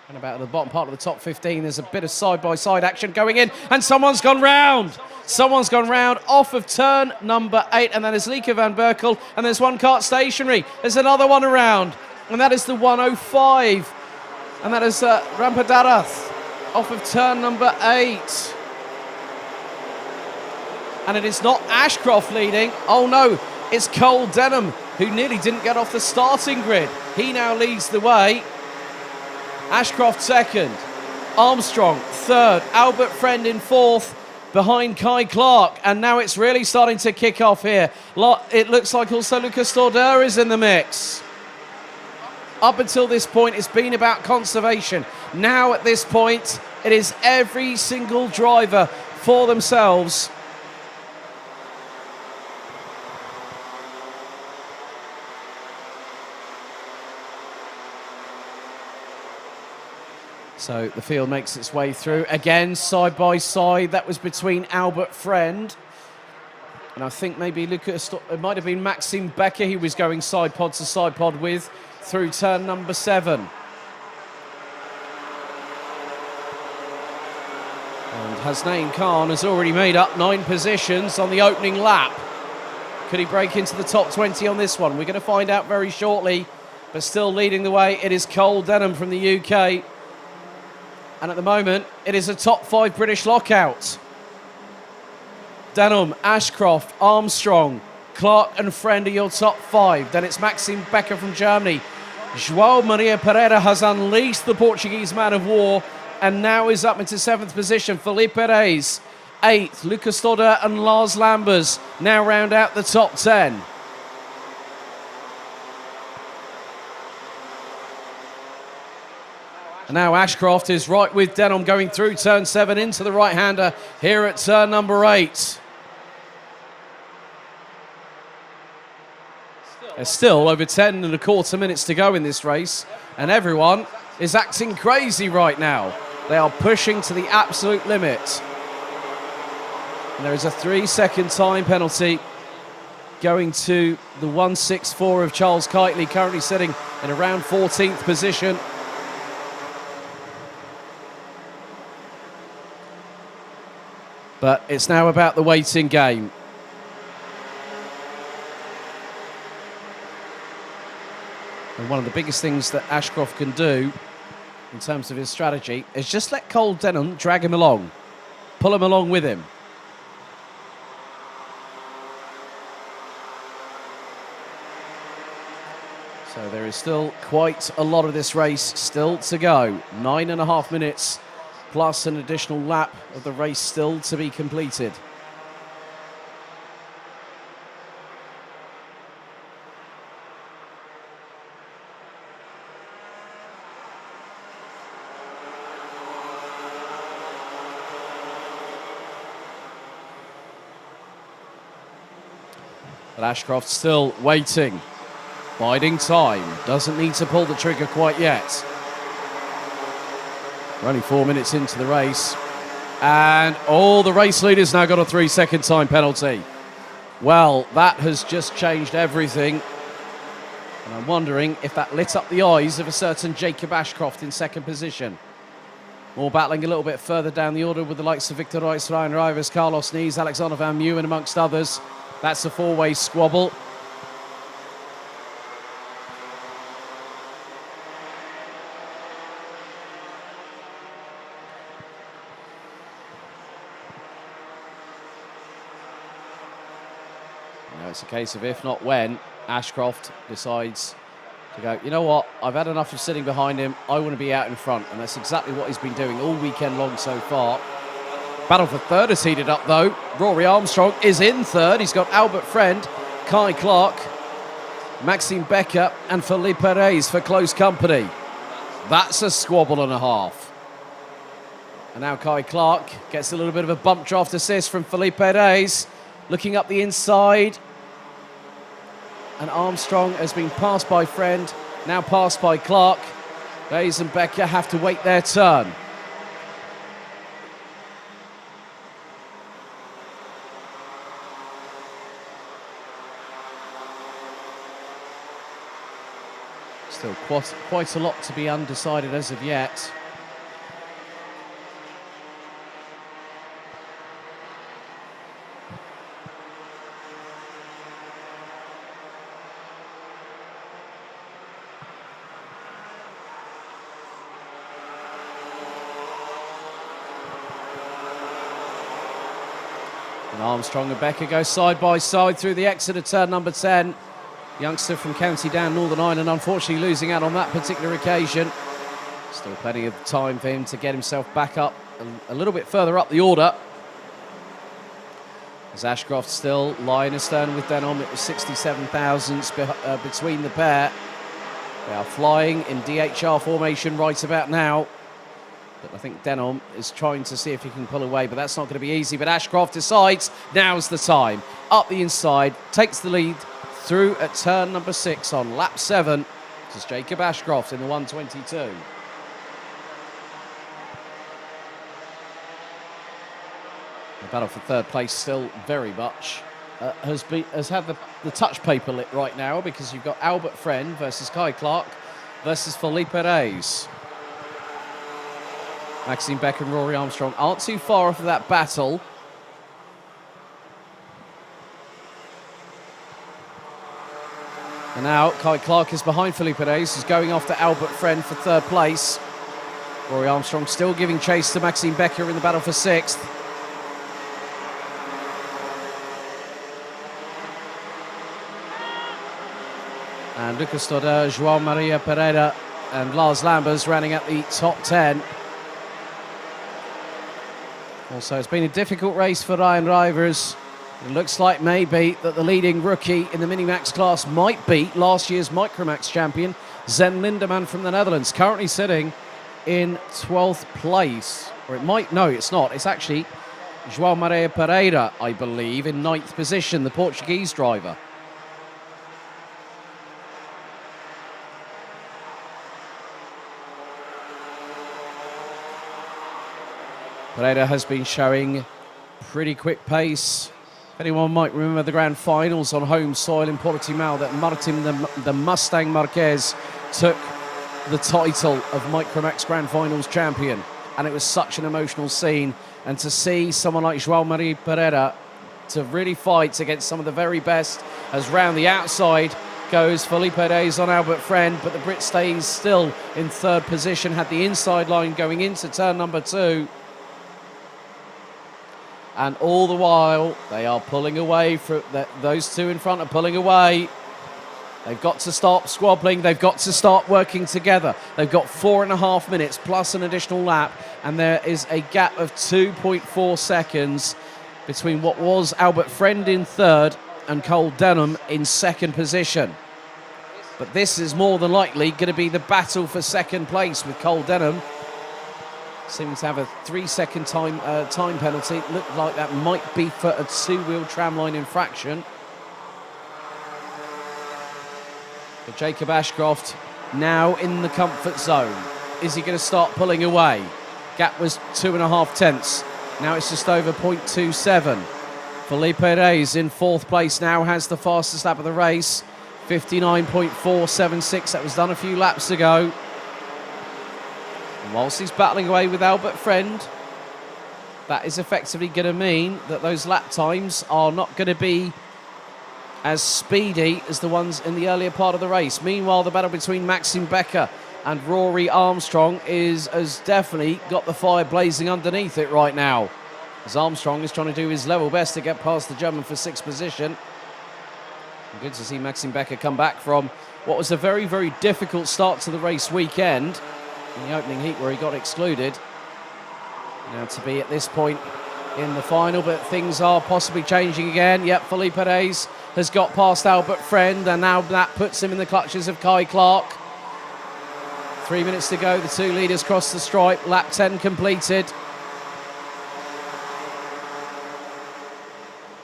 And about at the bottom part of the top 15, there's a bit of side-by-side action going in, and someone's gone round. Someone's gone round off of turn number 8, and then there's Lieke van Berkel, and there's one kart stationary. There's another one around, and that is the 105. And that is Rampadarath off of turn number 8. And it is not Ashcroft leading. Oh no, it's Cole Denham, who nearly didn't get off the starting grid. He now leads the way. Ashcroft second, Armstrong third, Albert Friend in 4th, behind Kai Clark. And now it's really starting to kick off here. It looks like also Lucas Dodder is in the mix. Up until this point, it's been about conservation. Now at this point, it is every single driver for themselves. So the field makes its way through. Again, side by side. That was between Albert Friend. And I think maybe it might have been Maxime Becker he was going side pod to side pod with through turn number 7. And Hasnain Khan has already made up 9 positions on the opening lap. Could he break into the top 20 on this one? We're going to find out very shortly. But still leading the way, it is Cole Denham from the UK. And at the moment, it is a top 5 British lockout. Denham, Ashcroft, Armstrong, Clark and Friend are your top 5. Then it's Maxime Becker from Germany. João Maria Pereira has unleashed the Portuguese man of war and now is up into 7th position. Felipe Reis, 8th. Lucas Stoddard and Lars Lambers now round out the top 10. And now Ashcroft is right with Denham going through turn 7 into the right-hander here at turn number 8. There's still over 10 and a quarter minutes to go in this race, and everyone is acting crazy right now. They are pushing to the absolute limit. And there is a 3-second time penalty going to the 164 of Charles Kitely, currently sitting in around 14th position. But it's now about the waiting game. And one of the biggest things that Ashcroft can do in terms of his strategy is just let Cole Denham drag him along, pull him along with him. So there is still quite a lot of this race still to go. 9.5 minutes plus an additional lap of the race still to be completed. But Ashcroft still waiting, biding time, doesn't need to pull the trigger quite yet. We're only 4 minutes into the race, and all the race leaders now got a 3-second time penalty. Well, that has just changed everything, and I'm wondering if that lit up the eyes of a certain Jacob Ashcroft in 2nd position. More battling a little bit further down the order with the likes of Victor Reis, Ryan Rivers, Carlos Nees, Alexander Van Meeuwen, amongst others. That's a 4-way squabble. Now it's a case of if not when Ashcroft decides to go, you know what, I've had enough of sitting behind him, I want to be out in front. And that's exactly what he's been doing all weekend long so far. Battle for 3rd is heated up though. Rory Armstrong is in 3rd. He's got Albert Friend, Kai Clark, Maxime Becker and Felipe Reis for close company. That's a squabble and a half. And now Kai Clark gets a little bit of a bump draft assist from Felipe Reis. Looking up the inside. And Armstrong has been passed by Friend, now passed by Clark. Reis and Becker have to wait their turn. Still quite a lot to be undecided as of yet. And Armstrong and Becker go side by side through the exit of turn number 10. Youngster from County Down, Northern Ireland, unfortunately losing out on that particular occasion. Still plenty of time for him to get himself back up a little bit further up the order. As Ashcroft still lying astern with Denham, it was 67 thousandths between the pair. They are flying in DHR formation right about now. But I think Denham is trying to see if he can pull away, but that's not going to be easy. But Ashcroft decides now's the time. Up the inside, takes the lead through at turn number 6 on lap 7. This is Jacob Ashcroft in the 122. The battle for 3rd place still very much has had the touch paper lit right now, because you've got Albert Friend versus Kai Clark versus Felipe Reis. Maxime Beck and Rory Armstrong aren't too far off of that battle. And now Kai Clark is behind Felipe Reyes, who's going off to Albert Friend for third place. Rory Armstrong still giving chase to Maxime Becker in the battle for sixth. And Lucas Todder, João Maria Pereira and Lars Lambers running at the top 10. Also, it's been a difficult race for Ryan Rivers. It looks like maybe that the leading rookie in the Minimax class might beat last year's Micromax champion, Zen Lindemann from the Netherlands, currently sitting in 12th place. Or it might, no, it's not. It's actually João Maria Pereira, I believe, in 9th position, the Portuguese driver. Pereira has been showing pretty quick pace. Anyone might remember the grand finals on home soil in Portimao that Martin the Mustang Marquez took the title of Micromax Grand Finals champion. And it was such an emotional scene. And to see someone like João Maria Pereira to really fight against some of the very best, as round the outside goes Felipe Reyes on Albert Friend, but the Brit stays still in third position, had the inside line going into turn number 2. And all the while, they are pulling away. Those two in front are pulling away. They've got to stop squabbling. They've got to start working together. They've got 4.5 minutes plus an additional lap. And there is a gap of 2.4 seconds between what was Albert Friend in third and Cole Denham in second position. But this is more than likely going to be the battle for second place, with Cole Denham seeming to have a 3-second time penalty. It looked like that might be for a two-wheel tramline infraction. But Jacob Ashcroft now in the comfort zone. Is he going to start pulling away? Gap was 2.5 tenths. Now it's just over 0.27. Felipe Reyes in fourth place now has the fastest lap of the race. 59.476. That was done a few laps ago. And whilst he's battling away with Albert Friend, that is effectively going to mean that those lap times are not going to be as speedy as the ones in the earlier part of the race. Meanwhile, the battle between Maxime Becker and Rory Armstrong has definitely got the fire blazing underneath it right now, as Armstrong is trying to do his level best to get past the German for sixth position. And good to see Maxime Becker come back from what was a very, very difficult start to the race weekend in the opening heat where he got excluded. Now to be at this point in the final, but things are possibly changing again. Yep, Felipe Reyes has got past Albert Friend, and now that puts him in the clutches of Kai Clark. 3 minutes to go, the two leaders cross the stripe, lap 10 completed.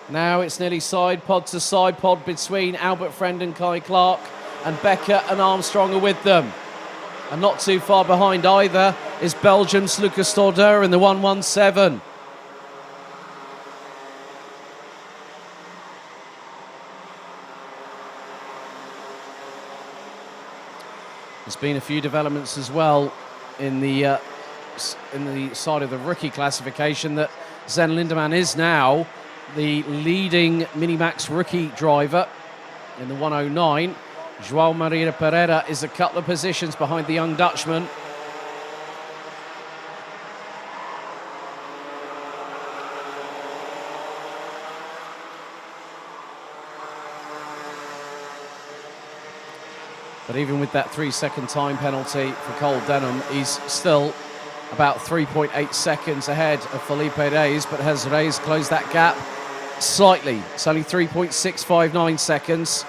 Now it's nearly side pod to side pod between Albert Friend and Kai Clark, and Becker and Armstrong are with them. And not too far behind either is Belgium's Lucas Todder in the 117. There's been a few developments as well in the side of the rookie classification, that Zen Lindemann is now the leading Minimax rookie driver in the 109. João Maria Pereira is a couple of positions behind the young Dutchman. But even with that 3-second time penalty for Cole Denham, he's still about 3.8 seconds ahead of Felipe Reyes, but has Reyes closed that gap slightly. It's only 3.659 seconds.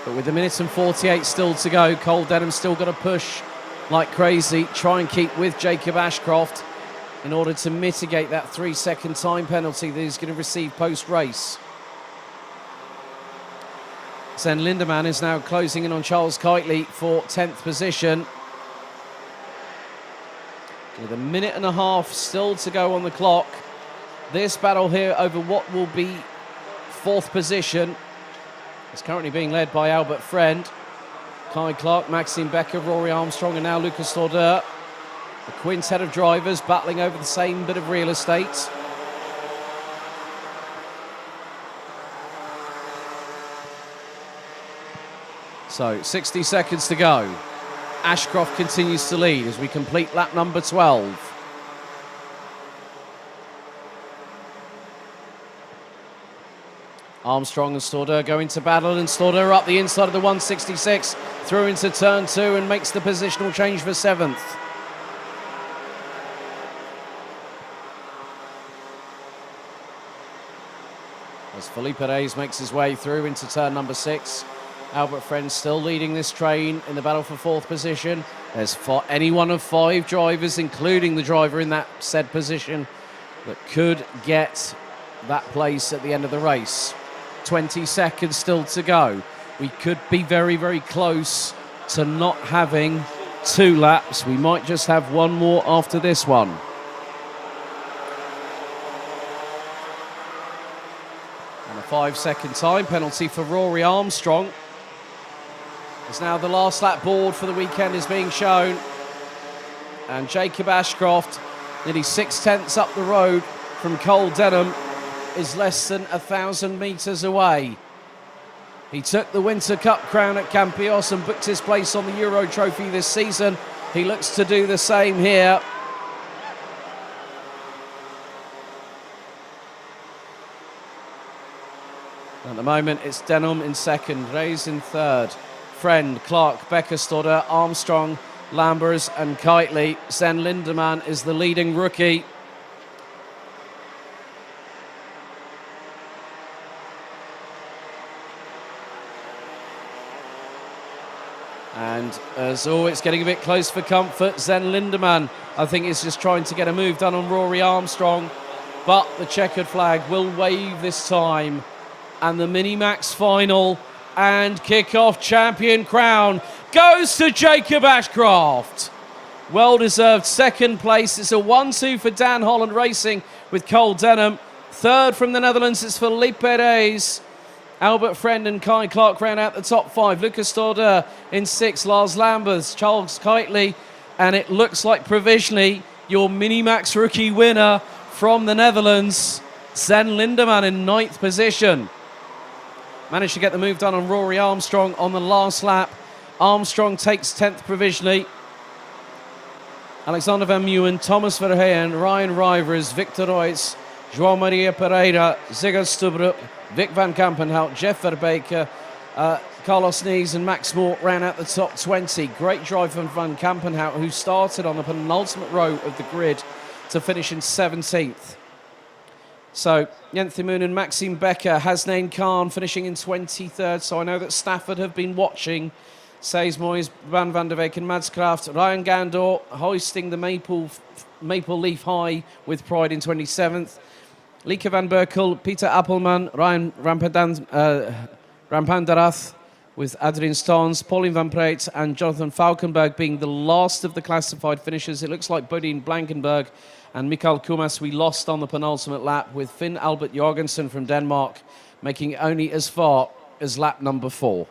But with 1:48 still to go, Cole Denham's still got to push like crazy, try and keep with Jacob Ashcroft in order to mitigate that 3-second time penalty that he's going to receive post-race. Zen Lindemann is now closing in on Charles Kitely for 10th position. With 1.5 minutes still to go on the clock. This battle here over what will be 4th position is currently being led by Albert Friend, Kai Clark, Maxime Becker, Rory Armstrong, and now Lucas Todder. The quintet of drivers battling over the same bit of real estate. So 60 seconds to go. Ashcroft continues to lead as we complete lap number 12. Armstrong and Stordeur go into battle, and Stordeur up the inside of the 166, through into turn 2 and makes the positional change for 7th. As Felipe Reyes makes his way through into turn number 6. Albert Friend still leading this train in the battle for 4th position. There's any one of 5 drivers, including the driver in that said position, that could get that place at the end of the race. 20 seconds still to go. We could be very, very close to not having 2 laps. We might just have one more after this one. And a 5-second time penalty for Rory Armstrong. As now the last lap board for the weekend is being shown. And Jacob Ashcroft, nearly 6/10 up the road from Cole Denham, is less than 1,000 metres away. He took the Winter Cup crown at Campos and booked his place on the Euro Trophy this season. He looks to do the same here. At the moment, it's Denham in 2nd, Reyes in 3rd. Friend, Clark, Becker, Stodder, Armstrong, Lambers and Kitely. Zen Lindemann is the leading rookie. And as always, getting a bit close for comfort. Zen Lindemann, I think, is just trying to get a move done on Rory Armstrong. But the checkered flag will wave this time. And the Minimax final and kick-off champion crown goes to Jacob Ashcroft. Well-deserved 2nd place. It's a 1-2 for Dan Holland Racing with Cole Denham. 3rd from the Netherlands is Felipe Reyes. Albert Friend and Kai Clark round out the top 5. Lucas Stordeur in 6th. Lars Lambers, Charles Kitely. And it looks like provisionally your Minimax rookie winner from the Netherlands, Zen Lindemann, in 9th position. Managed to get the move done on Rory Armstrong on the last lap. Armstrong takes 10th provisionally. Alexander Van Meeuwen, Thomas Verheyen, Ryan Rivers, Victor Royce, João Maria Pereira, Ziggo Stubrup, Vic van Kampenhout, Jeff Verbeek, Carlos Nees and Max Moore ran out the top 20. Great drive from Van Kampenhout, who started on the penultimate row of the grid to finish in 17th. So, Jens Moon and Maxime Becker, Hasnain Khan finishing in 23rd. So I know that Stafford have been watching. Says Moyes, Van der Beek and Mads Kraft. Ryan Gandor hoisting the Maple Leaf High with pride in 27th. Lieke van Berkel, Peter Appelman, Ryan Rampandarath with Adrian Stans, Pauline van Preet and Jonathan Falkenberg being the last of the classified finishers. It looks like Bodine Blankenberg and Mikael Kumas we lost on the penultimate lap, with Finn Albert Jorgensen from Denmark making only as far as lap number 4.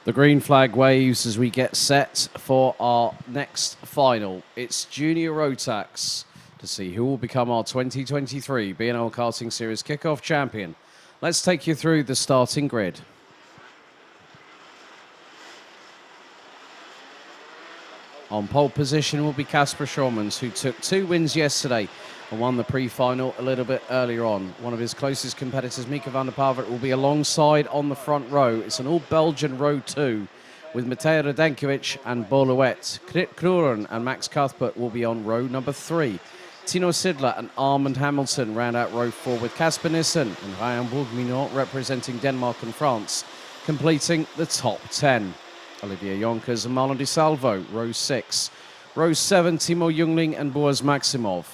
The green flag waves as we get set for our next final. It's Junior Rotax to see who will become our 2023 BNL Karting Series Kickoff Champion. Let's take you through the starting grid. On pole position will be Kasper Schormans, who took 2 wins yesterday and won the pre-final a little bit earlier on. One of his closest competitors, Mika van der Pavert, will be alongside on the front row. It's an all-Belgian row 2 with Mateo Radenkovic and Bolouet. Krit Kruren and Max Cuthbert will be on row number 3. Tino Sidler and Armand Hamilton round out row 4 with Casper Nissen and Ryan Bourgmillon representing Denmark and France, completing the top 10. Olivier Jonkers and Marlon Di Salvo, row 6. Row 7, Timo Jungling and Boaz Maximov.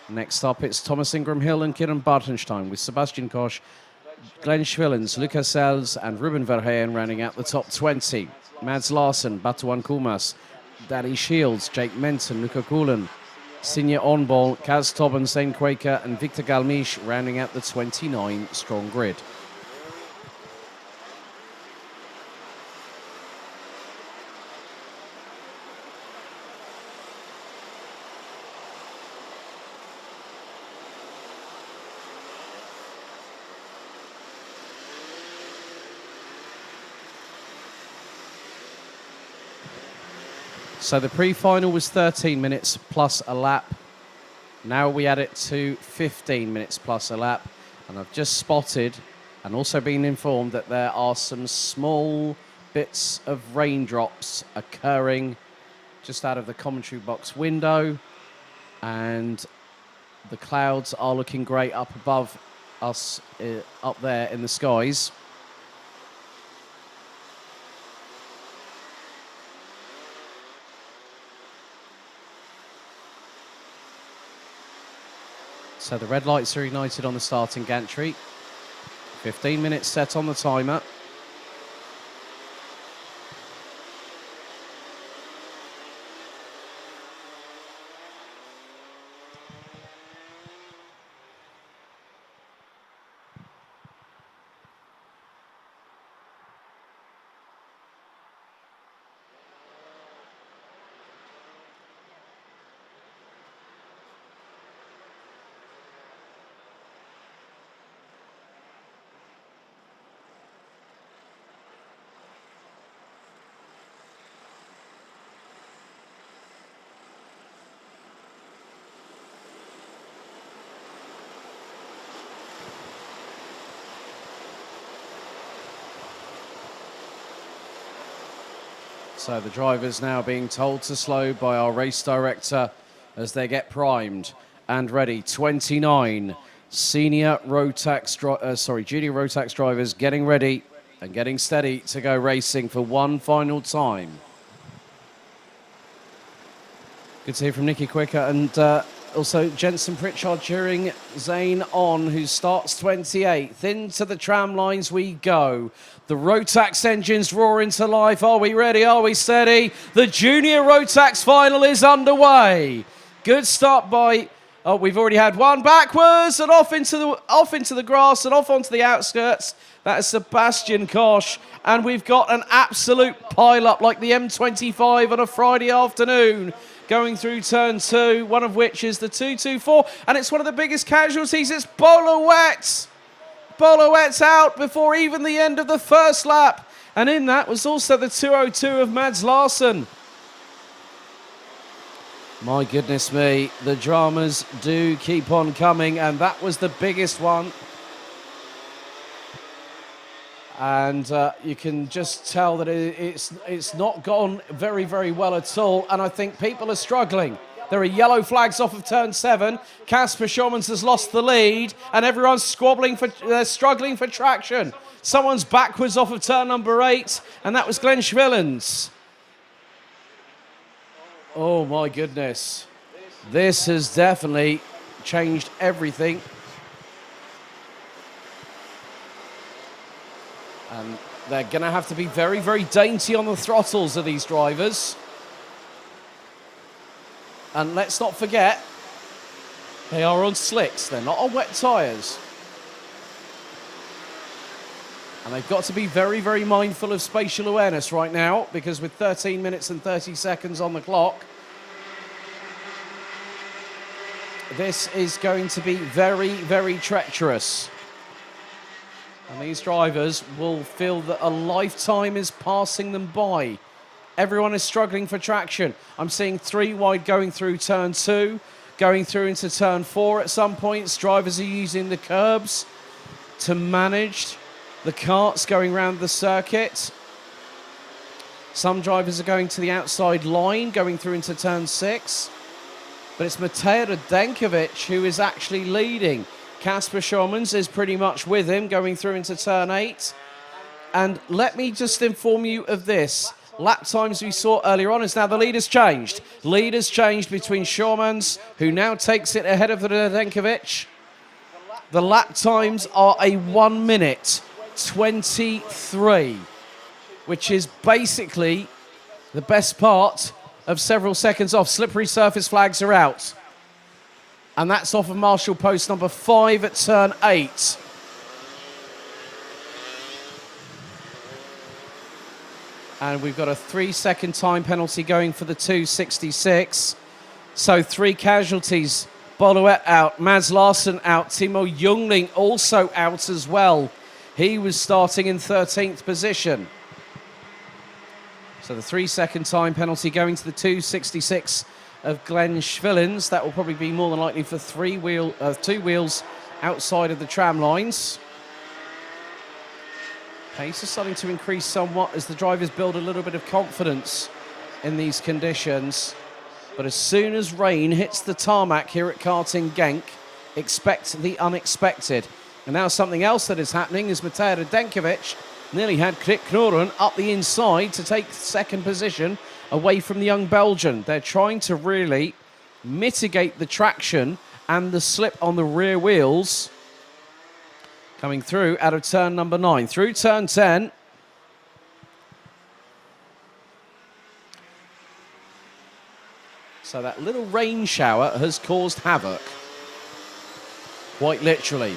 Next up, it's Thomas Ingram Hill and Kieran Bartenstein with Sebastian Koch, Glenn Schwillens, Lucas Sells and Ruben Verheyen rounding out the top 20. Mads Larsen, Batuan Kulmas, Danny Shields, Jake Menton, Luca Coolen, Sinja Onbol, Kaz Tobben, Zane Quaker and Victor Galmiche rounding out the 29 strong grid. So the pre-final was 13 minutes plus a lap. Now we add it to 15 minutes plus a lap. And I've just spotted and also been informed that there are some small bits of raindrops occurring just out of the commentary box window. And the clouds are looking great up above us, up there in the skies. So the red lights are ignited on the starting gantry. 15 minutes set on the timer. So the drivers now being told to slow by our race director as they get primed and ready. 29 junior Rotax drivers getting ready and getting steady to go racing for one final time. Good to hear from Nicky Quicker and also Jensen Pritchard cheering Zane on, who starts 28th. Into the tram lines we go. The Rotax engines roar into life. Are we ready? Are we steady? The Junior Rotax final is underway. Good start by... Oh, we've already had one backwards and off into the grass and off onto the outskirts. That is Sebastian Koch. And we've got an absolute pile-up like the M25 on a Friday afternoon, going through turn 2, one of which is the 224, and it's one of the biggest casualties. It's Bolouet. Bolouet's out before even the end of the first lap, and in that was also the 202 of Mads Larsen. My goodness me, the dramas do keep on coming, and that was the biggest one. And you can just tell that it's not gone very, very well at all. And I think people are struggling. There are yellow flags off of turn 7. Kasper Schormans has lost the lead, and everyone's struggling for traction. Someone's backwards off of turn number 8, and that was Glenn Schwillens. Oh my goodness. This has definitely changed everything. And they're going to have to be very, very dainty on the throttles of these drivers. And let's not forget, they are on slicks. They're not on wet tyres. And they've got to be very, very mindful of spatial awareness right now, because with 13 minutes and 30 seconds on the clock, this is going to be very, very treacherous. And these drivers will feel that a lifetime is passing them by. Everyone is struggling for traction. I'm seeing 3 wide going through turn 2, going through into turn 4 at some points. Drivers are using the curbs to manage the karts going around the circuit. Some drivers are going to the outside line, going through into turn 6. But it's Matej Radenkovic who is actually leading. Kasper Schulmans is pretty much with him, going through into turn 8. And let me just inform you of this. Lap times we saw earlier on is now the lead has changed. Lead has changed between Schulmans, who now takes it ahead of Radenkovic. The lap times are a 1 minute 23, which is basically the best part of several seconds off. Slippery surface flags are out. And that's off of Marshall post number 5 at turn 8. And we've got a 3-second time penalty going for the 266. So 3 casualties. Bolluet out, Mads Larsen out, Timo Jungling also out as well. He was starting in 13th position. So the 3-second time penalty going to the 266 of Glenn Schwillens. That will probably be more than likely for 2 wheels outside of the tram lines. Pace is starting to increase somewhat as the drivers build a little bit of confidence in these conditions. But as soon as rain hits the tarmac here at Karting Genk, expect the unexpected. And now something else that is happening is Matej Radenkovic nearly had Krik Knoren up the inside to take 2nd position away from the young Belgian. They're trying to really mitigate the traction and the slip on the rear wheels coming through out of turn number 9. Through turn 10. So that little rain shower has caused havoc. Quite literally.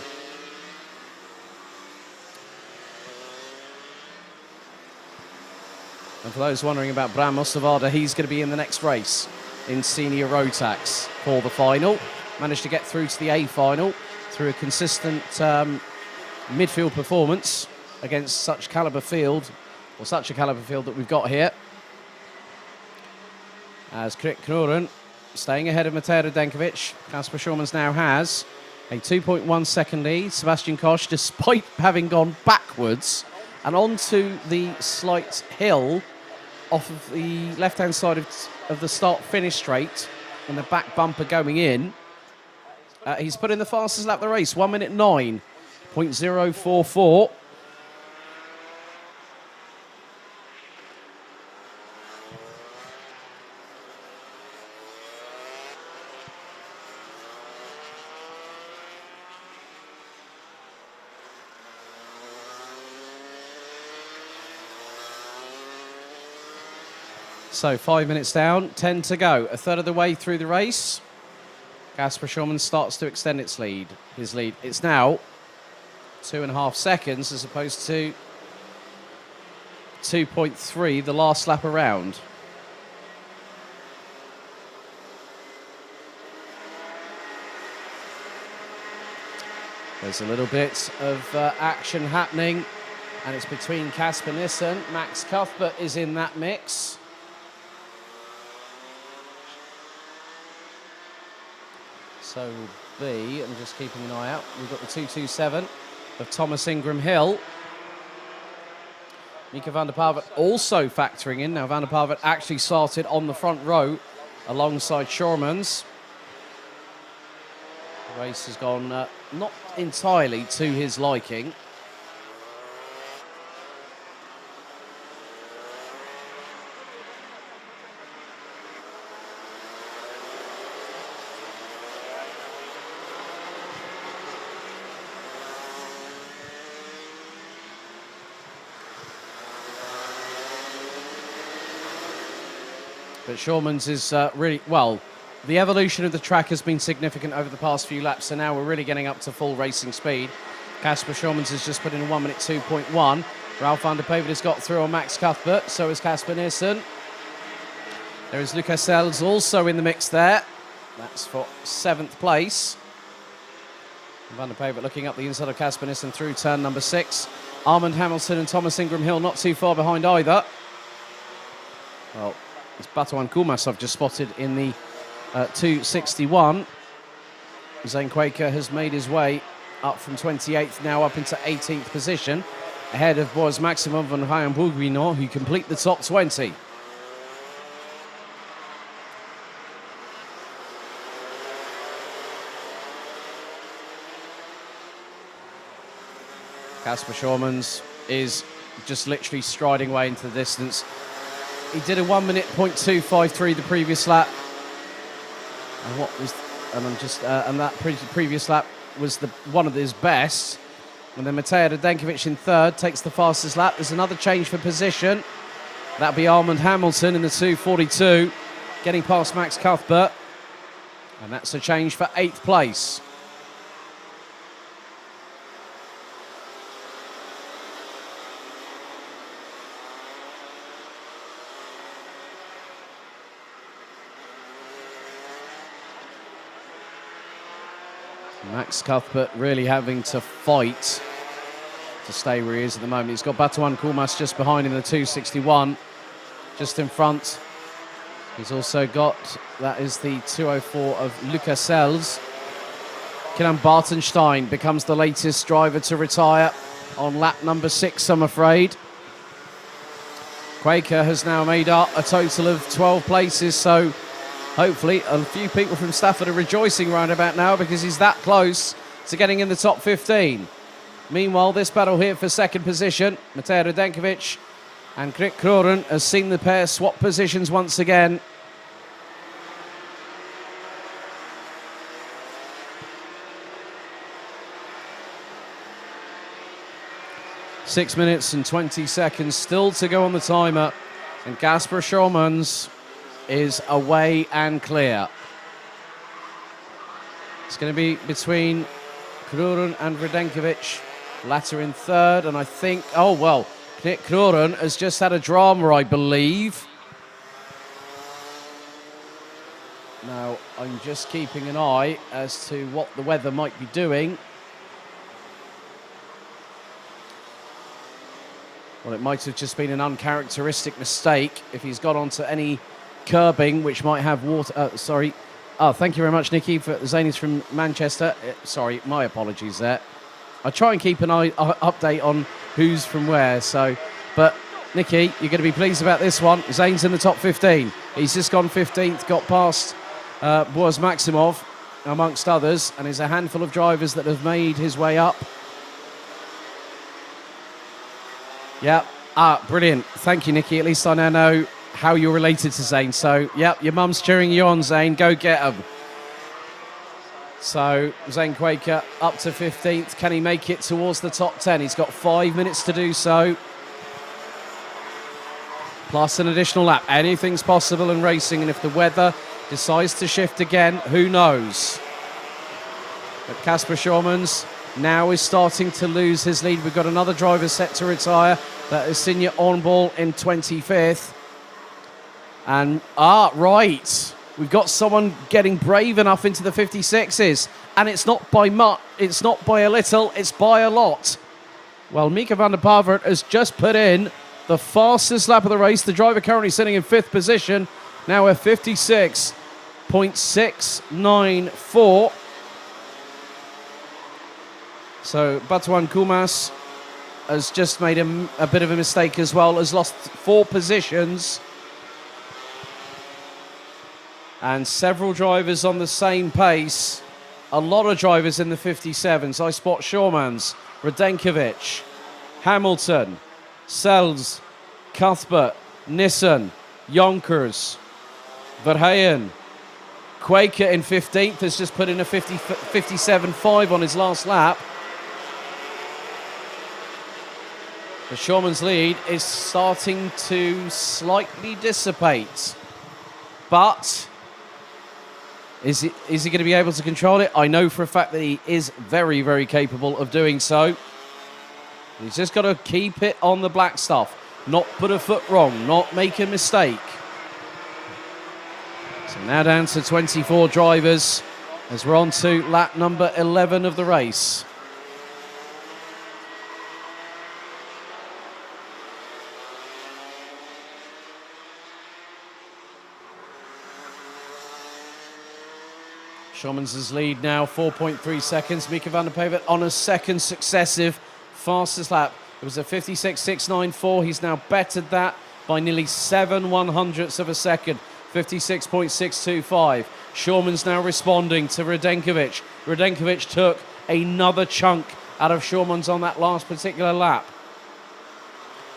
And for those wondering about Bram Ostavada, he's going to be in the next race in Senior Rotax for the final. Managed to get through to the A final through a consistent midfield performance against such caliber field, or such a caliber field that we've got here. As Krik Knoren staying ahead of Matej Radenkovic. Kasper Schulmans now has a 2.1 second lead. Sebastian Koch, despite having gone backwards and onto the slight hill off of the left-hand side of the start-finish straight and the back bumper going in, he's put in the fastest lap of the race, 1 minute 9.044. So 5 minutes down, 10 to go. A third of the way through the race. Kasper Schulmans starts to extend his lead. It's now 2.5 seconds as opposed to 2.3 the last lap around. There's a little bit of action happening, and it's between Kasper Nissen. Max Cuthbert is in that mix. So will be, I'm just keeping an eye out, we've got the 227 of Thomas Ingram Hill. Mika van der Pavet also factoring in. Now van der Pavet actually started on the front row alongside Schulmans. The race has gone not entirely to his liking. But Schulmans is really, well, the evolution of the track has been significant over the past few laps, so now we're really getting up to full racing speed. Casper Schulmans has just put in a 1 minute 2.1. Ralph van der Pevet has got through on Max Cuthbert, so has Casper Nielsen. There is Lucas Sells also in the mix there. That's for 7th place. Van der Pevet looking up the inside of Casper Nielsen through turn number 6. Armand Hamilton and Thomas Ingram Hill not too far behind either. Well, it's Batuan Kulmas I've just spotted in the 261. Zane Quaker has made his way up from 28th, now up into 18th position, ahead of Boaz Maximov and Ryan Bourguignon, who complete the top 20. Casper Schulmans is just literally striding away into the distance. He did a 1 minute .253 the previous lap, and that previous lap was one of his best. And then Matej Radenkovic in 3rd takes the fastest lap. There's another change for position. That'll be Armand Hamilton in the 242, getting past Max Cuthbert, and that's a change for 8th place. Max Cuthbert really having to fight to stay where he is at the moment. He's got Batuan Kulmas just behind in the 261, just in front. He's also got, that is the 204 of Lucas Sells. Kiran Bartenstein becomes the latest driver to retire on lap number 6, I'm afraid. Quaker has now made up a total of 12 places, so hopefully a few people from Stafford are rejoicing round about now because he's that close to getting in the top 15. Meanwhile, this battle here for 2nd position, Matej Radenkovic and Krik Kroren has seen the pair swap positions once again. Six minutes and 20 seconds still to go on the timer, and Casper Schulmans is away and clear. It's going to be between Kroren and Radenkovic, latter in 3rd, and I think, oh well, Krik Kroren has just had a drama, I believe. Now, I'm just keeping an eye as to what the weather might be doing. Well, it might have just been an uncharacteristic mistake if he's got onto any curbing which might have water. Sorry. Oh, thank you very much, Nikki, for Zanies from Manchester. Sorry, my apologies there. I try and keep an eye update on who's from where. So, but Nikki, you're going to be pleased about this one. Zane's in the top 15. He's just gone 15th, got past Boaz Maximov, amongst others, and there's a handful of drivers that have made his way up. Yeah. Brilliant. Thank you, Nikki. At least I now know how you're related to Zane. So, yep, your mum's cheering you on, Zane. Go get him. So, Zane Quaker up to 15th. Can he make it towards the top 10? He's got 5 minutes to do so. Plus an additional lap. Anything's possible in racing, and if the weather decides to shift again, who knows? But Casper Schulmans now is starting to lose his lead. We've got another driver set to retire. That is Sinja Ornball in 25th. And, right, we've got someone getting brave enough into the 56s. And it's not by much, it's not by a little, it's by a lot. Well, Mika van der Pavert has just put in the fastest lap of the race. The driver currently sitting in 5th position. Now we're 56.694. So Batuan Kulmas has just made a bit of a mistake as well, has lost 4 positions. And several drivers on the same pace. A lot of drivers in the 57s. I spot Schulmans, Radenkovic, Hamilton, Sells, Cuthbert, Nissen, Jonkers, Verheyen. Quaker in 15th has just put in a 57.5 on his last lap. The Schulmans' lead is starting to slightly dissipate. But Is he going to be able to control it? I know for a fact that he is very, very capable of doing so. He's just got to keep it on the black stuff, not put a foot wrong, not make a mistake. So now down to 24 drivers as we're on to lap number 11 of the race. Schommens' lead now, 4.3 seconds. Mika van der Pevet on a second successive fastest lap. It was a 56.694. He's now bettered that by nearly 7/100ths of a second, 56.625. Schommens now responding to Radenkovic. Radenkovic took another chunk out of Schommens on that last particular lap.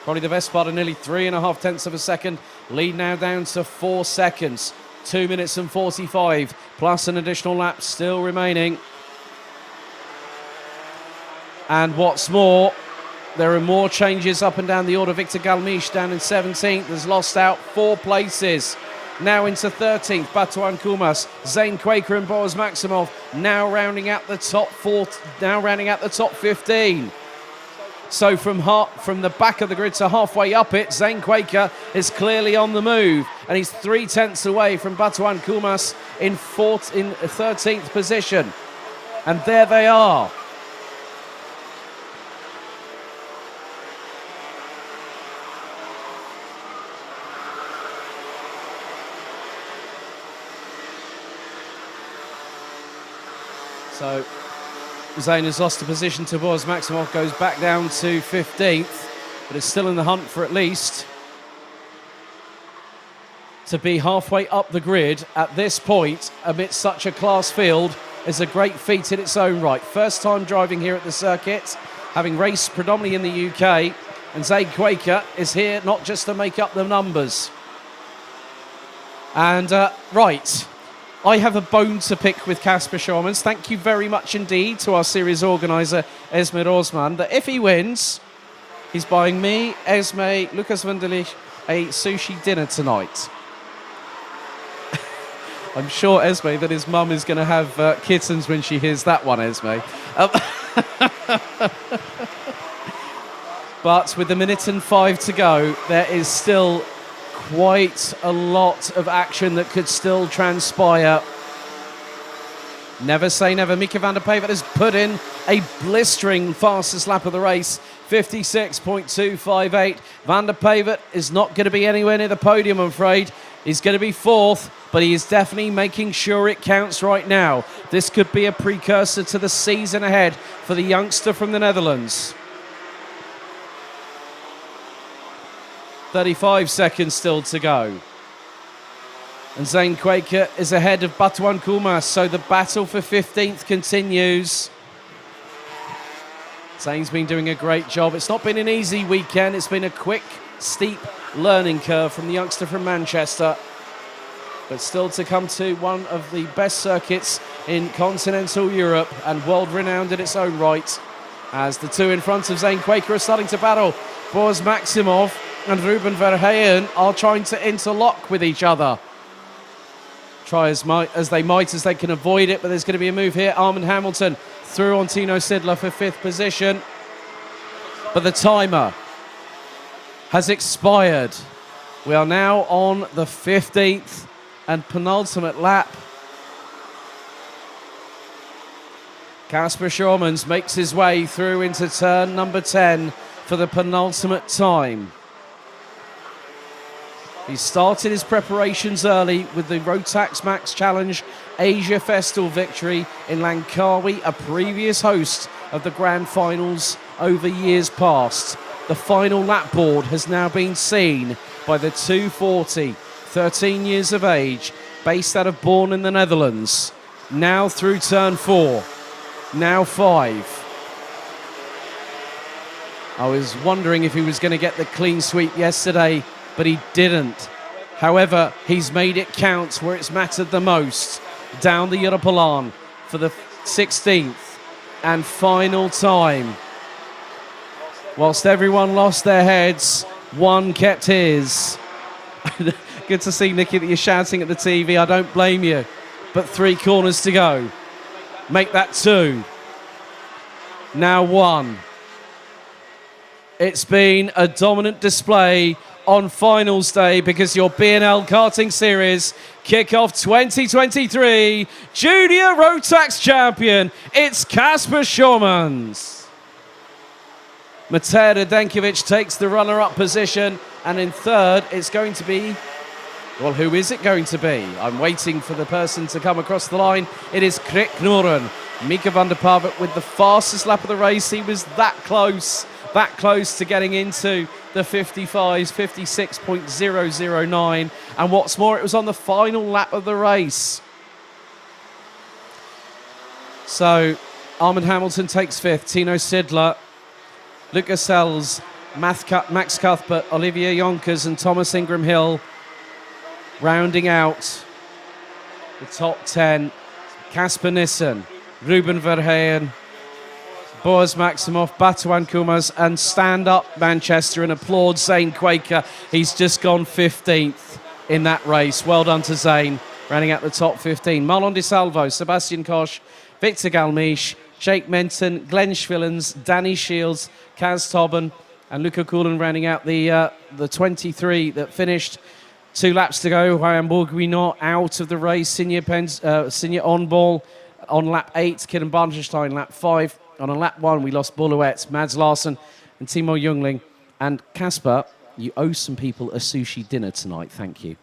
Probably the best part of nearly 3.5 of a second. Lead now down to 4 seconds. 2 minutes and 45, plus an additional lap still remaining. And what's more, there are more changes up and down the order. Victor Galmiche down in 17th has lost out 4 places. Now into 13th, Batuan Kumas, Zane Quaker and Boaz Maximov now rounding out the top 4, now rounding out the top 15. So from the back of the grid to halfway up it, Zane Quaker is clearly on the move, and he's 3/10 away from Batuan Kumas in 13th position. And there they are. So Zane has lost the position to Boaz Maximov, goes back down to 15th, but is still in the hunt for at least. To be halfway up the grid at this point, amidst such a class field, is a great feat in its own right. First time driving here at the circuit, having raced predominantly in the UK, and Zane Quaker is here not just to make up the numbers. And right. I have a bone to pick with Kasper Schommens. Thank you very much indeed to our series organiser, Esme Rosman, that if he wins, he's buying me, Esme, Lucas van der Ligt a sushi dinner tonight. I'm sure, Esme, that his mum is going to have kittens when she hears that one, Esme. But with 1:05 to go, there is still quite a lot of action that could still transpire. Never say never. Mika van der Pevet has put in a blistering fastest lap of the race, 56.258. Van der Pevet is not going to be anywhere near the podium, I'm afraid. He's going to be 4th, but he is definitely making sure it counts right now. This could be a precursor to the season ahead for the youngster from the Netherlands. 35 seconds still to go. And Zane Quaker is ahead of Batuan Kumas, so the battle for 15th continues. Zane's been doing a great job. It's not been an easy weekend. It's been a quick, steep learning curve from the youngster from Manchester. But still to come to one of the best circuits in continental Europe and world-renowned in its own right, as the two in front of Zane Quaker are starting to battle. Boaz Maximov and Ruben Verheyen are trying to interlock with each other. Try as they can avoid it, but there's going to be a move here. Armand Hamilton through on Tino Sidler for 5th position. But the timer has expired. We are now on the 15th and penultimate lap. Kasper Schommens makes his way through into turn number 10 for the penultimate time. He started his preparations early with the Rotax Max Challenge Asia Festival victory in Langkawi, a previous host of the Grand Finals over years past. The final lap board has now been seen by the 240, 13 years of age, based out of Born in the Netherlands. Now through turn 4, now 5. I was wondering if he was going to get the clean sweep yesterday, but he didn't. However, he's made it count where it's mattered the most. Down the Europalan for the 16th and final time. Whilst everyone lost their heads, one kept his. Good to see, Nicky, that you're shouting at the TV. I don't blame you. but 3 corners to go. Make that 2. Now 1. It's been a dominant display on finals day because your BNL Karting Series kickoff 2023 Junior Road Tax Champion, it's Kasper Schurmans. Matej Radenkovic takes the runner-up position, and in third it's going to be, well, who is it going to be? I'm waiting for the person to come across the line. It is Krik Noren. Mika van der Pavet with the fastest lap of the race. He was that close to getting into the 55s, 56.009. And what's more, it was on the final lap of the race. So Armand Hamilton takes 5th, Tino Sidler, Lucas Sells, Max Cuthbert, Olivier Jonkers and Thomas Ingram Hill rounding out the top 10. Kasper Nissen, Ruben Verheyen, Boaz Maximoff, Batuan Kumas, and stand up Manchester and applaud Zane Quaker. He's just gone 15th in that race. Well done to Zane, rounding out the top 15. Marlon Di Salvo, Sebastian Koch, Victor Galmiche, Jake Menton, Glenn Schwillens, Danny Shields, Kaz Tobin, and Luca Coulon rounding out the 23 that finished. 2 laps to go. Ryan Bourguignon out of the race. Signé on ball on lap 8. Kidden Barnstein lap 5. On a lap 1, we lost Boluet, Mads Larsen, and Timo Jungling. And Kasper, you owe some people a sushi dinner tonight. Thank you.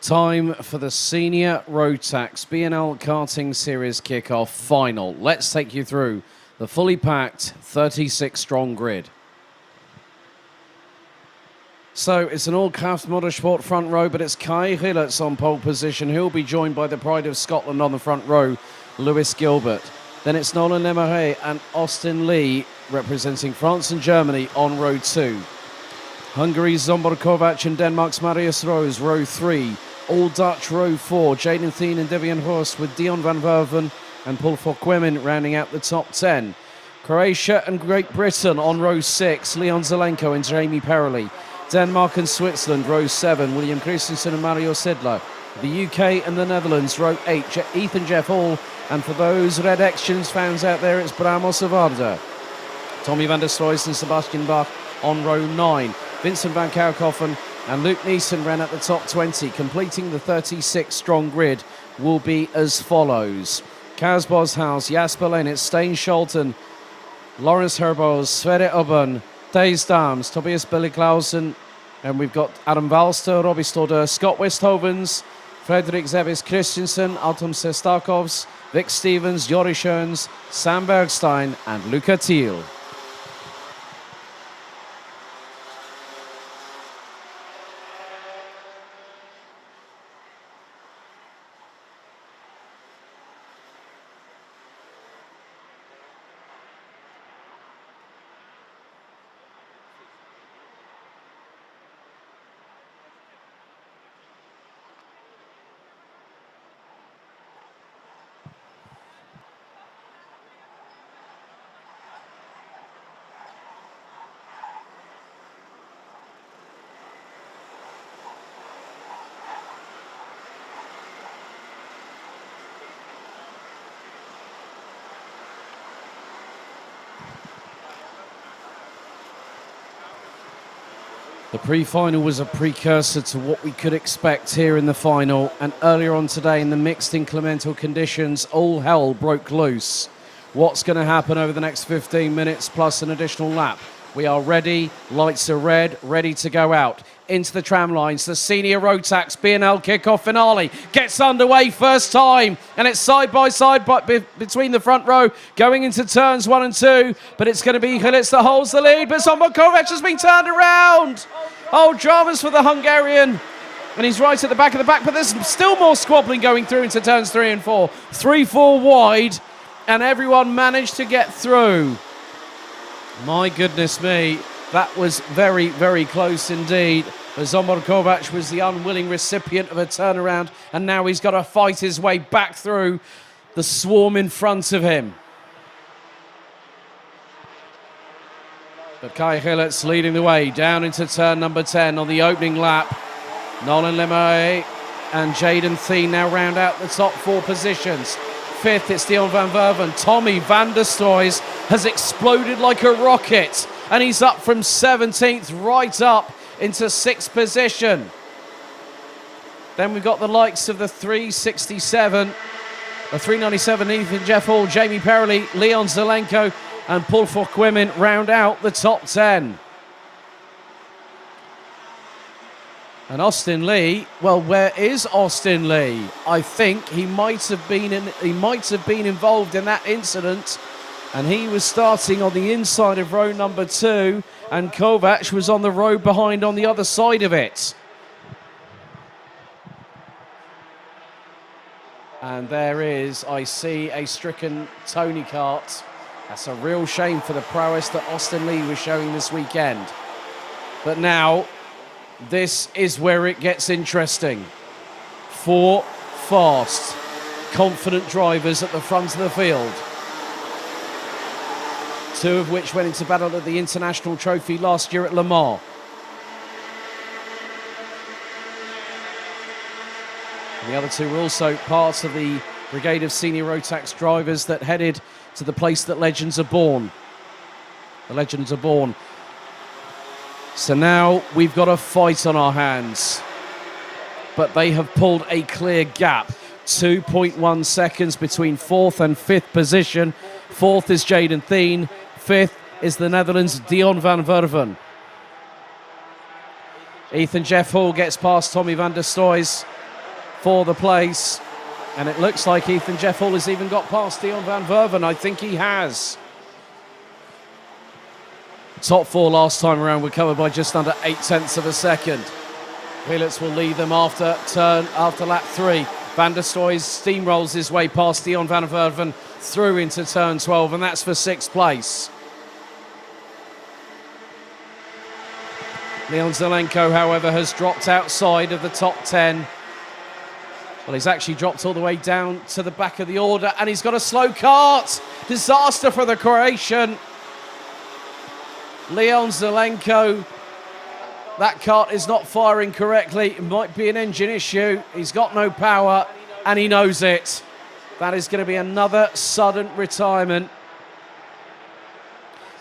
Time for the Senior Rotax BNL Karting Series kickoff final. Let's take you through the fully packed 36-strong grid. So it's an all-Craft Motorsport front row, but it's Kai Hillertz on pole position. He'll be joined by the pride of Scotland on the front row, Lewis Gilbert. Then it's Nolan Lemare and Austin Lee representing France and Germany on row 2. Hungary's Zsombor Kovács and Denmark's Marius Rose, row 3. All Dutch, row 4. Jaden Thien and Devian Horst with Dion van Werven and Paul Fokwemin rounding out the top 10. Croatia and Great Britain on row 6. Leon Zelenko and Jamie Perrelli. Denmark and Switzerland, row 7. William Christensen and Mario Sedler. The UK and the Netherlands, row 8. Ethan Jeff Hall. And for those Red Actions fans out there, it's Bramo Savarda. Tommy van der Sloijs and Sebastian Bach on row 9. Vincent van Kouwhoffen and Luke Neeson ran at the top 20. Completing the 36-strong grid will be as follows. Kaz Boshaus, Jasper Lennart, Steen Scholten, Lawrence Herbos, Sverre Ubben, Thijs Dams, Tobias Billy-Clausen, and we've got Adam Walster, Robbie Stodder, Scott Westhovens, Frederik Zevis Christensen, Alton Sestakovs, Vic Stevens, Joris Schoens, Sam Bergstein, and Luca Thiel. The pre-final was a precursor to what we could expect here in the final, and earlier on today in the mixed inclemental conditions, all hell broke loose. What's going to happen over the next 15 minutes plus an additional lap? We are ready, lights are red, ready to go out. Into the tram lines, the Senior Rotax BNL kickoff finale gets underway first time, and it's side by side between the front row going into turns 1 and 2, but it's going to be Hillertz that holds the lead, but Zsombor Kovács has been turned around. Oh, dramas for the Hungarian, and he's right at the back of the pack, but there's still more squabbling going through into turns 3 and 4. 3-4 wide, and everyone managed to get through. My goodness me, that was very, very close indeed. But Zsombor Kovács was the unwilling recipient of a turnaround, and now he's got to fight his way back through the swarm in front of him. But Kai Hillertz leading the way down into turn number 10 on the opening lap. Nolan Lemare and Jaden Thien now round out the top 4 positions. 5th, it's Dion van Werven. Tommy van der Sloijs has exploded like a rocket, and he's up from 17th right up into 6th position. Then we've got the likes of the 367, the 397, Ethan Jeff Hall, Jamie Perrelli, Leon Zelenko, and Paul Fokwemin round out the top 10. And Austin Lee, well, where is Austin Lee? I think he might have been involved in that incident, and he was starting on the inside of row number 2, and Kovács was on the row behind on the other side of it. And there is, I see, a stricken Tony Kart. That's a real shame for the prowess that Austin Lee was showing this weekend. But now, this is where it gets interesting. 4 fast, confident drivers at the front of the field. 2 of which went into battle at the International Trophy last year at Le Mans. And the other 2 were also parts of the brigade of Senior Rotax drivers that headed to the place that legends are born. The legends are born. So now we've got a fight on our hands. But they have pulled a clear gap. 2.1 seconds between 4th and 5th position. 4th is Jaden Thien. 5th is the Netherlands' Dion van Werven. Ethan Jeff Hall gets past Tommy van der Sloijs. for the place. And it looks like Ethan Jeff Hall has even got past Dion van Verven. I think he has. Top four last time around were covered by just under 0.8 of a second. Wheelitz will lead them after lap 3. Van der Stooij steamrolls his way past Dion van Verven through into turn 12, and that's for 6th place. Leon Zelenko, however, has dropped outside of the top 10. Well, he's actually dropped all the way down to the back of the order, and he's got a slow kart. Disaster for the Croatian. Leon Zelenko. That kart is not firing correctly. It might be an engine issue. He's got no power, and he knows it. That is going to be another sudden retirement.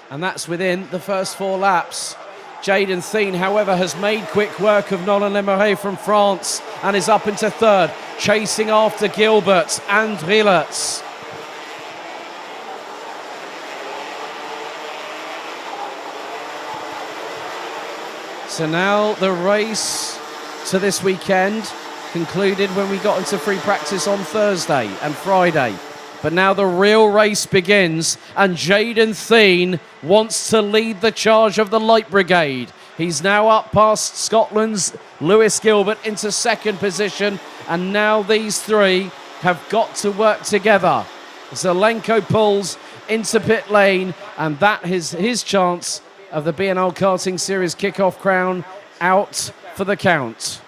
And that's within the first 4 laps. Jaden Thien, however, has made quick work of Nolan Lemeray from France and is up into 3rd, chasing after Gilbert and Wheelitz. So now the race to this weekend concluded when we got into free practice on Thursday and Friday. But now the real race begins, and Jaden Thien wants to lead the charge of the Light Brigade. He's now up past Scotland's Lewis Gilbert into 2nd position, and now these 3 have got to work together. Zelenko pulls into pit lane, and that is his chance of the BNL Karting Series kickoff crown out for the count.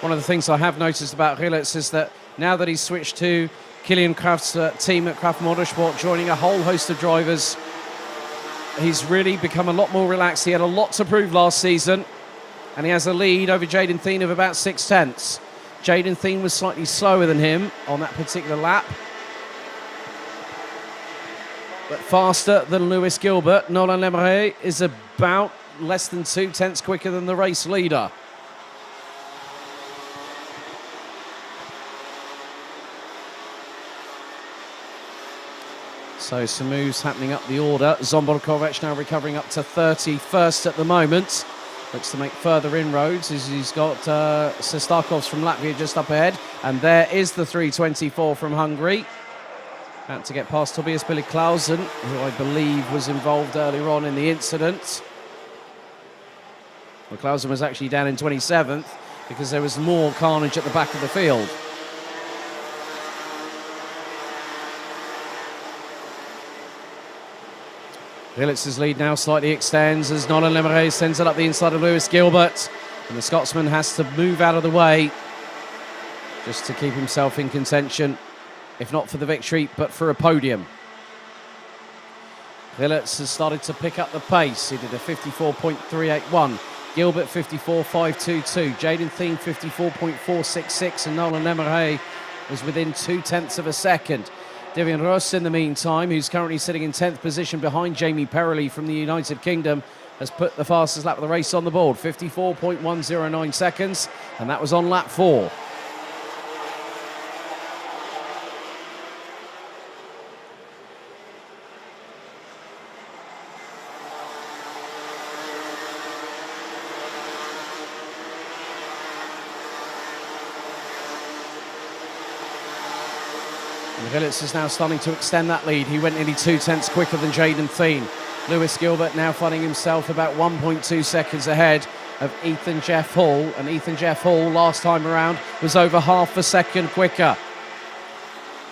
One of the things I have noticed about Wheelitz is that now that he's switched to Kilian Kraft's team at Kraft Motorsport, joining a whole host of drivers, he's really become a lot more relaxed. He had a lot to prove last season, and he has a lead over Jaden Thien of about 0.6. Jaden Thien was slightly slower than him on that particular lap, but faster than Lewis Gilbert. Nolan Lemeray is about less than 0.2 quicker than the race leader. So some moves happening up the order. Zomborkovic now recovering up to 31st at the moment. Looks to make further inroads as he's got Sestakovs from Latvia just up ahead. And there is the 324 from Hungary. Out to get past Tobias Billy-Clausen, who I believe was involved earlier on in the incident. Well, Clausen was actually down in 27th because there was more carnage at the back of the field. Wheelitz's lead now slightly extends as Nolan Lemeray sends it up the inside of Lewis Gilbert. And the Scotsman has to move out of the way just to keep himself in contention, if not for the victory, but for a podium. Wheelitz has started to pick up the pace. He did a 54.381. Gilbert 54.522. Jaden Thien 54.466. And Nolan Lemeray was within 0.2 of a second. Devian Ross, in the meantime, who's currently sitting in 10th position behind Jamie Perrelly from the United Kingdom, has put the fastest lap of the race on the board, 54.109 seconds, and that was on lap 4. Wheelitz is now starting to extend that lead. He went nearly 0.2 quicker than Jaden Thien. Lewis Gilbert now finding himself about 1.2 seconds ahead of Ethan Jeff Hall. And Ethan Jeff Hall last time around was over half a second quicker.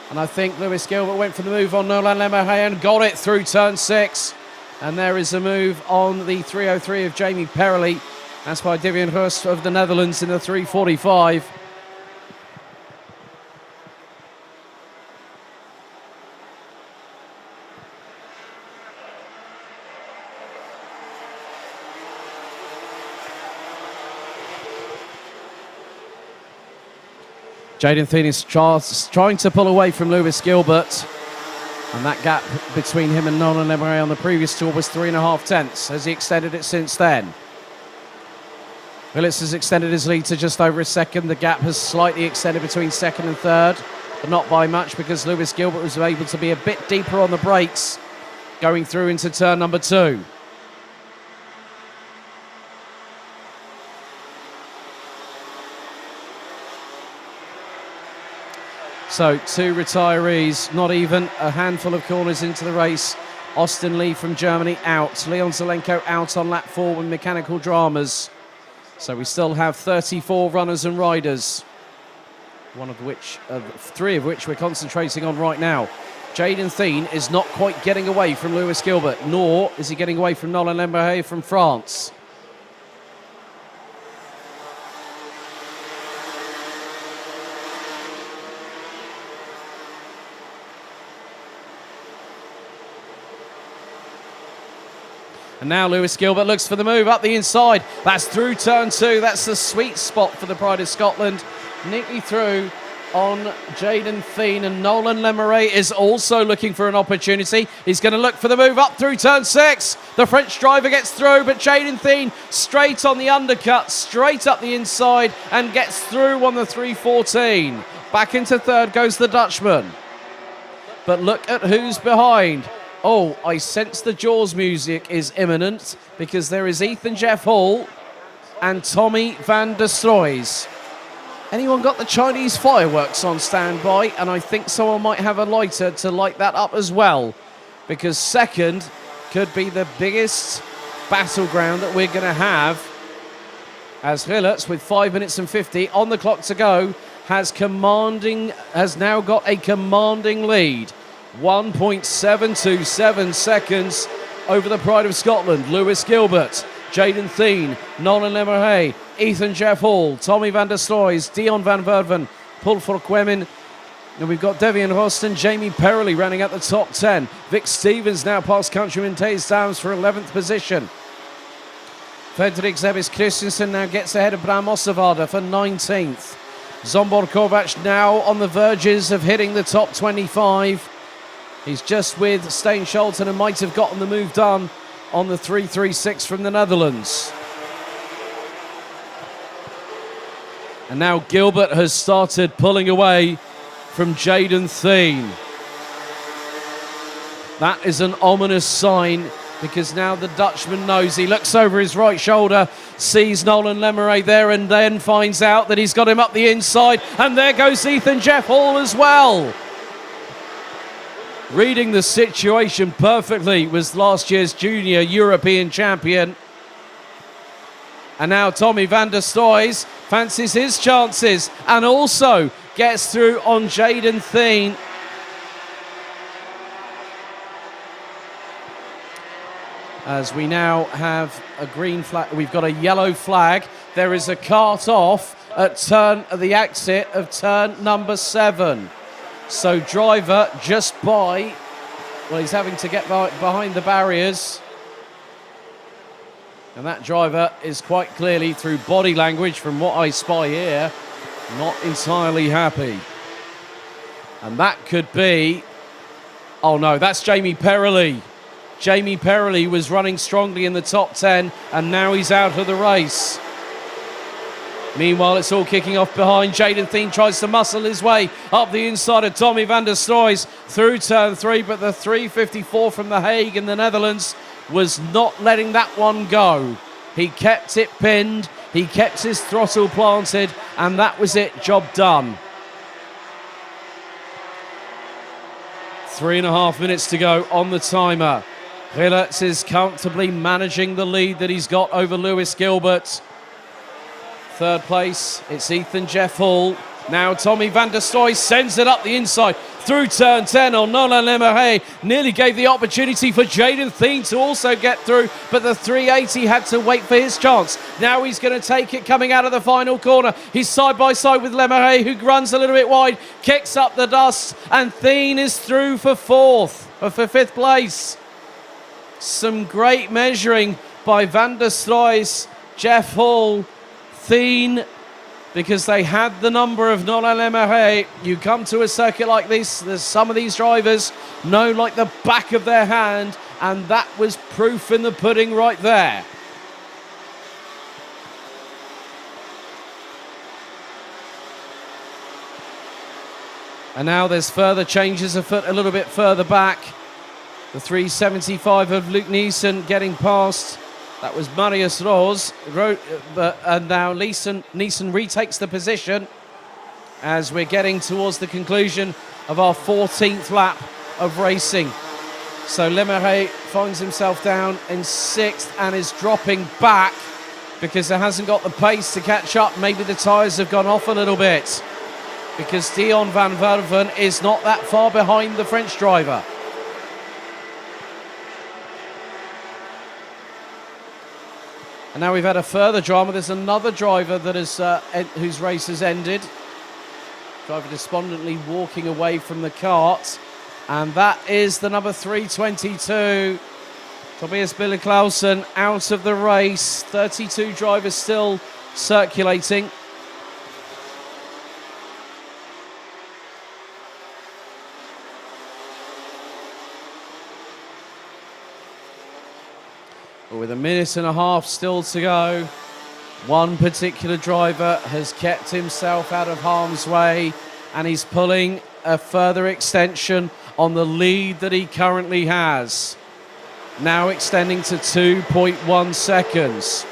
And I think Lewis Gilbert went for the move on Nolan Lemeray and got it through turn 6. And there is a move on the 303 of Jamie Perrelly. That's by Devian Hurst of the Netherlands in the 345. Jaden Thien is trying to pull away from Lewis Gilbert. And that gap between him and Nolan Lemeray on the previous tour was 3.5 tenths. Has he extended it since then? Wheelitz has extended his lead to just over a second. The gap has slightly extended between 2nd and 3rd. but not by much because Lewis Gilbert was able to be a bit deeper on the brakes going through into turn number 2. So 2 retirees, not even a handful of corners into the race. Austin Lee from Germany out. Leon Zelenko out on lap 4 with mechanical dramas. So we still have 34 runners and riders, three of which we're concentrating on right now. Jaden Thien is not quite getting away from Lewis Gilbert, nor is he getting away from Nolan Lemberhay from France. And now Lewis Gilbert looks for the move up the inside. That's through turn 2. That's the sweet spot for the Pride of Scotland. Neatly through on Jaden Thien, and Nolan Lemberhay is also looking for an opportunity. He's going to look for the move up through turn 6. The French driver gets through, but Jaden Thien straight on the undercut, straight up the inside, and gets through on the 3:14. Back into third goes the Dutchman. But look at who's behind. Oh, I sense the Jaws music is imminent because there is Ethan Jeff Hall and Tommy van der Stroys. Anyone got the Chinese fireworks on standby? And I think someone might have a lighter to light that up as well, because second could be the biggest battleground that we're going to have, as Hillertz, with 5 minutes and 50 on the clock to go, has now got a commanding lead. 1.727 seconds over the Pride of Scotland. Lewis Gilbert, Jaden Thien, Nolan Lemberhay, Ethan Jeff Hall, Tommy van der Stroys, Dion van Verven, Paul Verquemen, and we've got Devian Roston, Jamie Perrelly running at the top 10. Vic Stevens now past countryman Taze Downs for 11th position. Fredrik Zebis Christensen now gets ahead of Bram Ossevaarde for 19th. Zombor Kovac now on the verges of hitting the top 25. He's just with Stain Scholten and might have gotten the move done on the 336 from the Netherlands. And now Gilbert has started pulling away from Jaden Thien. That is an ominous sign, because now the Dutchman knows. He looks over his right shoulder, sees Nolan Lemberhay there, and then finds out that he's got him up the inside. And there goes Ethan Jeff Hall as well. Reading the situation perfectly was last year's junior European champion. And now Tommy van der Stroys fancies his chances and also gets through on Jaden Thien. As we now have a green flag, we've got a yellow flag. There is a cart off at the exit of turn number 7. So driver just he's having to get behind the barriers. And that driver is quite clearly, through body language, from what I spy here, not entirely happy. And that could be, oh no, that's Jamie Perrelly. Jamie Perrelly was running strongly in the top 10, and now he's out of the race. Meanwhile, it's all kicking off behind. Jaden Thien tries to muscle his way up the inside of Tommy van der Stroys through turn 3, but the 3:54 from The Hague in the Netherlands was not letting that one go. He kept it pinned, he kept his throttle planted, and that was it, job done. 3.5 minutes to go on the timer. Hillertz is comfortably managing the lead that he's got over Lewis Gilbert. Third place, it's Ethan Jeff Hall. Now Tommy van der Stroys sends it up the inside through turn 10 on Nolan Lemberhay. Nearly gave the opportunity for Jaden Thien to also get through, but the 380 had to wait for his chance. Now he's going to take it coming out of the final corner. He's side by side with Lemberhay, who runs a little bit wide, kicks up the dust, and Thien is through for fifth place. Some great measuring by van der Stroys, Jeff Hall, Thien, because they had the number of Nolan Lemberhay. You come to a circuit like this, there's some of these drivers know like the back of their hand, and that was proof in the pudding right there. And now there's further changes afoot a little bit further back. The 375 of Luke Neeson getting past. That was Marius Rose. And now Neeson retakes the position as we're getting towards the conclusion of our 14th lap of racing. So Lemeray finds himself down in 6th and is dropping back because it hasn't got the pace to catch up. Maybe the tyres have gone off a little bit because Dion van Werven is not that far behind the French driver. And now we've had a further drama. There's another driver that is whose race has ended. Driver despondently walking away from the kart. And that is the number 322. Tobias Bille-Clausen out of the race. 32 drivers still circulating. But with a minute and a half still to go, one particular driver has kept himself out of harm's way, and he's pulling a further extension on the lead that he currently has. Now extending to 2.1 seconds.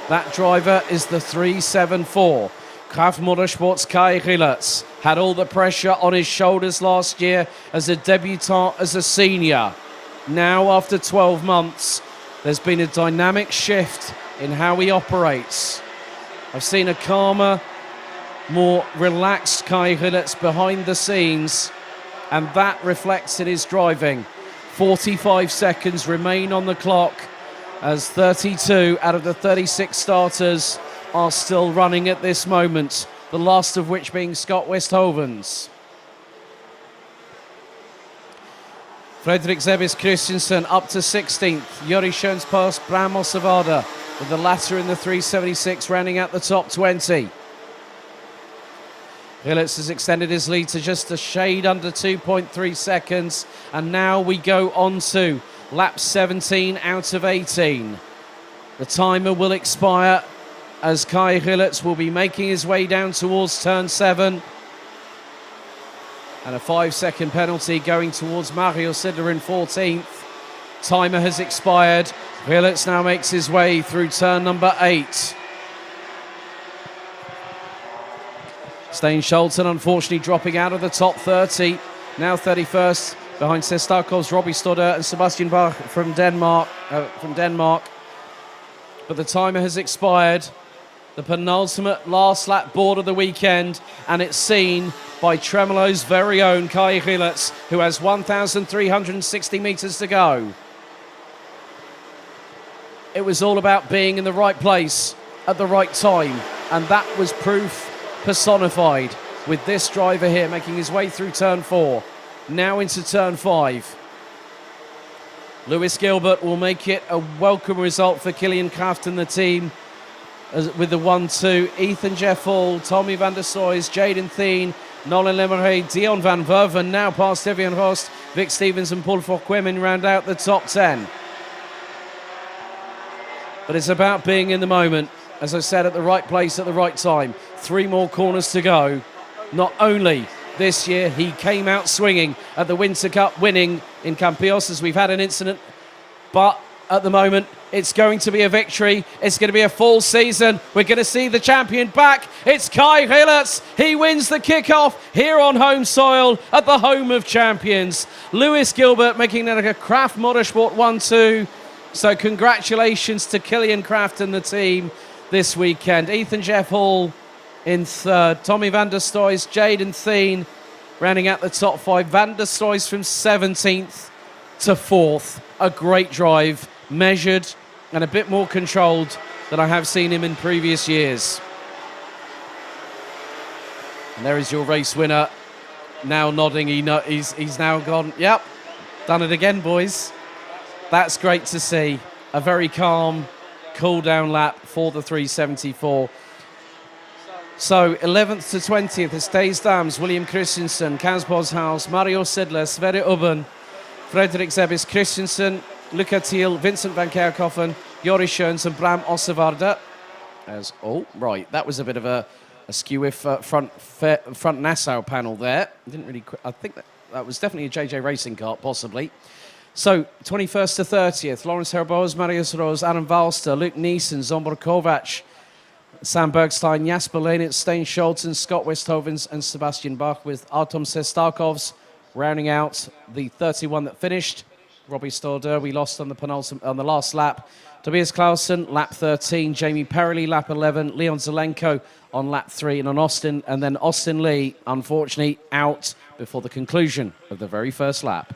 That driver is the 374. Kraft Motorsport's Kai Rillertz had all the pressure on his shoulders last year as a debutant, as a senior. Now, after 12 months, there's been a dynamic shift in how he operates. I've seen a calmer, more relaxed Kai Rillertz behind the scenes, and that reflects in his driving. 45 seconds remain on the clock as 32 out of the 36 starters are still running at this moment, the last of which being Scott Westhoven's. Frederik Zebis Christensen up to 16th. Jori Schoens past Bram Ossevaarde, with the latter in the 376 rounding out the top 20. Rillertz has extended his lead to just a shade under 2.3 seconds. And now we go on to lap 17 out of 18. The timer will expire as Kai Rillertz will be making his way down towards turn 7. And a 5-second penalty going towards Mario Sidler in 14th. Timer has expired. Rillertz now makes his way through turn number 8. Stein Scholten unfortunately dropping out of the top 30. Now 31st behind Sestakov's Robbie Stodder and Sebastian Bach from Denmark. But the timer has expired. The penultimate last lap board of the weekend, and it's seen by Tremolo's very own Kai Rillertz, who has 1,360 metres to go. It was all about being in the right place at the right time, and that was proof personified with this driver here making his way through turn 4, now into turn 5. Lewis Gilbert will make it a welcome result for Kilian Kraft and the team with the 1-2. Ethan Jeff Hall, Tommy van der Stoys, Jaden Thien, Nolan Lemeray, Dion van Werven, now past Evian Rost, Vic Stevens and Paul Fouquemin round out the top 10. But it's about being in the moment, as I said, at the right place at the right time. 3 more corners to go. Not only this year, he came out swinging at the Winter Cup, winning in Campios, as we've had an incident, but at the moment, it's going to be a victory. It's going to be a full season. We're going to see the champion back. It's Kai Rillertz. He wins the kickoff here on home soil at the home of champions. Lewis Gilbert making it a Kraft Motorsport 1-2. So congratulations to Kilian Kraft and the team this weekend. Ethan Jeff Hall in 3rd. Tommy van der Stoys, Jaden Thien rounding out the top 5. Van der Stoys from 17th to 4th. A great drive, measured and a bit more controlled than I have seen him in previous years. And there is your race winner, now nodding. He's now gone, yep, done it again, boys. That's great to see. A very calm, cool down lap for the 374. So 11th to 20th is Thijs Dams, William Christensen, Kaz Boshaus, Mario Sidler, Sverre Ubben, Frederik Zebis Christensen, Luca Thiel, Vincent van Kerkhoffen, Joris Schoens and Bram Ossevaarde. Oh, right, that was a bit of a Askew with front Nassau panel there. Didn't really. I think that was definitely a JJ Racing kart, possibly. So 21st to 30th, Lawrence Herboz, Marius Rose, Adam Valster, Luke Neeson, Zombor Kovac, Sam Bergstein, Jasper Lenitz, Stein Scholten, Scott Westhovens, and Sebastian Bach, with Artem Sestarkovs rounding out the 31 that finished. Robbie Storder, we lost on the last lap. Tobias Clausen, lap 13. Jamie Perrelli, lap 11. Leon Zelenko on lap 3. And on Austin, and then Austin Lee, unfortunately, out before the conclusion of the very first lap.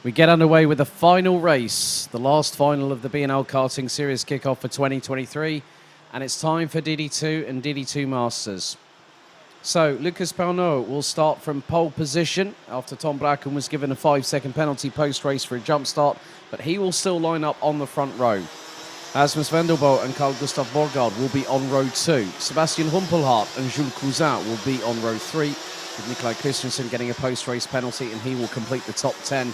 We get underway with the final race, the last final of the BNL Karting Series kickoff for 2023, and it's time for DD2 and DD2 Masters. So, Lucas Pernot will start from pole position after Tom Bracken was given a 5-second penalty post-race for a jump start, but he will still line up on the front row. Rasmus Vendelbo and Carl Gustav Borgard will be on row 2. Sebastian Humpelhardt and Jules Cousin will be on row 3, with Nikolai Christensen getting a post-race penalty, and he will complete the top 10.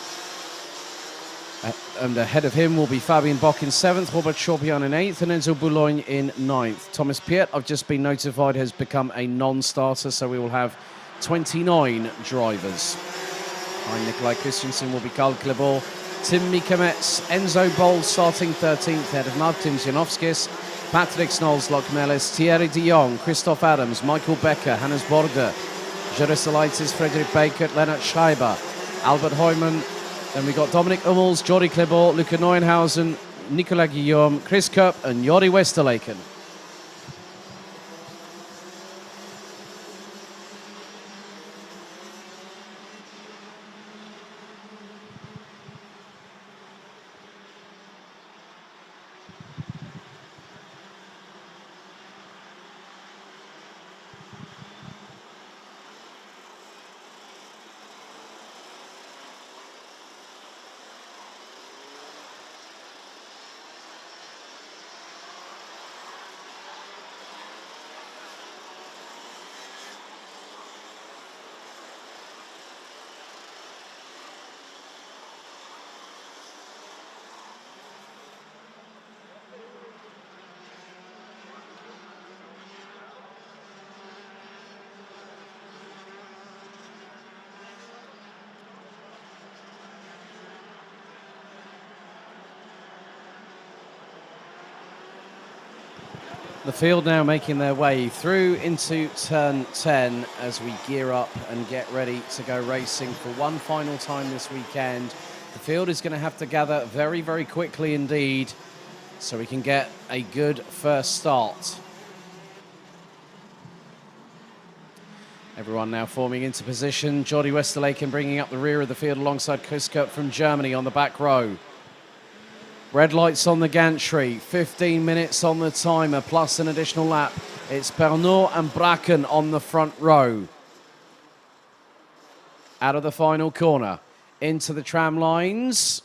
And ahead of him will be Fabien Bock in 7th, Robert Chaubian in 8th, and Enzo Boulogne in 9th. Thomas Piet, I've just been notified, has become a non-starter, so we will have 29 drivers. Behind Nikolai Christensen will be Karl Klebor, Tim Mikametz, Enzo Bol starting 13th, ahead of Martin Janowskis, Patrick Snolls, Melis, Thierry de Jong, Christoph Adams, Michael Becker, Hannes Borger, Jerusalaitis, Frederick Baker, Lennart Schreiber, Albert Heumann. Then we got Dominic Hummels, Jordi Klebor, Luca Neuenhausen, Nicolas Guillaume, Chris Kopp and Jori Westerleken. The field now making their way through into turn 10 as we gear up and get ready to go racing for one final time this weekend. The field is going to have to gather very, very quickly indeed so we can get a good first start. Everyone now forming into position. Jordi Westerleken bringing up the rear of the field alongside Chris Kopp from Germany on the back row. Red lights on the gantry, 15 minutes on the timer, plus an additional lap. It's Pernot and Bracken on the front row. Out of the final corner, into the tram lines.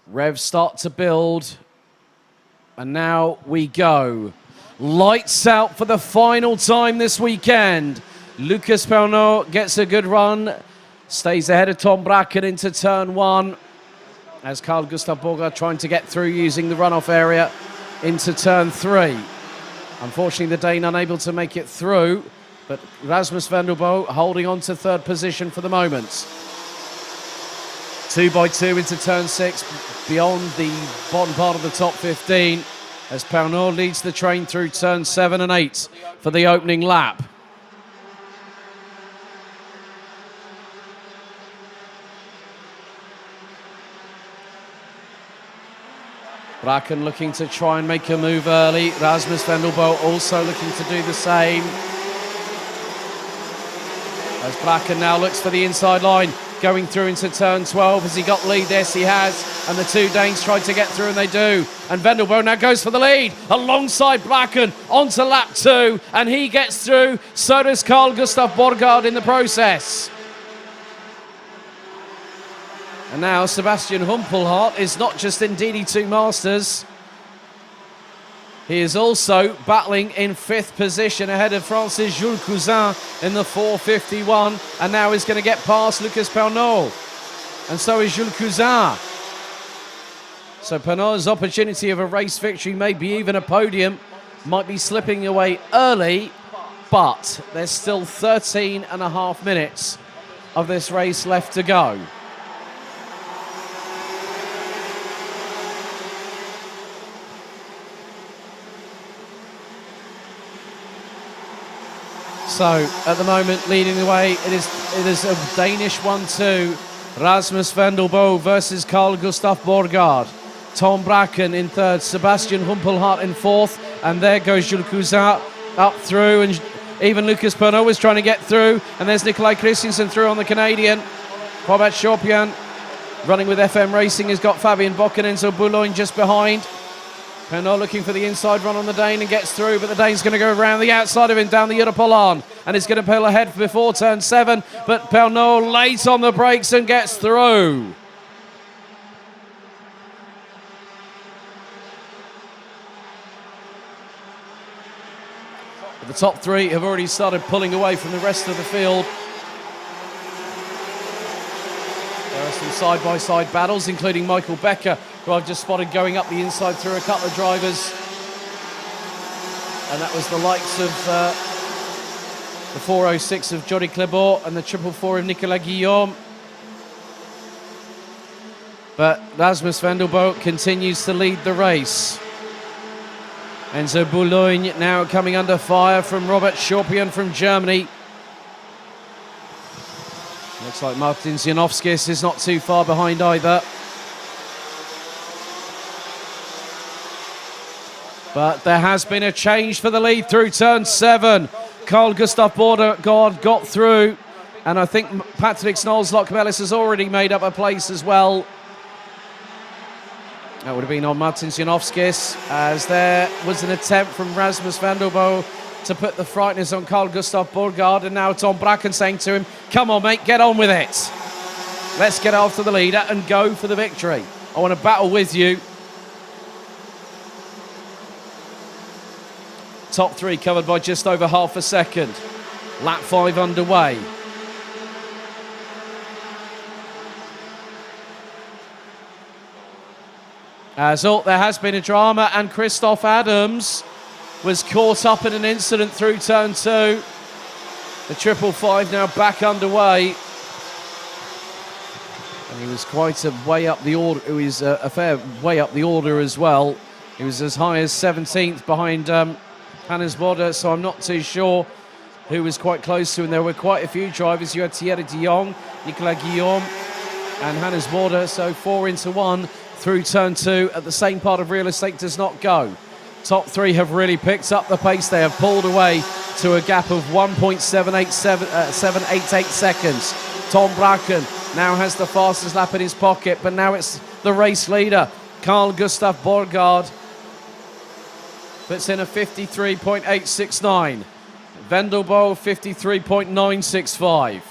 Revs start to build. And now we go. Lights out for the final time this weekend. Lucas Pernot gets a good run, stays ahead of Tom Bracken into turn 1. As Carl Gustav Borgard trying to get through using the runoff area into turn 3. Unfortunately, the Dane unable to make it through, but Rasmus Vendelbo holding on to 3rd position for the moment. 2 by 2 into turn 6, beyond the bottom part of the top 15, as Pernod leads the train through turn 7 and 8 for the opening lap. Bracken looking to try and make a move early. Rasmus Vendelbo also looking to do the same. As Bracken now looks for the inside line, going through into turn 12. Has he got lead? Yes, he has. And the 2 Danes try to get through, and they do. And Vendelbo now goes for the lead alongside Bracken onto lap 2, and he gets through. So does Carl Gustav Borgard in the process. And now Sebastian Humpelhardt is not just in DD2 Masters. He is also battling in 5th position ahead of Francis Jules Cousin in the 451. And now he's going to get past Lucas Pernot. And so is Jules Cousin. So Pernod's opportunity of a race victory, maybe even a podium, might be slipping away early. But there's still 13.5 minutes of this race left to go. So, at the moment, leading the way, it is a Danish 1-2. Rasmus Vendelbo versus Carl Gustav Borgard. Tom Bracken in 3rd, Sebastian Humpelhardt in 4th, and there goes Jules Cousin up through, and even Lucas Pernot was trying to get through, and there's Nikolai Christensen through on the Canadian. Robert Chopin running with FM Racing has got Fabien Bock and Enzo Boulogne just behind. Pernod looking for the inside run on the Dane and gets through, but the Dane's going to go around the outside of him down the Europolan and is going to pull ahead before turn 7, but Pernod late on the brakes and gets through. The top 3 have already started pulling away from the rest of the field. There are some side-by-side battles, including Michael Becker, who I've just spotted going up the inside through a couple of drivers. And that was the likes of the 406 of Jody Clebot and the 444 of Nicolas Guillaume. But Rasmus van der Boot continues to lead the race. Enzo Boulogne now coming under fire from Robert Chopin from Germany. Looks like Martin Zianovskis is not too far behind either. But there has been a change for the lead through turn 7. Carl Gustav Borgard got through, and I think Patrick Snolls-Lockmellis has already made up a place as well. That would have been on Martin Zianovskis, as there was an attempt from Rasmus van der Boot to put the frighteners on Carl Gustav Borgard, and now Tom Bracken saying to him, come on mate, get on with it. Let's get after the leader and go for the victory. I want to battle with you. Top 3 covered by just over half a second. Lap 5 underway. As all, there has been a drama, and Christoph Adams was caught up in an incident through turn 2. The 555 now back underway. And he was quite a way up the order. It was a fair way up the order as well. He was as high as 17th behind Hannes Bodder, so I'm not too sure who was quite close to him. There were quite a few drivers. You had Thierry de Jong, Nicolas Guillaume, and Hannes Bodder, so 4 into 1 through turn 2 at the same part of real estate does not go. Top 3 have really picked up the pace. They have pulled away to a gap of 1.788 seconds. Tom Bracken now has the fastest lap in his pocket, but now it's the race leader, Carl Gustav Borgard, puts in a 53.869. Vendelbo 53.965.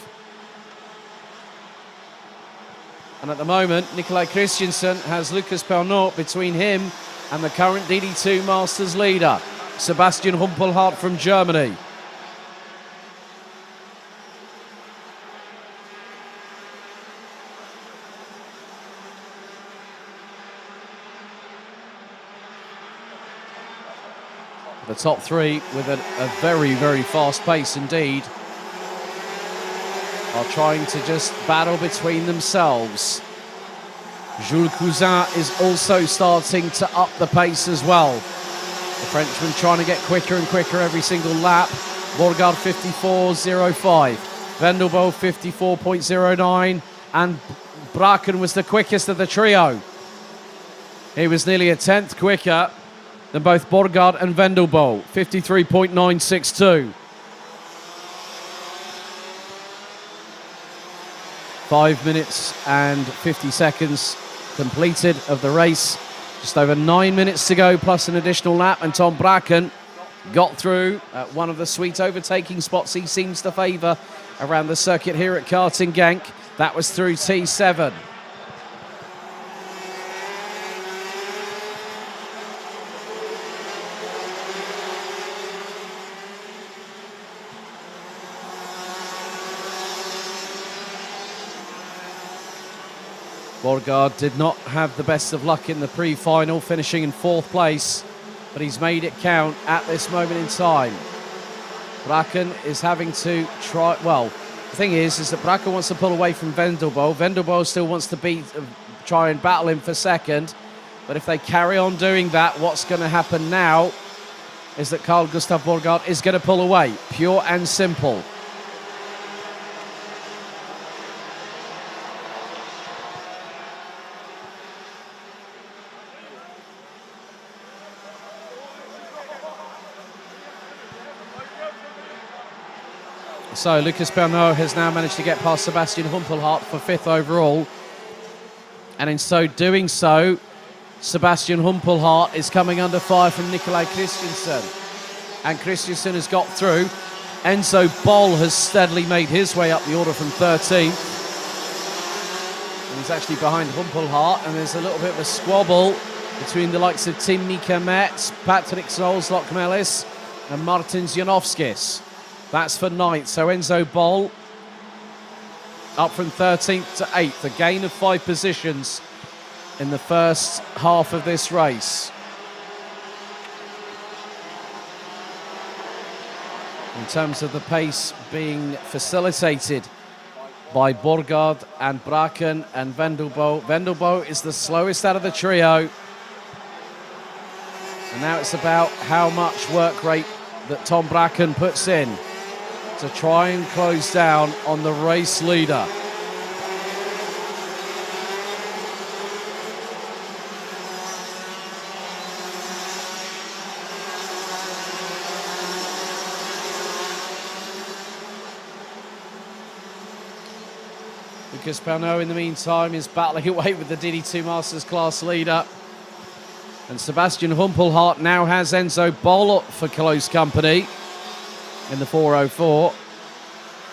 And at the moment, Nikolai Christensen has Lucas Pernod between him and the current DD2 Masters leader, Sebastian Humpelhardt from Germany. The top 3 with a very, very fast pace indeed are trying to just battle between themselves. Jules Cousin is also starting to up the pace as well. The Frenchman trying to get quicker and quicker every single lap. Borgard 54.05, Vendelbo 54.09, and Bracken was the quickest of the trio. He was nearly a tenth quicker than both Borgard and Vendelbo, 53.962. 5 minutes and 50 seconds completed of the race. Just over 9 minutes to go, plus an additional lap, and Tom Bracken got through at one of the sweet overtaking spots he seems to favour around the circuit here at Karting Genk. That was through T7. Borgard did not have the best of luck in the pre-final, finishing in 4th place, but he's made it count at this moment in time. Bracken is having to try, well, the thing is that Bracken wants to pull away from Vendelbo. Vendelbo still wants to try and battle him for second, but if they carry on doing that, what's going to happen now is that Carl Gustav Borgard is going to pull away, pure and simple. So Lucas Bernot has now managed to get past Sebastian Humpelhardt for 5th overall. And in so doing so, Sebastian Humpelhardt is coming under fire from Nikolai Christensen. And Christensen has got through. Enzo Boll has steadily made his way up the order from 13th. And he's actually behind Humpelhardt, and there's a little bit of a squabble between the likes of Tim Mikametz, Patrick Zolz-Lokmelis and Martins Janowskis. That's for 9th. So Enzo Boll up from 13th to 8th, a gain of 5 positions in the first half of this race. In terms of the pace being facilitated by Borgard and Braken and Vendelbo. Vendelbo is the slowest out of the trio. And now it's about how much work rate that Tom Braken puts in to try and close down on the race leader. Lucas Bernot, in the meantime, is battling away with the DD2 Masters class leader. And Sebastian Humpelhardt now has Enzo Boll for close company in the 404.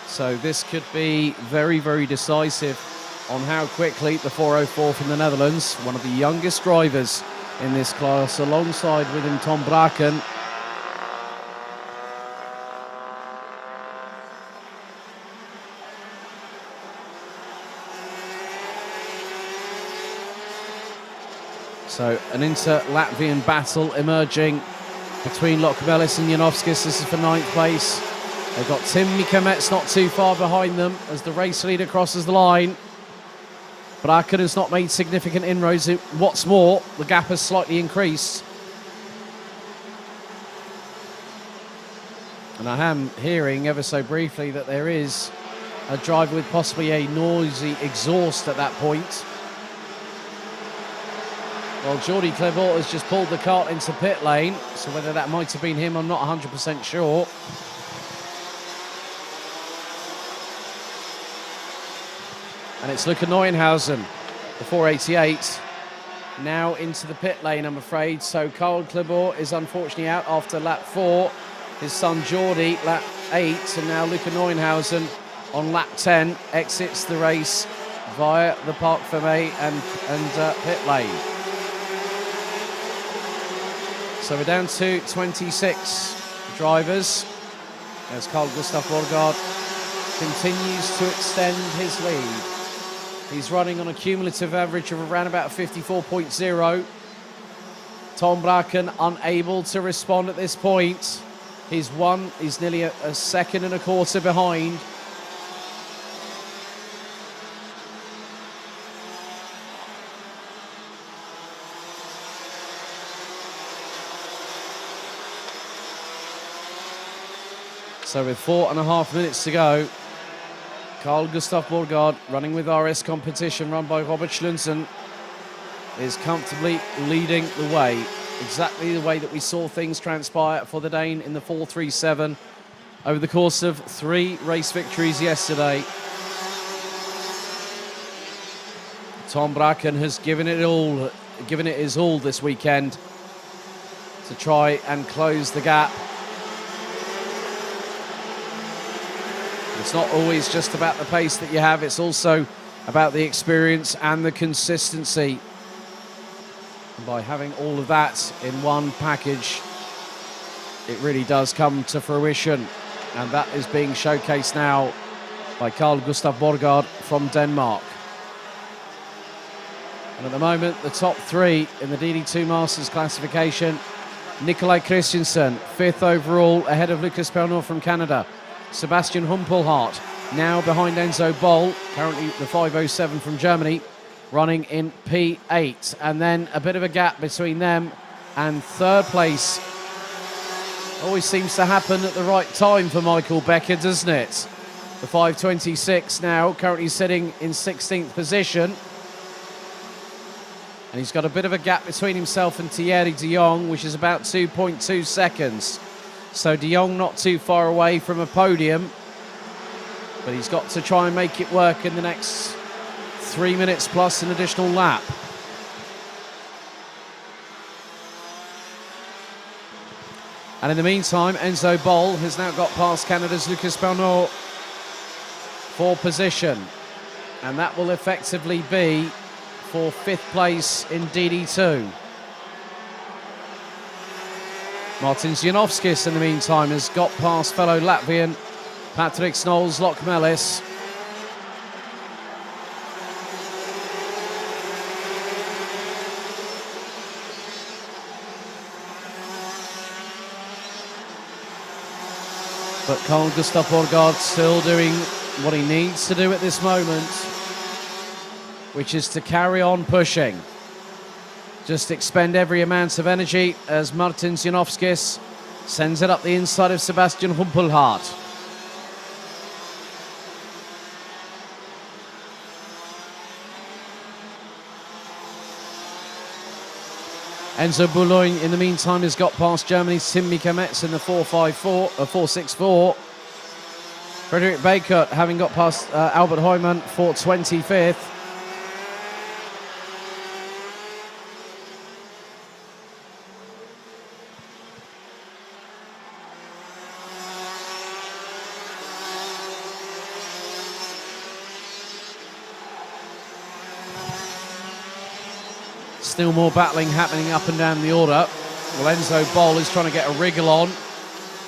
So this could be very, very decisive on how quickly the 404 from the Netherlands, one of the youngest drivers in this class, alongside with him Tom Braken. So an inter-Latvian battle emerging between Lokmelis and Janowskis. This is for 9th place. They've got Tim Mikametz not too far behind them as the race leader crosses the line. Braken has not made significant inroads. What's more, the gap has slightly increased. And I am hearing ever so briefly that there is a driver with possibly a noisy exhaust at that point. Well, Jordi Clervaux has just pulled the cart into pit lane, so whether that might have been him, I'm not 100% sure. And it's Luca Neuenhausen, the 488, now into the pit lane, I'm afraid. So Karl Clervaux is unfortunately out after lap 4. His son Jordi, lap 8, and now Luca Neuenhausen on lap 10 exits the race via the Parc Fermé and pit lane. So we're down to 26 drivers as Carl Gustav Borgard continues to extend his lead. He's running on a cumulative average of around about 54.0. Tom Braken unable to respond at this point. He's nearly a second and a quarter behind. So with 4.5 minutes to go, Carl Gustav Borgard, running with RS Competition, run by Robert Schlunzen, is comfortably leading the way. Exactly the way that we saw things transpire for the Dane in the 437 over the course of 3 race victories yesterday. Tom Braken has given it his all this weekend to try and close the gap. It's not always just about the pace that you have, it's also about the experience and the consistency. And by having all of that in one package, it really does come to fruition. And that is being showcased now by Carl Gustav Borgard from Denmark. And at the moment, the top 3 in the DD2 Masters classification, Nikolai Christensen, 5th overall, ahead of Lucas Bernot from Canada. Sebastian Humpelhardt now behind Enzo Boll, currently the 507 from Germany, running in P8. And then a bit of a gap between them and 3rd place. Always seems to happen at the right time for Michael Becker, doesn't it? The 526 now, currently sitting in 16th position. And he's got a bit of a gap between himself and Thierry de Jong, which is about 2.2 seconds. So de Jong not too far away from a podium. But he's got to try and make it work in the next 3 minutes plus an additional lap. And in the meantime, Enzo Bol has now got past Canada's Lucas Bernot for position. And that will effectively be for 5th place in DD2. Martin Zianovskis, in the meantime, has got past fellow Latvian Patrick Snols-Lokmelis. But Carl Gustav Borgaard still doing what he needs to do at this moment, which is to carry on pushing. Just expend every amount of energy as Martin Zianovskis sends it up the inside of Sebastian Humpelhardt. Enzo Boulogne, in the meantime, has got past Germany's Tim Mikametz in the 4.64. Frederick Bakert having got past Albert Heumann for 25th. Still more battling happening up and down the order. Well, Enzo Bol is trying to get a wriggle on.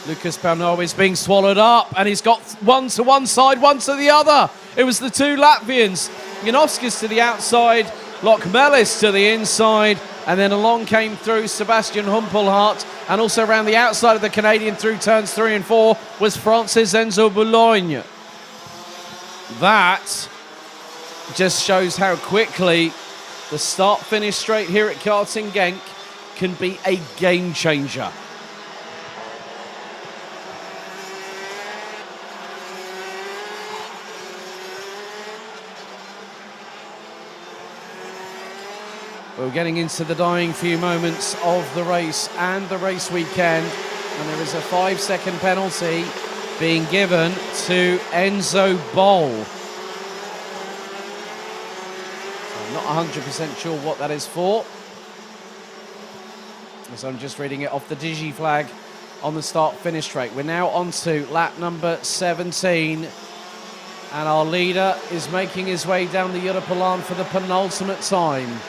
Lucas Bernot is being swallowed up, and he's got one to one side, one to the other. It was the two Latvians. Zianovskis to the outside, Lokmelis to the inside, and then along came through Sebastian Humpelhardt, and also around the outside of the Canadian through turns 3 and 4 was Francis Enzo Boulogne. That just shows how quickly the start-finish straight here at Karting Genk can be a game changer. We're getting into the dying few moments of the race and the race weekend, and there is a 5-second penalty being given to Enzo Bol. Not 100% sure what that is for. So I'm just reading it off the Digi flag on the start-finish straight. We're now on to lap number 17. And our leader is making his way down the Europalan for the penultimate time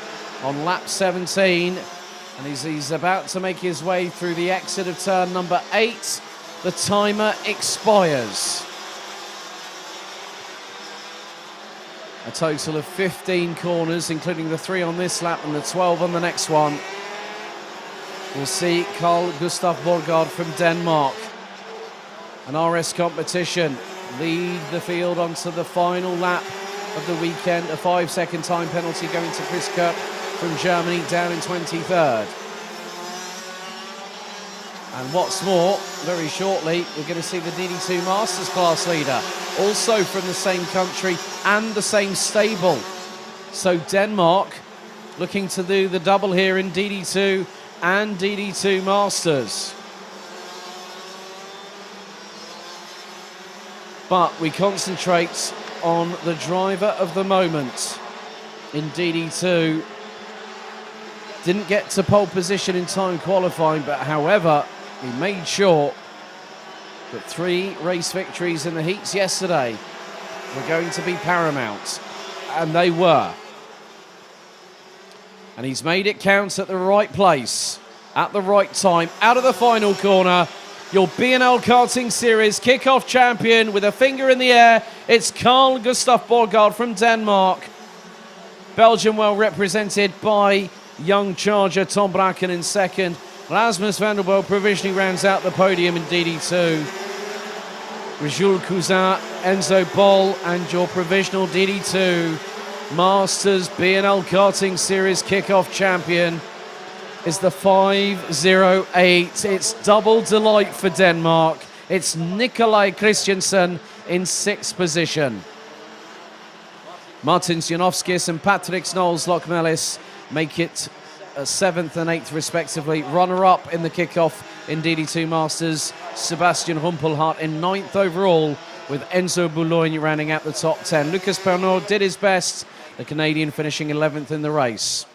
on lap 17. And he's about to make his way through the exit of turn number 8. The timer expires. A total of 15 corners, including the 3 on this lap and the 12 on the next one. We'll see Carl Gustav Borgaard from Denmark. An RS competition lead the field onto the final lap of the weekend. A 5-second time penalty going to Chris Kopp from Germany, down in 23rd. And what's more, very shortly, we're going to see the DD2 Masters class leader, also from the same country and the same stable. So Denmark looking to do the double here in DD2 and DD2 Masters. But we concentrate on the driver of the moment in DD2. Didn't get to pole position in time qualifying, but however, he made sure that 3 race victories in the heats yesterday were going to be paramount, and they were. And he's made it count at the right place, at the right time, out of the final corner. Your BNL Karting Series kickoff champion with a finger in the air, it's Carl Gustav Borgaard from Denmark. Belgium well represented by young charger Tom Bracken in second. Rasmus van der Wel provisionally rounds out the podium in DD2. Jules Cousin, Enzo Bol, and your provisional DD2 Masters BNL Karting Series kickoff champion is the 508. It's double delight for Denmark. It's Nikolaj Christiansen in 6th position. Martin Zianovskis and Patrick Snols-Lokmelis make it 7th and 8th respectively. Runner-up in the kickoff in DD2 Masters, Sebastian Humpelhardt in 9th overall with Enzo Boulogne rounding out the top 10. Lucas Pernod did his best, the Canadian finishing 11th in the race.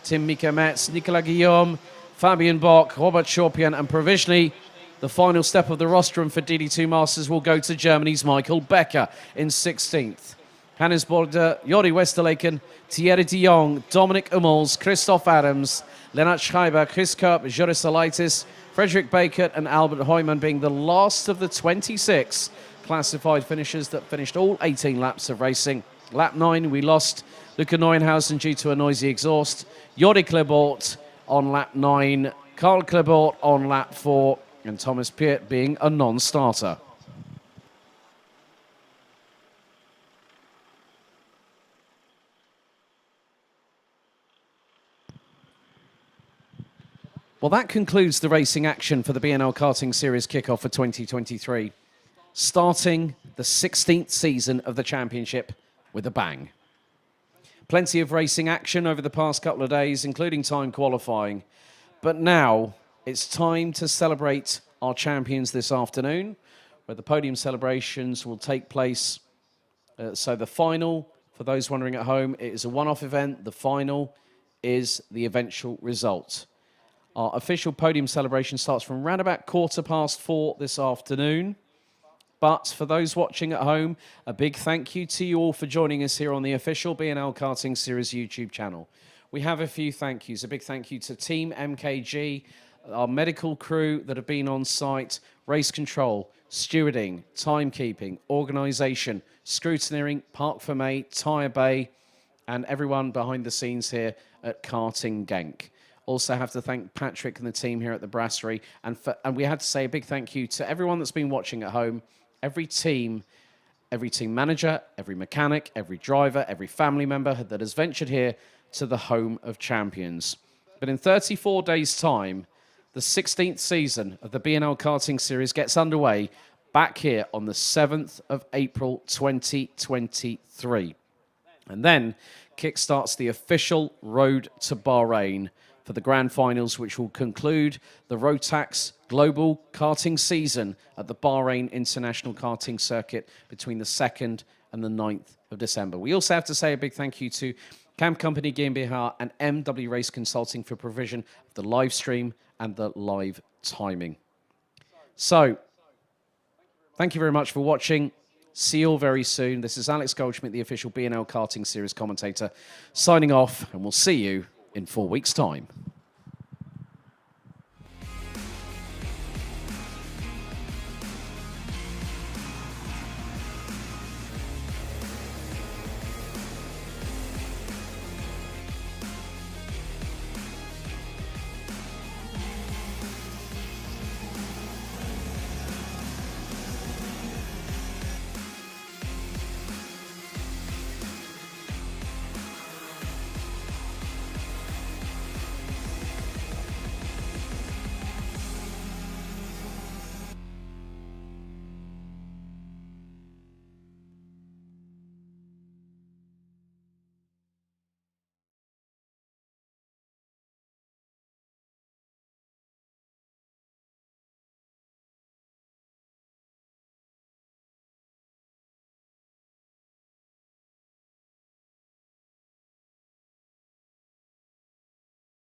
Tim Mika Metz, Nicolas Guillaume, Fabian Bock, Robert Chorpian, and provisionally the final step of the rostrum for DD2 Masters will go to Germany's Michael Becker in 16th. Hannes Border, Jori Westerleken, Thierry de Jong, Dominic Hummels, Christoph Adams, Lennart Schreiber, Chris Kerp, Joris Salaitis, Frederick Baker and Albert Heumann being the last of the 26 classified finishers that finished all 18 laps of racing. Lap 9, we lost Luca Neuenhausen due to a noisy exhaust. Jori Klebort on lap 9, Karl Klebort on lap 4, and Thomas Piet being a non-starter. Well, that concludes the racing action for the BNL Karting Series kickoff for 2023, starting the 16th season of the championship with a bang. Plenty of racing action over the past couple of days, including time qualifying. But now it's time to celebrate our champions this afternoon, where the podium celebrations will take place. So the final, for those wondering at home, it is a one-off event. The final is the eventual result. Our official podium celebration starts from around about 4:15 this afternoon. But for those watching at home, a big thank you to you all for joining us here on the official BNL Karting Series YouTube channel. We have a few thank yous. A big thank you to Team MKG, our medical crew that have been on site, race control, stewarding, timekeeping, organisation, scrutineering, Park for May, Tyre Bay, and everyone behind the scenes here at Karting Genk. Also have to thank Patrick and the team here at the Brasserie. And we had to say a big thank you to everyone that's been watching at home, every team manager, every mechanic, every driver, every family member that has ventured here to the home of champions. But in 34 days' time, the 16th season of the BNL Karting Series gets underway back here on the 7th of April 2023. And then kickstarts the official road to Bahrain for the grand finals, which will conclude the Rotax Global Karting season at the Bahrain International Karting Circuit between the 2nd and the 9th of December. We also have to say a big thank you to Camp Company GmbH and MW Race Consulting for provision of the live stream and the live timing. So, thank you very much for watching. See you all very soon. This is Alex Goldschmidt, the official BNL Karting Series commentator, signing off, and we'll see you in 4 weeks' time.